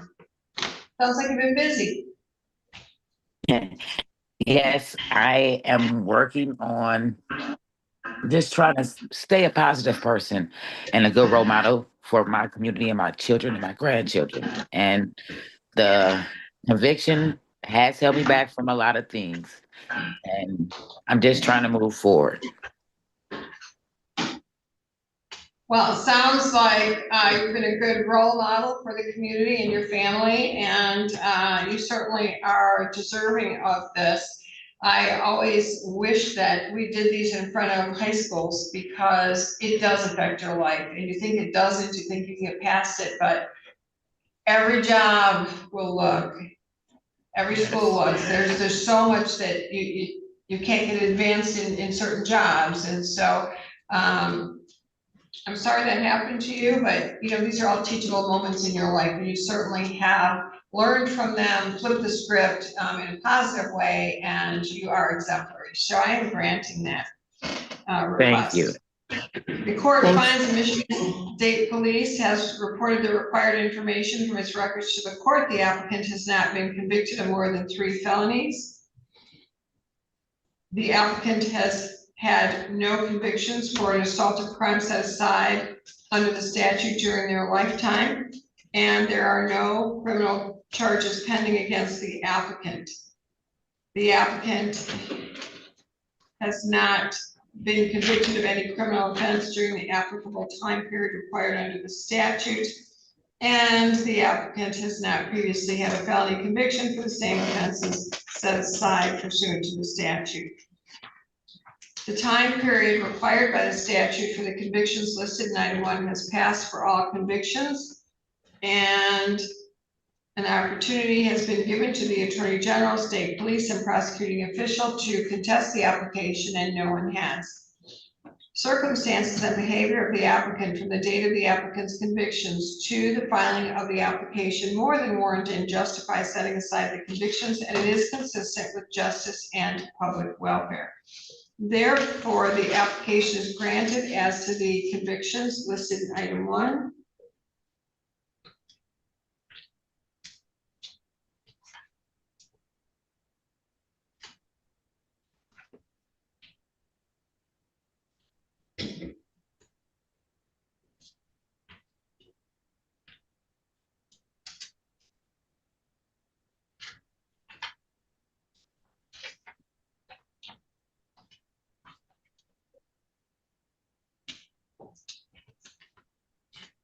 Sounds like you've been busy. Yes, I am working on just trying to stay a positive person and a good role model for my community and my children and my grandchildren. And the conviction has held me back from a lot of things. And I'm just trying to move forward. Well, it sounds like you've been a good role model for the community and your family, and you certainly are deserving of this. I always wish that we did these in front of high schools because it does affect your life, and you think it doesn't, you think you can get past it, but every job will look, every school looks. There's so much that you can't get advanced in certain jobs, and so I'm sorry that happened to you, but you know, these are all teachable moments in your life, and you certainly have learned from them, flipped the script in a positive way, and you are exemplary. So I am granting that request. Thank you. The court finds the Michigan State Police has reported the required information from its records to the court. The applicant has not been convicted of more than 3 felonies. The applicant has had no convictions for an assault of crime set aside under the statute during their lifetime, and there are no criminal charges pending against the applicant. The applicant has not been convicted of any criminal offense during the applicable time period required under the statute, and the applicant has not previously had a felony conviction for the same offenses set aside pursuant to the statute. The time period required by the statute for the convictions listed in item 1 has passed for all convictions, and an opportunity has been given to the Attorney General, State Police, and prosecuting official to contest the application, and no one has. Circumstances and behavior of the applicant from the date of the applicant's convictions to the filing of the application more than warrant and justify setting aside the convictions, and it is consistent with justice and public welfare. Therefore, the application is granted as to the convictions listed in item 1.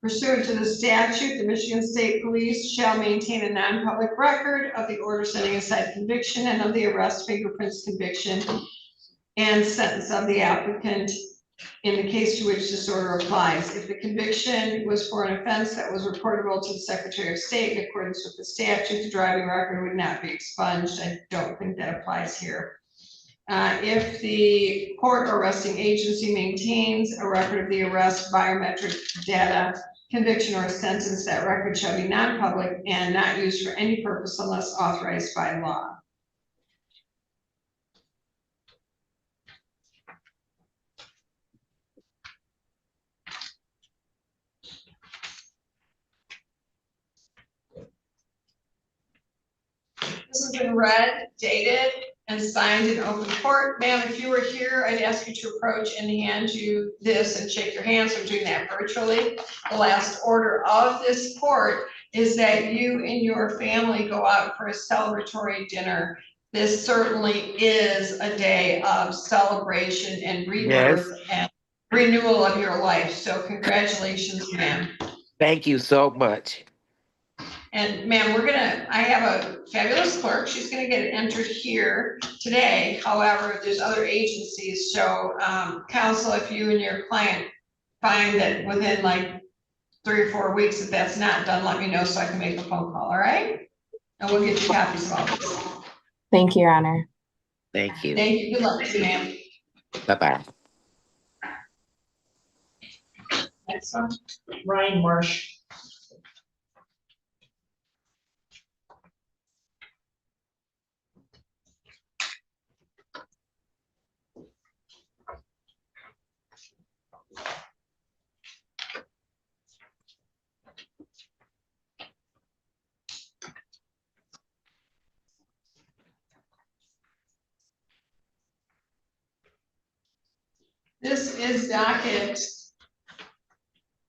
Pursuant to the statute, the Michigan State Police shall maintain a non-public record of the order setting aside conviction and of the arrest, fingerprints, conviction, and sentence of the applicant in the case to which this order applies. If the conviction was for an offense that was reportable to the Secretary of State in accordance with the statute, the driving record would not be expunged. I don't think that applies here. If the court or arresting agency maintains a record of the arrest, biometric data, conviction, or a sentence, that record shall be non-public and not used for any purpose unless authorized by law. This has been read, dated, and signed in open court. Ma'am, if you were here, I'd ask you to approach and hand you this and shake your hands. I'm doing that virtually. The last order of this court is that you and your family go out for a celebratory dinner. This certainly is a day of celebration and rebirth and renewal of your life. So congratulations, ma'am. Thank you so much. And ma'am, I have a fabulous clerk. She's gonna get it entered here today. However, there's other agencies. So, counsel, if you and your client find that within like 3 or 4 weeks, if that's not done, let me know so I can make a phone call, all right? And we'll get you copies of all this. Thank you, Your Honor. Thank you. Thank you. Good luck to you, ma'am. Bye-bye. Next one. Ryan Marsh. This is docket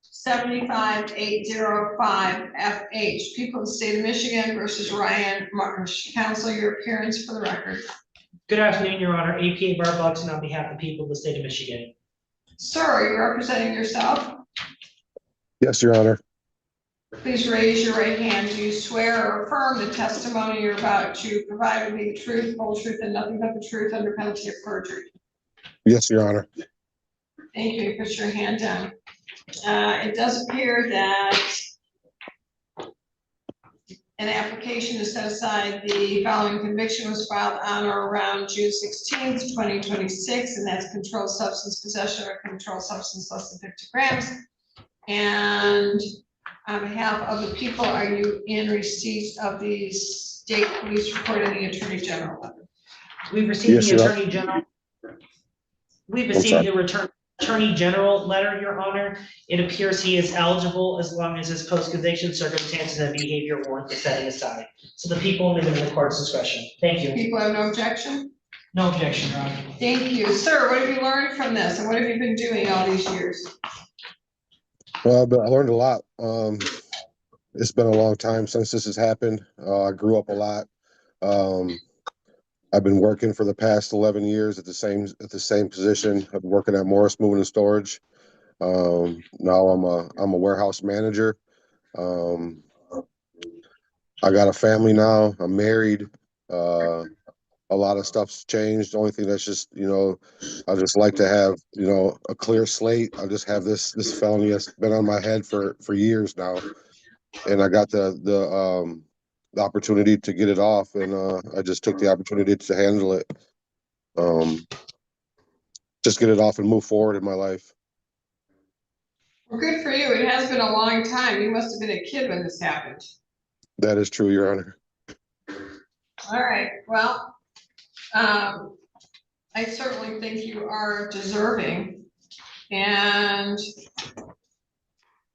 75805 FH, People of the State of Michigan versus Ryan Marsh. Counsel, your appearance for the record. Good afternoon, Your Honor. APA Barb Buxton on behalf of the people of the state of Michigan. Sir, are you representing yourself? Yes, Your Honor. Please raise your right hand. Do you swear or affirm the testimony you're about to provide will be the truth, whole truth, and nothing but the truth under penalty of perjury? Yes, Your Honor. Thank you. Put your hand down. It does appear that an application to set aside the following conviction was filed on or around June 16th, 2026, and that's controlled substance possession or controlled substance less than 50 grams. And on behalf of the people, are you in receipt of the state police report and the attorney general letter? We've received Yes, the Your attorney general. We've received the attorney general letter, Your Honor. It appears he is eligible as long as his post-conviction circumstances and behavior warrant the setting aside. So the people will leave it in the court's discretion. Thank you. People have no objection? No objection, Your Honor. Thank you. Sir, what have you learned from this and what have you been doing all these years? Well, I learned a lot. It's been a long time since this has happened. I grew up a lot. I've been working for the past 11 years at the same position. I've been working at Morris Moving and Storage. Now I'm a warehouse manager. I got a family now. I'm married. A lot of stuff's changed. The only thing that's just, I just like to have, a clear slate. I just have this felony that's been on my head for years now. And I got the opportunity to get it off, and I just took the opportunity to handle it. Just get it off and move forward in my life. Well, good for you. It has been a long time. You must have been a kid when this happened. That is true, Your Honor. All right, well, I certainly think you are deserving. And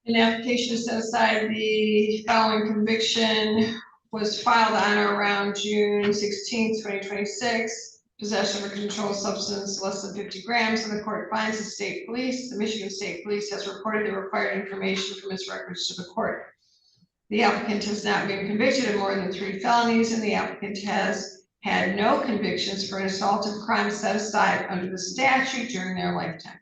an application to set aside the following conviction was filed on or around June 16th, 2026. Possession of a controlled substance less than 50 grams, and the court finds the Michigan State Police has reported the required information from its records to the court. The applicant has not been convicted of more than 3 felonies, and the applicant has had no convictions for an assault of crime set aside under the statute during their lifetime.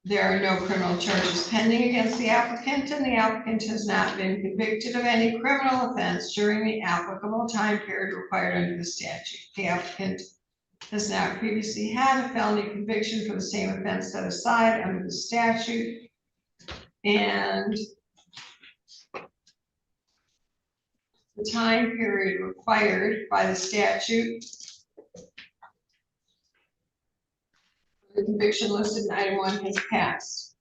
There are no criminal charges pending against the applicant, and the applicant has not been convicted of any criminal offense during the applicable time period required under the statute. The applicant has not previously had a felony conviction for the same offense set aside under the statute. And the time period required by the statute, the conviction listed in item 1 has passed.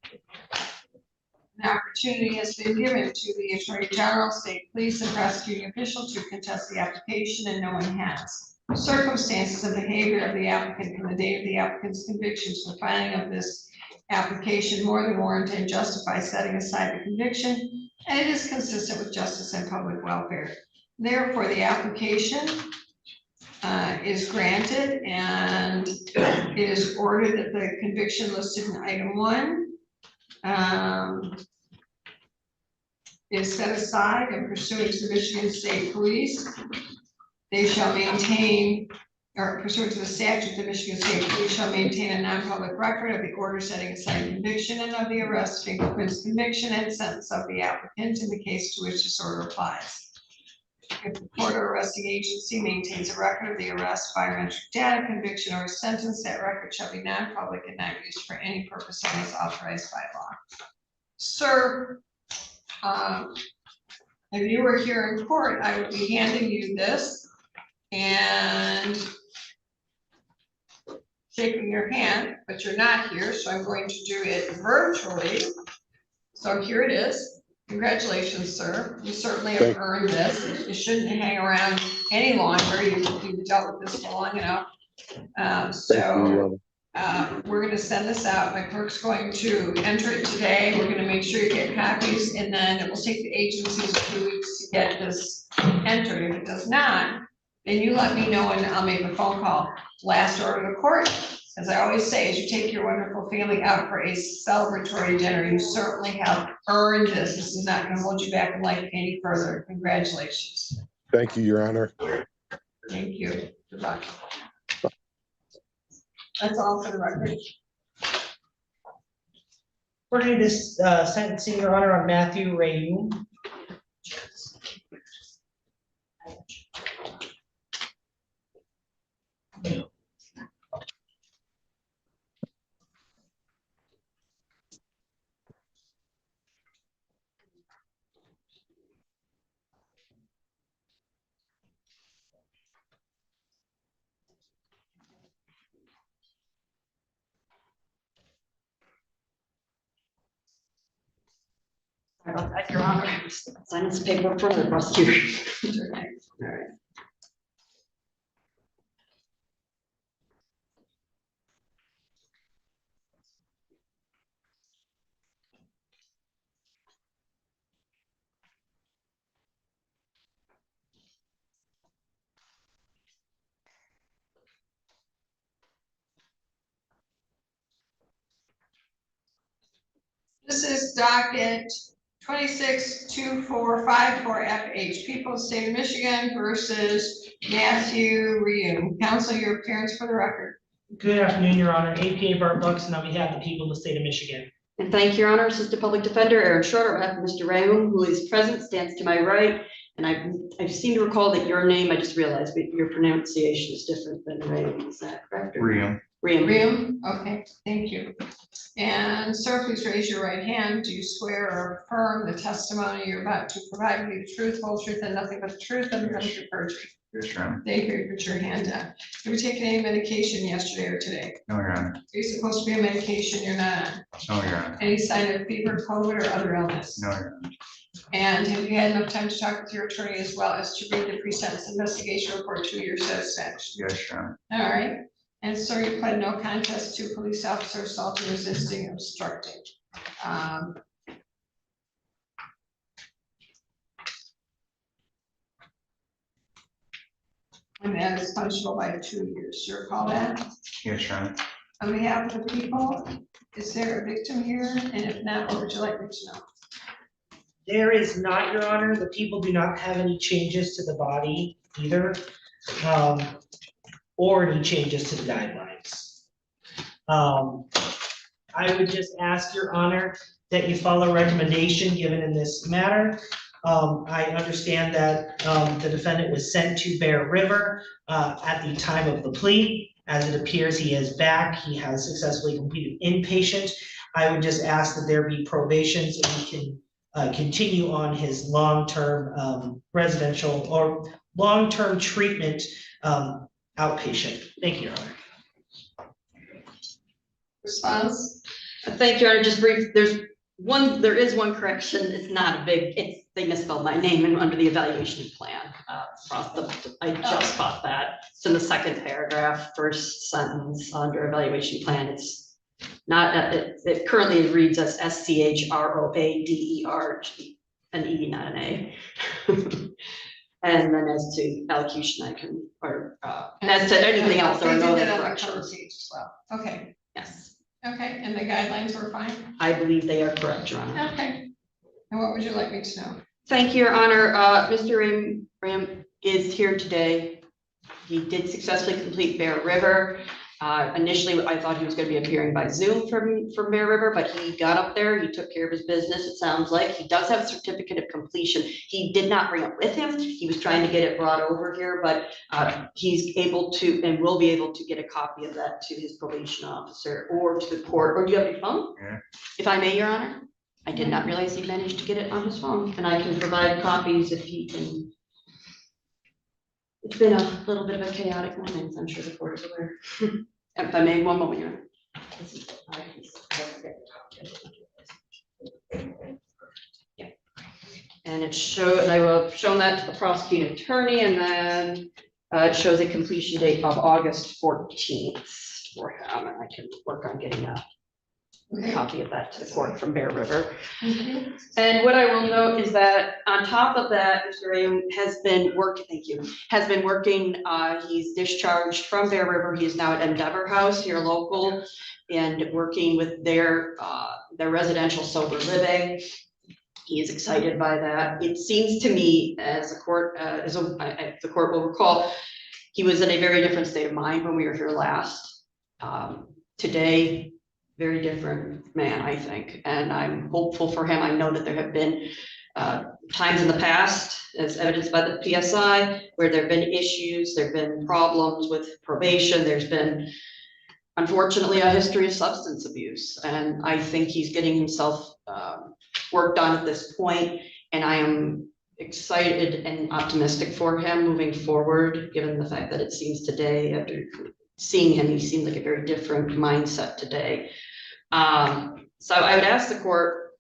An opportunity has been given to the Attorney General, State Police, and prosecuting official to contest the application, and no one has. Circumstances and behavior of the applicant from the date of the applicant's conviction to the filing of this application more than warrant and justify setting aside the conviction, and it is consistent with justice and public welfare. Therefore, the application is granted, and it is ordered that the conviction listed in item 1 is set aside, and pursuant to the Michigan State Police, they shall maintain, or pursuant to the statute, the Michigan State Police shall maintain a non-public record of the order setting aside conviction and of the arrest, fingerprints, conviction, and sentence of the applicant in the case to which this order applies. If the court or arresting agency maintains a record of the arrest, biometric data, conviction, or sentence, that record shall be non-public and not used for any purpose unless authorized by law. Sir, if you were here in court, I would be handing you this and shaking your hand, but you're not here, so I'm going to do it virtually. So here it is. Congratulations, sir. You certainly have earned this. You shouldn't hang around any longer. You've dealt with this for long enough. We're going to send this out. My clerk's going to enter it today. We're going to make sure you get copies, and then it will take the agencies a few weeks to get this entered. If it does not, then you let me know and I'll make a phone call. Last order of the court, as I always say, as you take your wonderful family out for a celebratory dinner, you certainly have earned this. This is not going to hold you back in life any further. Congratulations. Thank you, Your Honor. Thank you. Good luck. That's all for the record. We're going to this sentencing, Your Honor, on Matthew Rayu. Sorry about that, Your Honor. Sign this paper for the prosecution. All right. This is docket 262454FH, People of the State of Michigan versus Matthew Ryu. Counsel, your appearance for the record. Good afternoon, Your Honor. APA Bart Buxton on behalf of the people of the state of Michigan. And thank you, Your Honor. Assistant Public Defender Aaron Schroeder, on behalf of Mr. Raymond, who is present, stands to my right. And I seem to recall that your name, I just realized, but your pronunciation is different than Raymond. Is that correct? Riam. Riam, okay, thank you. And sir, please raise your right hand. Do you swear or affirm the testimony you're about to provide will be the truth, whole truth, and nothing but the truth, and the truth perjury? Yes, Your Honor. Thank you. Put your hand down. Have you taken any medication yesterday or today? No, Your Honor. Are you supposed to be on medication you're not on? No, Your Honor. Any sign of fever, COVID, or other illness? No, Your Honor. And have you had enough time to talk with your attorney as well as to read the pre-sentence investigation report to your satisfaction? Yes, Your Honor. All right. And sir, you pled no contest to police officer assault or resisting, obstructing. And that is punishable by 2 years. Do you recall that? Yes, Your Honor. On behalf of the people, is there a victim here? And if not, what would you like me to know? There is not, Your Honor. The people do not have any changes to the body either, or any changes to the guidelines. I would just ask your honor that you follow recommendation given in this matter. I understand that, the defendant was sent to Bear River, at the time of the plea. As it appears, he is back. He has successfully completed inpatient. I would just ask that there be probation so he can, continue on his long-term, residential or long-term treatment, outpatient. Thank you, Your Honor. Response? Thank you, Your Honor. Just brief, there is one correction. It's not a big, they misspelled my name and under the evaluation plan. I just caught that. It's in the second paragraph, first sentence under evaluation plan. It's not, it currently reads as SCHROADER, an E, not an A. And then as to elocution, I can, and as to anything else, there are no other corrections. As well. Okay, Yes, okay, and the guidelines were fine? I believe they are correct, Your Honor. Okay. And what would you like me to know? Thank you, Your Honor. Mr. Ram is here today. He did successfully complete Bear River. Initially, I thought he was going to be appearing by Zoom from Bear River, but he got up there. He took care of his business. It sounds like he does have a certificate of completion. He did not bring it with him. He was trying to get it brought over here, but he's able to and will be able to get a copy of that to his probation officer or to the court. Or do you have your phone? Yeah. If I may, Your Honor. I did not realize he managed to get it on his phone, and I can provide copies if he can. It's been a little bit of a chaotic morning, I'm sure the court is aware. If I may, one moment, Your Honor. Yeah. And it showed, I will have shown that to the prosecuting attorney, and then it shows a completion date of August 14th for him, and I can work on getting a copy of that to the court from Bear River. And what I will note is that on top of that, Mr. Ram has been working, thank you, has been working, he's discharged from Bear River. He is now at Endeavor House here local and working with their residential sober living. He is excited by that. It seems to me, as the court, the court will recall, he was in a very different state of mind when we were here last. Today, very different man, I think, and I'm hopeful for him. I know that there have been times in the past, as evidenced by the PSI, where there have been issues, there have been problems with probation, there's been, unfortunately, a history of substance abuse, and I think he's getting himself worked on at this point, and I am excited and optimistic for him moving forward, given the fact that it seems today, after seeing him, he seems like a very different mindset today. So I would ask the court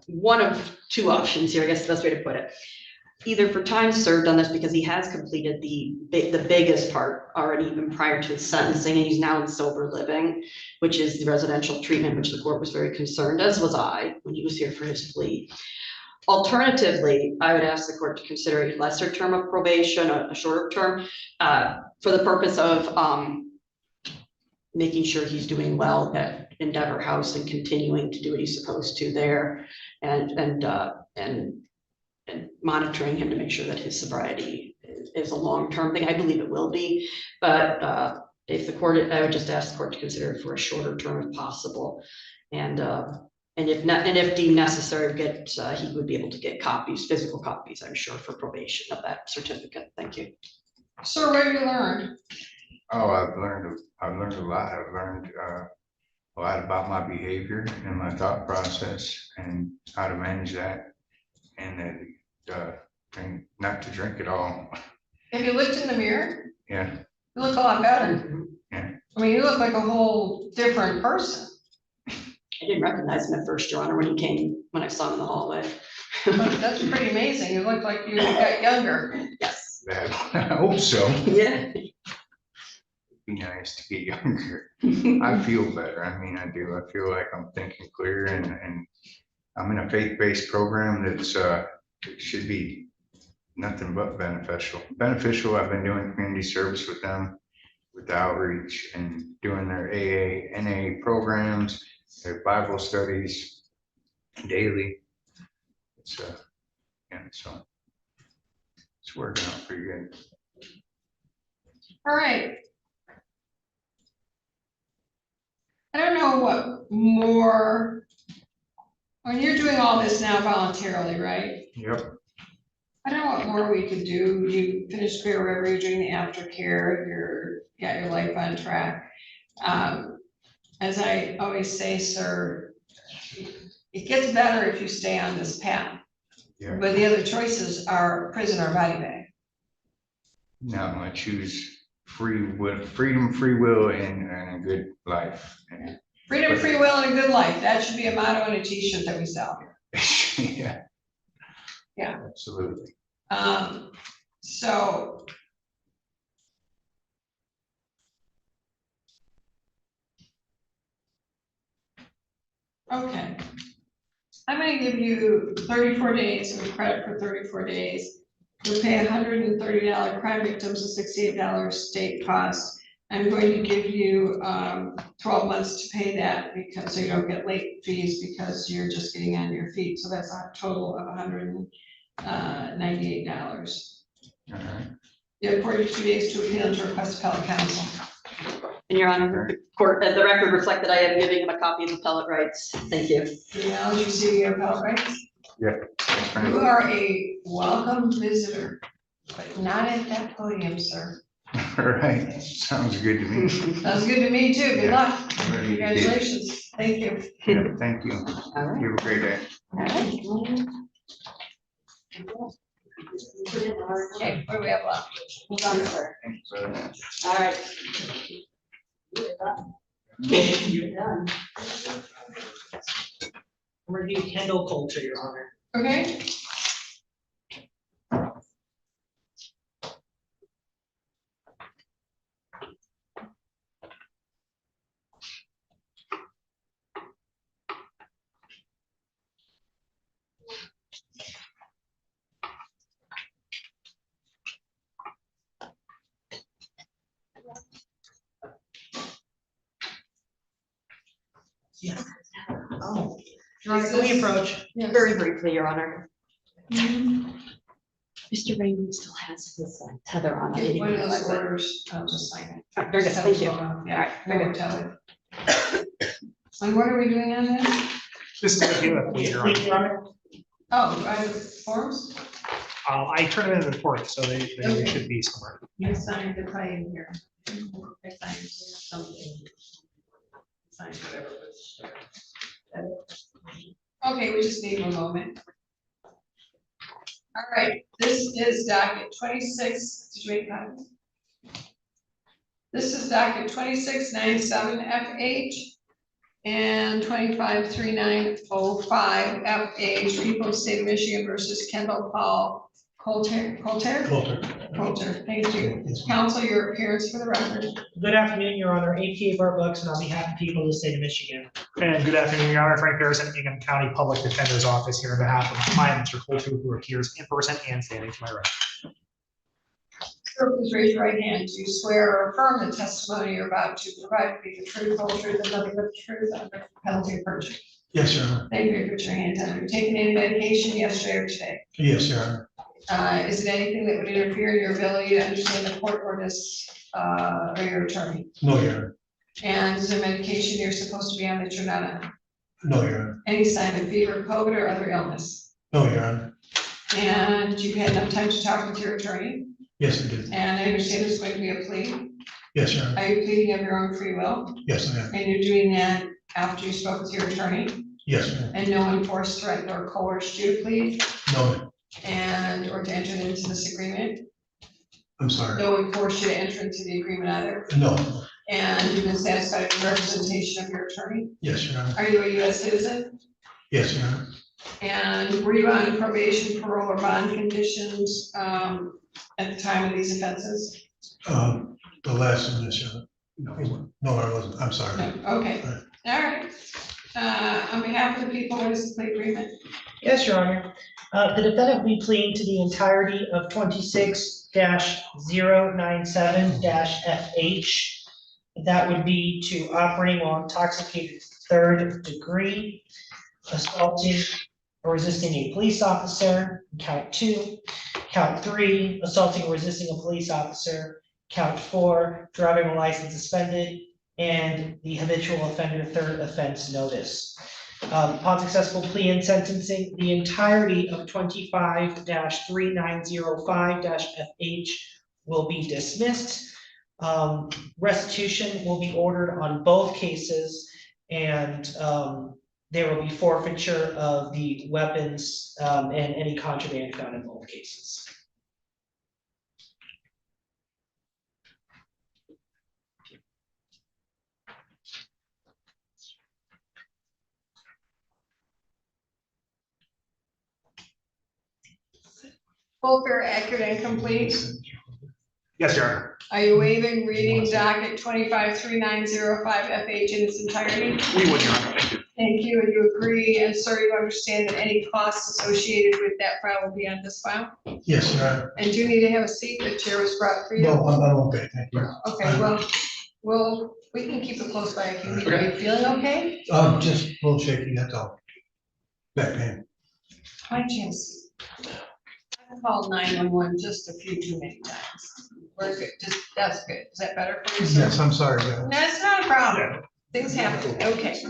one of two options here, I guess the best way to put it. Either for time served on this, because he has completed the biggest part already even prior to his sentencing, and he's now in sober living, which is the residential treatment, which the court was very concerned, as was I, when he was here for his plea. Alternatively, I would ask the court to consider a lesser term of probation, a shorter term, for the purpose of making sure he's doing well at Endeavor House and continuing to do what he's supposed to there, and monitoring him to make sure that his sobriety is a long-term thing. I believe it will be, but if the court, I would just ask the court to consider it for a shorter term if possible, and if deemed necessary, he would be able to get copies, physical copies, I'm sure, for probation of that certificate. Thank you. Sir, what have you learned? Oh, I've learned a lot. I've learned a lot about my behavior and my thought process and how to manage that, and not to drink at all. Have you looked in the mirror? Yeah. You look a lot better. Yeah. I mean, you look like a whole different person. I didn't recognize him at first, Your Honor, when I saw him in the hallway. That's pretty amazing. You look like you got younger. Yes. I hope so. Yeah. Be nice to get younger. I feel better. I mean, I do. I feel like I'm thinking clear, and I'm in a faith-based program that's it should be nothing but beneficial. I've been doing community service with them, with outreach and doing their AA, NA programs, their Bible studies daily. It's yeah, so it's working out pretty good. All right. I don't know know what more, when you're doing all this now voluntarily, right? Yep. I don't know what more we could do. You finished Clear River, you're doing the aftercare, you're, got your life on track. As I always say, sir, it gets better if you stay on this path. Yeah. But the other choices are prison or body bag. No, I choose freedom, free will, and a good life. Freedom, free will, and a good life. That should be a motto and a t-shirt that we sell. Yeah. Yeah. Absolutely. So. Okay. I'm gonna give you 34 days with credit for 34 days. You'll pay $130 crime victims and $68 state costs. I'm going to give you 12 months to pay that because so you don't get late fees because you're just getting on your feet. So that's a total of $198. All right. You have 42 days to appeal and to request appellate counsel. And Your Honor, the court, the record reflect that I am giving him a copy of appellate rights. Thank you. Yeah, you see your appellate rights? Yep. You are a welcome visitor, but not at that podium, sir. All right. Sounds good to me. Sounds good to me too. Good Yeah. luck. Congratulations. Thank you. Yeah, thank you. All right. You have a great day. All right. Okay, what do we have left? Hold on, sir. Thanks very much. All right. You're done. Review Kendall Coulter, Your Honor. Okay. Yeah. Oh, Your Honor, can we approach? Very briefly, Your Honor. Mr. Raymond still has his tether on. Okay, one of those orders, I'll just sign it. Very good, thank you. Yeah, very good, tell it. And what are we doing on this? This is a deal, please, Your Honor. Oh, I have forms? I turned it in the report, so they Okay. should be somewhere. I signed the claim here. I signed something. Signed whatever was there. Okay, we just need a moment. All right, this is docket 26. Did you make copies? This is docket 2697 FH and 253905 FH, people of the state of Michigan versus Kendall Paul Coulter. Coulter, thank you. Counsel, your appearance for the record. Good afternoon, Your Honor. APA Bart Buxton on behalf of people of the state of Michigan. And good afternoon, Your Honor. Frank Harrison, Ingham County Public Defender's Office here on behalf of my client, Mr. Coulter, who appears in person and standing to my right. Sir, please raise your right hand. Do you swear or affirm the testimony you're about to provide to be the truth, whole truth, and nothing but the truth under penalty of perjury? Yes, Your Honor. Thank you. Put your hand down. Have you taken any medication yesterday or today? Yes, Your Honor. Is it anything that would interfere in your ability to understand the court orders, or your attorney? No, Your Honor. And is there medication you're supposed to be on that you're not on? No, Your Honor. Any sign of fever, COVID, or other illness? No, Your Honor. And you've had enough time to talk with your attorney? Yes, I did. And I understand there's going to be a plea? Yes, Your Honor. Are you pleading of your own free will? Yes, I am. And you're doing that after you spoke with your attorney? Yes, ma'am. And no one forced, threatened, or coerced you to plead? No, ma'am. And, or to enter into this agreement? I'm sorry. No one forced you to enter into the agreement either? No. And you've been satisfied with the representation of your attorney? Yes, Your Honor. Are you a US citizen? Yes, Your Honor. And were you on probation, parole, or bond conditions at the time of these offenses? The last one, yes, Your Honor. No, I wasn't. I'm sorry. No, okay, all right. On behalf of the people, what is the plea agreement? Yes, Your Honor. The defendant will be pleading to the entirety of 26-097 FH. That would be to operating while intoxicated third degree, assaulting or resisting a police officer, count 2. Count 3, assaulting or resisting a police officer. Count 4, driving a license suspended. and the habitual offender third offense notice. Upon successful plea and sentencing, the entirety of 25-3905-FH will be dismissed. Restitution will be ordered on both cases, and there will be forfeiture of the weapons and any contraband found in both cases. Full, fair, accurate, and complete. Yes, Your Honor. Are you waiving reading docket 25-3905-FH in its entirety? We would, Your Honor. Thank you. Thank you, and you agree, and sir, you understand that any costs associated with that file will be on this file? Yes, Your Honor. And do you need to have a seat? The chair was brought for you? No, I'm okay, thank you. Okay, well, we can keep it close by if you need. Are you feeling okay? Just a little shaky, that's all. Back pain. Hi, James. I've called 911 just a few too many times. We're good, that's good. Is that better for you, sir? Yes, I'm sorry, Joe. That's not a problem. Things happen, okay.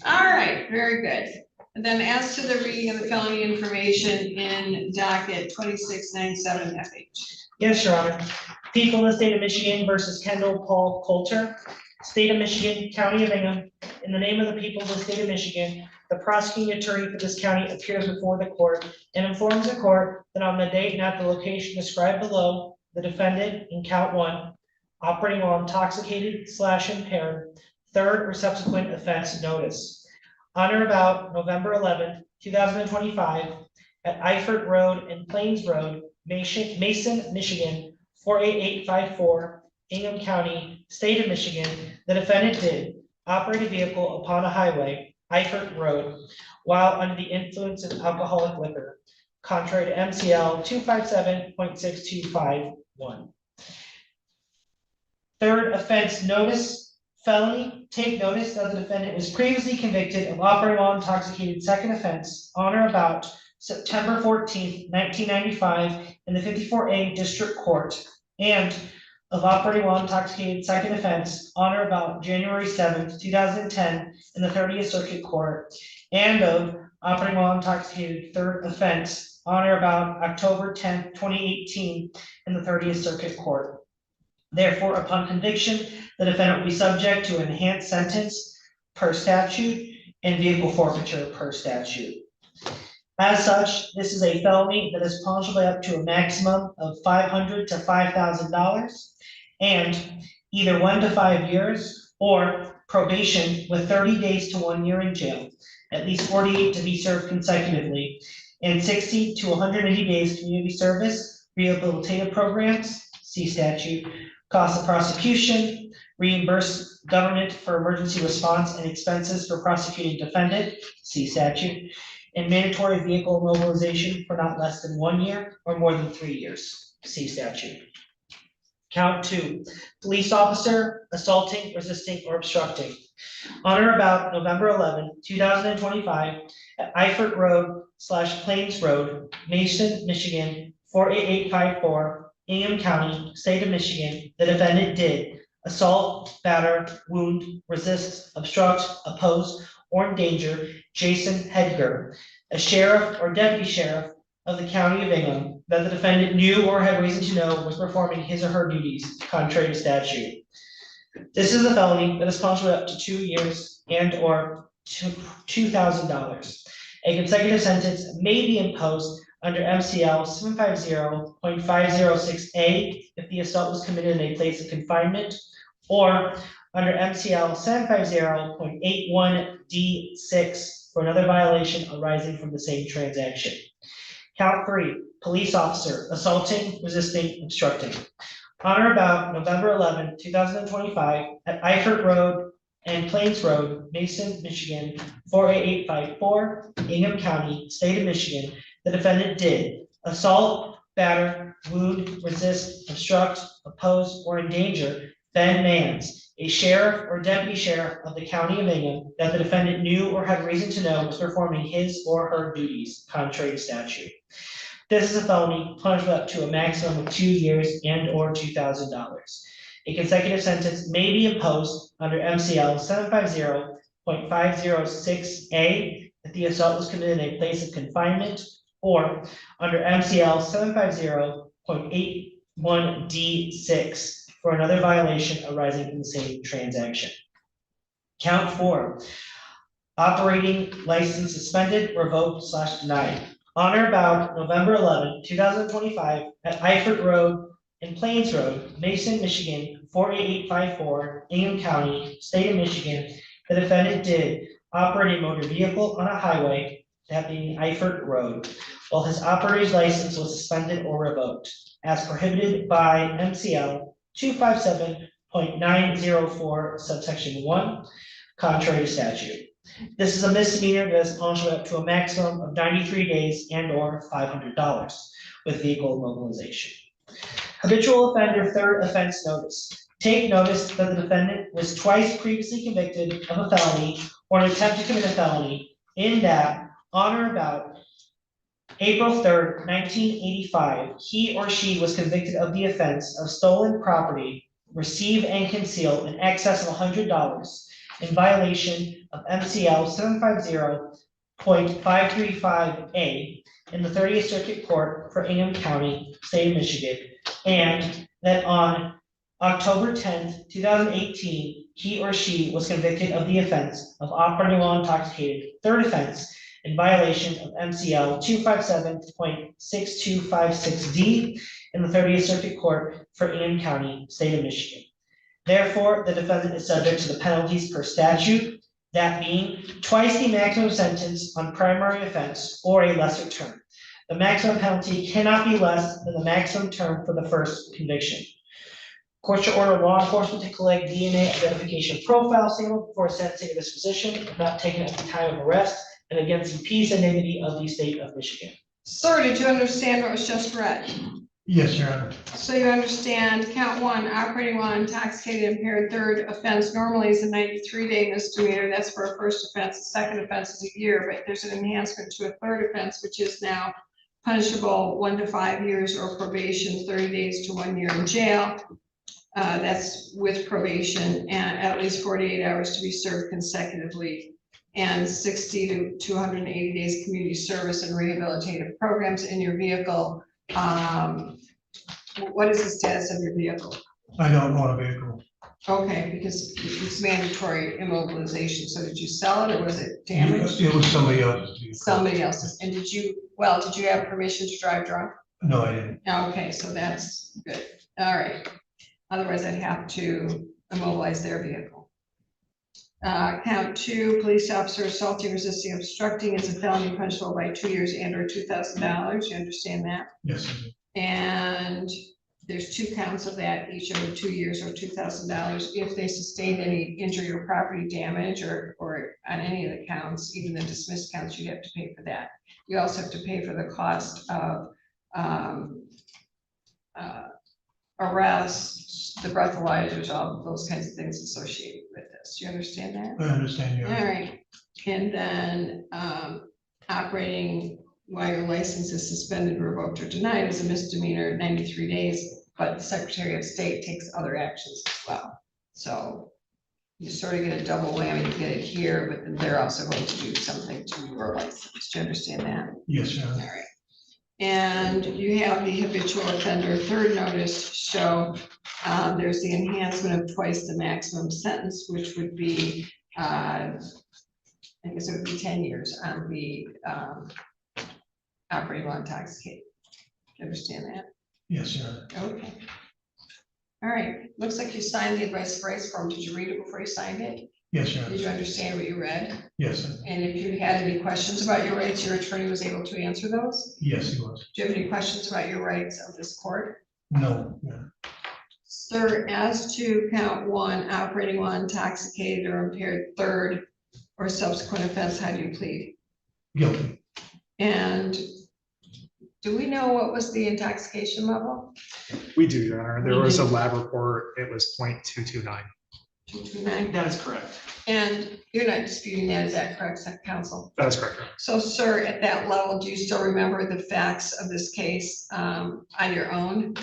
All right, very good. And then as to the reading of the felony information in docket 2697-FH. Yes, Your Honor. People of the state of Michigan versus Kendall Paul Coulter. State of Michigan, County of Hingham. In the name of the people of the state of Michigan, the prosecuting attorney for this county appears before the court and informs the court that on the date and at the location described below, the defendant in count 1, operating while intoxicated / impaired, third or subsequent offense notice. On or about November 11th, 2025, at Eifert Road and Plains Road, Mason, Michigan, 48854, Ingham County, State of Michigan, the defendant did operate a vehicle upon a highway, Eifert Road, while under the influence of alcoholic liquor, contrary to MCL 257.6251. Third offense notice, felony, take notice that the defendant was previously convicted of operating while intoxicated, second offense, on or about September 14th, 1995, in the 54A District Court, and of operating while intoxicated, second offense, on or about January 7th, 2010, in the 30th Circuit Court, and of operating while intoxicated, third offense, on or about October 10th, 2018, in the 30th Circuit Court. Therefore, upon conviction, the defendant will be subject to an enhanced sentence per statute and vehicle forfeiture per statute. As such, this is a felony that is punishable up to a maximum of $500 to $5,000 and either 1 to 5 years or probation with 30 days to 1 year in jail, at least 48 to be served consecutively, and 60 to 180 days community service, rehabilitative programs, see statute, cost of prosecution, reimburse government for emergency response and expenses for prosecuting defendant, see statute, and mandatory vehicle mobilization for not less than 1 year or more than 3 years, see statute. Count 2, police officer assaulting, resisting, or obstructing. On or about November 11, 2025, at Eifert Road / Plains Road, Mason, Michigan, 48854, Ingham County, State of Michigan, the defendant did assault, batter, wound, resist, obstruct, oppose, or endanger Jason Hedger, a sheriff or deputy sheriff of the County of Ingham, that the defendant knew or had reason to know was performing his or her duties contrary to statute. This is a felony that is punishable up to 2 years and or $2,000. A consecutive sentence may be imposed under MCL 750.506A if the assault was committed in a place of confinement, or under MCL 750.81D6 for another violation arising from the same transaction. Count 3, police officer assaulting, resisting, obstructing. On or about November 11, 2025, at Eifert Road and Plains Road, Mason, Michigan, 48854, Ingham County, State of Michigan, the defendant did assault, batter, wound, resist, obstruct, oppose, or endanger Ben Mans, a sheriff or deputy sheriff of the County of Ingham, that the defendant knew or had reason to know was performing his or her duties contrary to statute. This is a felony punishable up to a maximum of 2 years and or $2,000. A consecutive sentence may be imposed under MCL 750.506A if the assault was committed in a place of confinement, or under MCL 750.81D6 for another violation arising from the same transaction. Count 4, operating license suspended, revoked / denied. On or about November 11, 2025, at Eifert Road and Plains Road, Mason, Michigan, 48854, Ingham County, State of Michigan, the defendant did operate a motor vehicle on a highway, that being Eifert Road, while his operator's license was suspended or revoked, as prohibited by MCL 257.904 subsection 1, contrary to statute. This is a misdemeanor that is punishable up to a maximum of 93 days and or $500 with vehicle immobilization. Habitual offender third offense notice. Take notice that the defendant was twice previously convicted of a felony or an attempt to commit a felony in that on or about April 3rd, 1985, he or she was convicted of the offense of stolen property, receive and conceal in excess of $100 in violation of MCL 750.535A in the 30th Circuit Court for Ingham County, State of Michigan, and that on October 10th, 2018, he or she was convicted of the offense of operating while intoxicated, third offense, in violation of MCL 257.6256D in the 30th Circuit Court for Ingham County, State of Michigan. Therefore, the defendant is subject to the penalties per statute, that being twice the maximum sentence on primary offense or a lesser term. The maximum penalty cannot be less than the maximum term for the first conviction. Court shall order law enforcement to collect DNA identification profile sample before sentencing a disposition if not taken at the time of arrest and against the peace and dignity of the state of Michigan. Sir, did you understand what was just read? Yes, Your Honor. So you understand count 1, operating while intoxicated, impaired, third offense normally is a 93-day misdemeanor. That's for a first offense. The second offense is a year, but there's an enhancement to a third offense, which is now punishable 1 to 5 years or probation, 30 days to 1 year in jail. That's with probation and at least 48 hours to be served consecutively, and 60 to 280 days community service and rehabilitative programs in your vehicle. What is the status of your vehicle? I don't own a vehicle. Okay, because it's mandatory immobilization. So did you sell it or was it damaged? It was somebody else's vehicle. Somebody else's. And did you have permission to drive drunk? No, I didn't. Okay, so that's good. All right. Otherwise, I'd have to immobilize their vehicle. Count 2, police officer assaulting, resisting, obstructing is a felony punishable by 2 years and or $2,000. You understand that? Yes, I do. And there's 2 counts of that, each over 2 years or $2,000. If they sustained any injury or property damage or on any of the counts, even the dismissed counts, you have to pay for that. You also have to pay for the cost of arrests, the breathalyzers, all of those kinds of things associated with this. Do you understand that? I understand you. All right. And then operating while your license is suspended, revoked, or denied is a misdemeanor, 93 days, but the Secretary of State takes other actions as well. So you sort of get a double whammy. You get it here, but then they're also going to do something to your license. Do you understand that? Yes, Your Honor. All right. And you have the habitual offender third notice show. There's the enhancement of twice the maximum sentence, which would be, I guess it would be 10 years on the operating while intoxicated. Do you understand that? Yes, Your Honor. Okay. All right. Looks like you signed the advice of rights form. Did you read it before you signed it? Yes, Your Honor. Did you understand what you read? Yes. And if you had any questions about your rights, your attorney was able to answer those? Yes, he was. Do you have any questions about your rights of this court? No. Yeah. Sir, as to count 1, operating while intoxicated or impaired third or subsequent offense, how do you plead? Guilty. And do we know what was the intoxication level? We do, Your Honor. There was a lab report. It was 0.229. 229? That is correct. And you're not disputing that, is that correct, counsel? That is correct, Your Honor. So, sir, at that level, do you still remember the facts of this case on your own?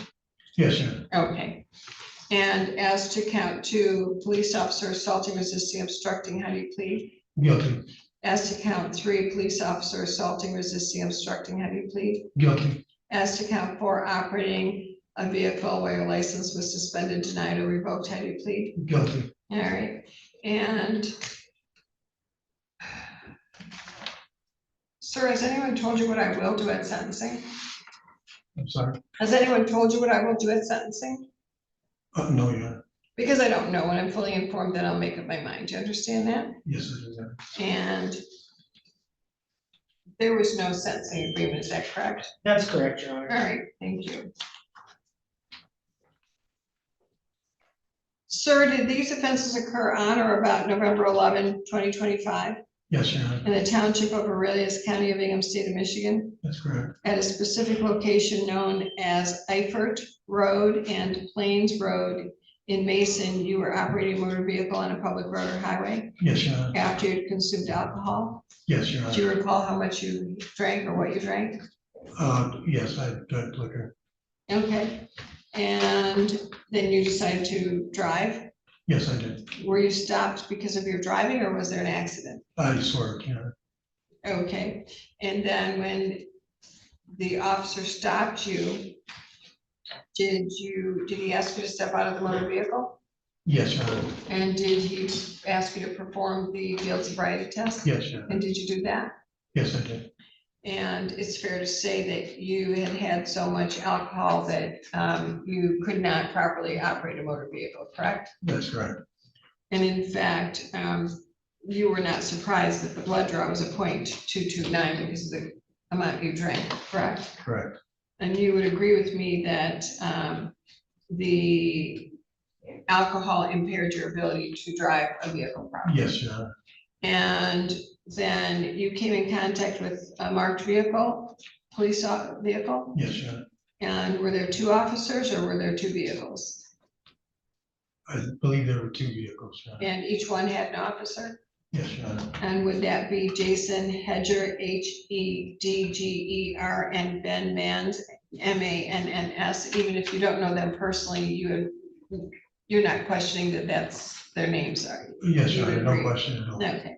Yes, Your Honor. Okay. And as to count 2, police officer assaulting, resisting, obstructing, how do you plead? Guilty, As to count 3, police officer assaulting, resisting, obstructing, how do you plead? guilty, As to count 4, operating a vehicle where your license was suspended, denied, or revoked, how do you plead? guilty. All right, and sir, has anyone told you what I will do at sentencing? I'm sorry. Has anyone told you what I will do at sentencing? No, Your Honor. Because I don't know. When I'm fully informed, then I'll make up my mind. Do you understand that? Yes, it is. Your Honor. And there was no sentencing agreement, is that correct? That's correct, Your Honor. All right, thank you. Sir, did these offenses occur on or about November 11, 2025, Yes, Your Honor. in the township of Aurelius, County of Hingham, State of Michigan, That's correct. at a specific location known as Eifert Road and Plains Road in Mason? You were operating a motor vehicle on a public road or highway Yes, Your Honor. after you consumed alcohol? Yes, Your Do you Honor. recall how much you drank or what you drank? Yes, I drank liquor. Okay, and then you decided to drive? Yes, I did. Were you stopped because of your driving or was there an accident? I swear, Your Honor. Okay, and then when the officer stopped you, did he ask you to step out of the motor vehicle? Yes, Your Honor. And did he ask you to perform the field sobriety test? Yes, Your Honor. And did you do that? Yes, I did. And it's fair to say that you had had so much alcohol that you could not properly operate a motor vehicle, correct? That's correct. And in fact, you were not surprised that the blood draw was a 0.229 because of the amount you drank, correct? Correct. And you would agree with me that the alcohol impaired your ability to drive a vehicle properly? Yes, Your Honor. And then you came in contact with a marked vehicle, police vehicle? Yes, Your Honor. And were there 2 officers or were there 2 vehicles? I believe there were 2 vehicles, Your Honor. And each one had an officer? Yes, Your Honor. And would that be Jason Hedger, Hedger, and Ben Manns, Manns? Even if you don't know them personally, you're not questioning that that's their names, are you? Yes, You Your Honor, would no agree? question at all. Okay.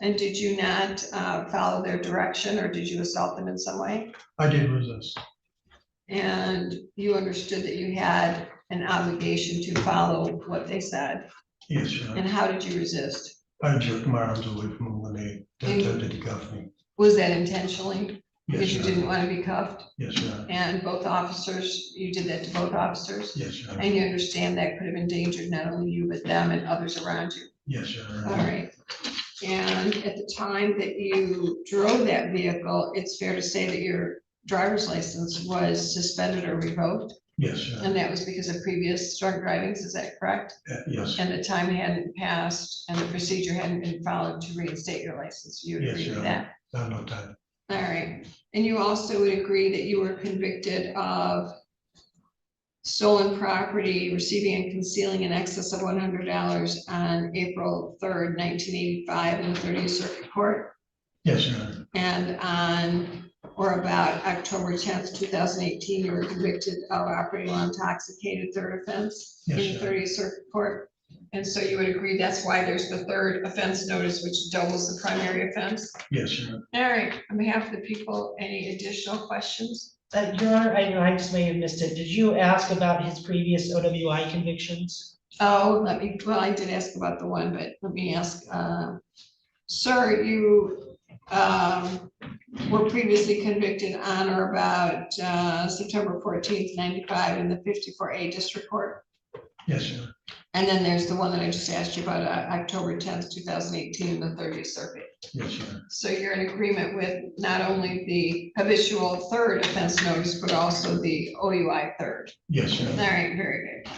And did you not follow their direction or did you assault them in some way? I did resist. And you understood that you had an obligation to follow what they said? Yes, Your Honor. And how did you resist? I jerked my arms away from them when they attempted to cuff me. Was that intentionally? Yes, Because you Your didn't Honor. want to be cuffed? Yes, Your Honor. And both officers, you did that to both officers? Yes, Your Honor. And you understand that could have endangered not only you, but them and others around you? Yes, Your Honor. All right. And at the time that you drove that vehicle, it's fair to say that your driver's license was suspended or revoked? Yes, Your Honor. And that was because of previous drunk drivings, is that correct? Yes. And the time hadn't passed and the procedure hadn't been followed to reinstate your license, you would Yes, agree Your with Honor. that? No time. All right, and you also would agree that you were convicted of stolen property, receiving and concealing in excess of $100 on April 3rd, 1985 in the 30th Circuit Court? Yes, Your Honor. And on or about October 10th, 2018, you were convicted of operating while intoxicated, 3rd offense in Yes, the Your Honor. 30th Circuit Court. And so you would agree that's why there's the 3rd offense notice, which doubles the primary offense? Yes, Your Honor. All right, on behalf of the people, any additional questions? Your Honor, I just may have missed it. Did you ask about his previous OWI convictions? Oh, well, I did ask about the one, but let me ask, sir, you were previously convicted on or about September 14th, 95 in the 54A District Court? Yes, Your Honor. And then there's the one that I just asked you about, October 10th, 2018 in the 30th Circuit. Yes, Your Honor. So you're in agreement with not only the habitual 3rd offense notice, but also the OUI 3rd? Yes, Your All Honor. right, very good.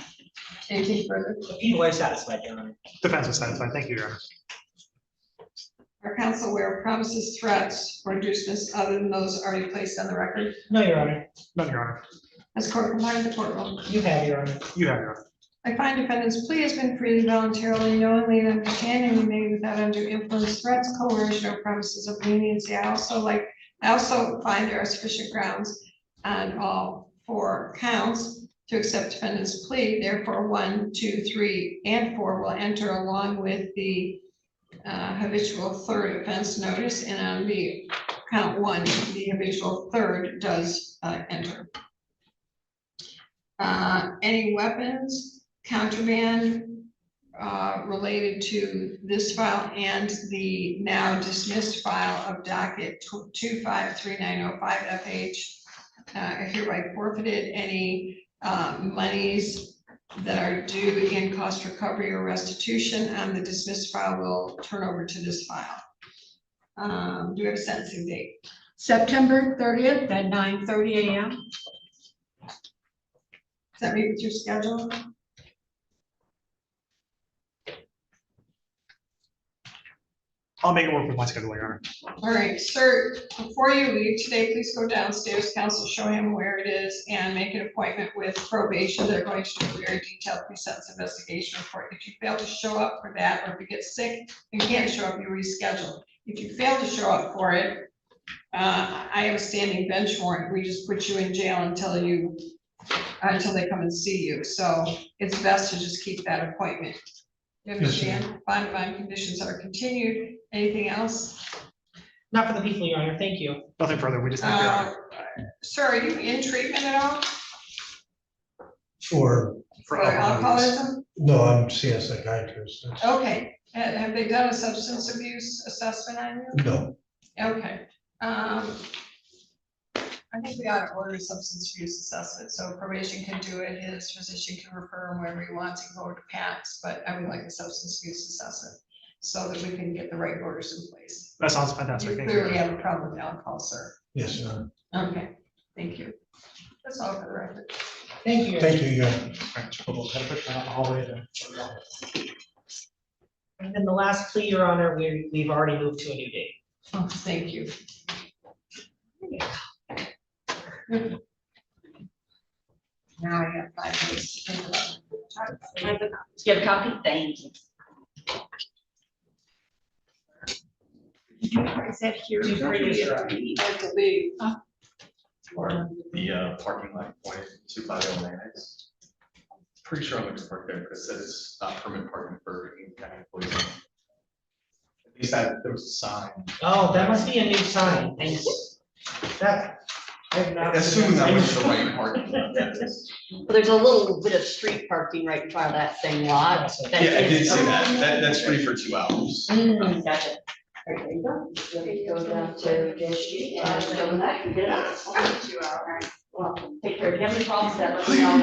Anything further? The people are satisfied, Your Honor. Defense is satisfied. Thank you, Your Honor. Are counsel aware of promises, threats, or inducements other than those already placed on the record? No, Your Honor. None, Your Honor. Has court complied with the court rule? You have, Your Honor. You have, Your Honor. I find defendant's plea has been freely, voluntarily, knowingly, and understandingly made without undue influence, threats, coercion, or promises of leniency. I also find there are sufficient grounds on all 4 counts to accept defendant's plea. Therefore, 1, 2, 3, and 4 will enter along with the habitual third offense notice, and on the count 1, the habitual third does enter. Any weapons, contraband related to this file and the now dismissed file of docket 253905 FH are hereby forfeited. Any monies that are due in cost recovery or restitution on the dismissed file will turn over to this file. Do we have a sentencing date? September 30th at 9:30 a.m. Does that meet with your schedule? I'll make it work with my schedule, Your Honor. All right, sir, before you leave today, please go downstairs, counsel, show him where it is and make an appointment with probation. They're going to do a very detailed pre-sentence investigation report. If you fail to show up for that, or if you get sick and can't show up, you reschedule. If you fail to show up for it, I have a standing bench warrant. We just put you in jail until they come and see you. So it's best to just keep that appointment. You understand? Bond conditions are continued. Anything else? Not for the people, Your Honor, thank you. Nothing further, we just thank Your Honor. Sir, are you in treatment at all For, for alcoholism? no, I'm seeing a psychiatrist. Okay, have they done a substance abuse assessment on you? No, Okay. I think we ought to order a substance abuse assessment, so probation can do it, his physician can refer him wherever he wants, he can go over to PACS, but I would like a substance abuse assessment so that we can get the right orders in place. That sounds fantastic. You Thank you. clearly have a problem with alcohol, sir. yes, Your Honor. Okay, thank you. That's all for the record. Thank you. Thank you, Your Honor. And then the last plea, Your Honor, we've already moved to a new date. Oh, thank you. Now I have 5 minutes to think about it. You have a copy? Thank you. Is that here? I believe. The parking lot pointed to Bio Annex. Pretty sure I'm going to park there because it says it's not permit parking for Eagan County employees. At least there was a sign. Oh, that must be a new sign, thanks. That, I've not. Assuming that was the right parking lot, that is. Well, there's a little bit of street parking right in front of that same lot. Yeah, I did say that. That's free for 2 hours. Gotcha. There you go. Go down to the street and go back and get it out. 2 hours. Well, take care. If you have any problems, let me know.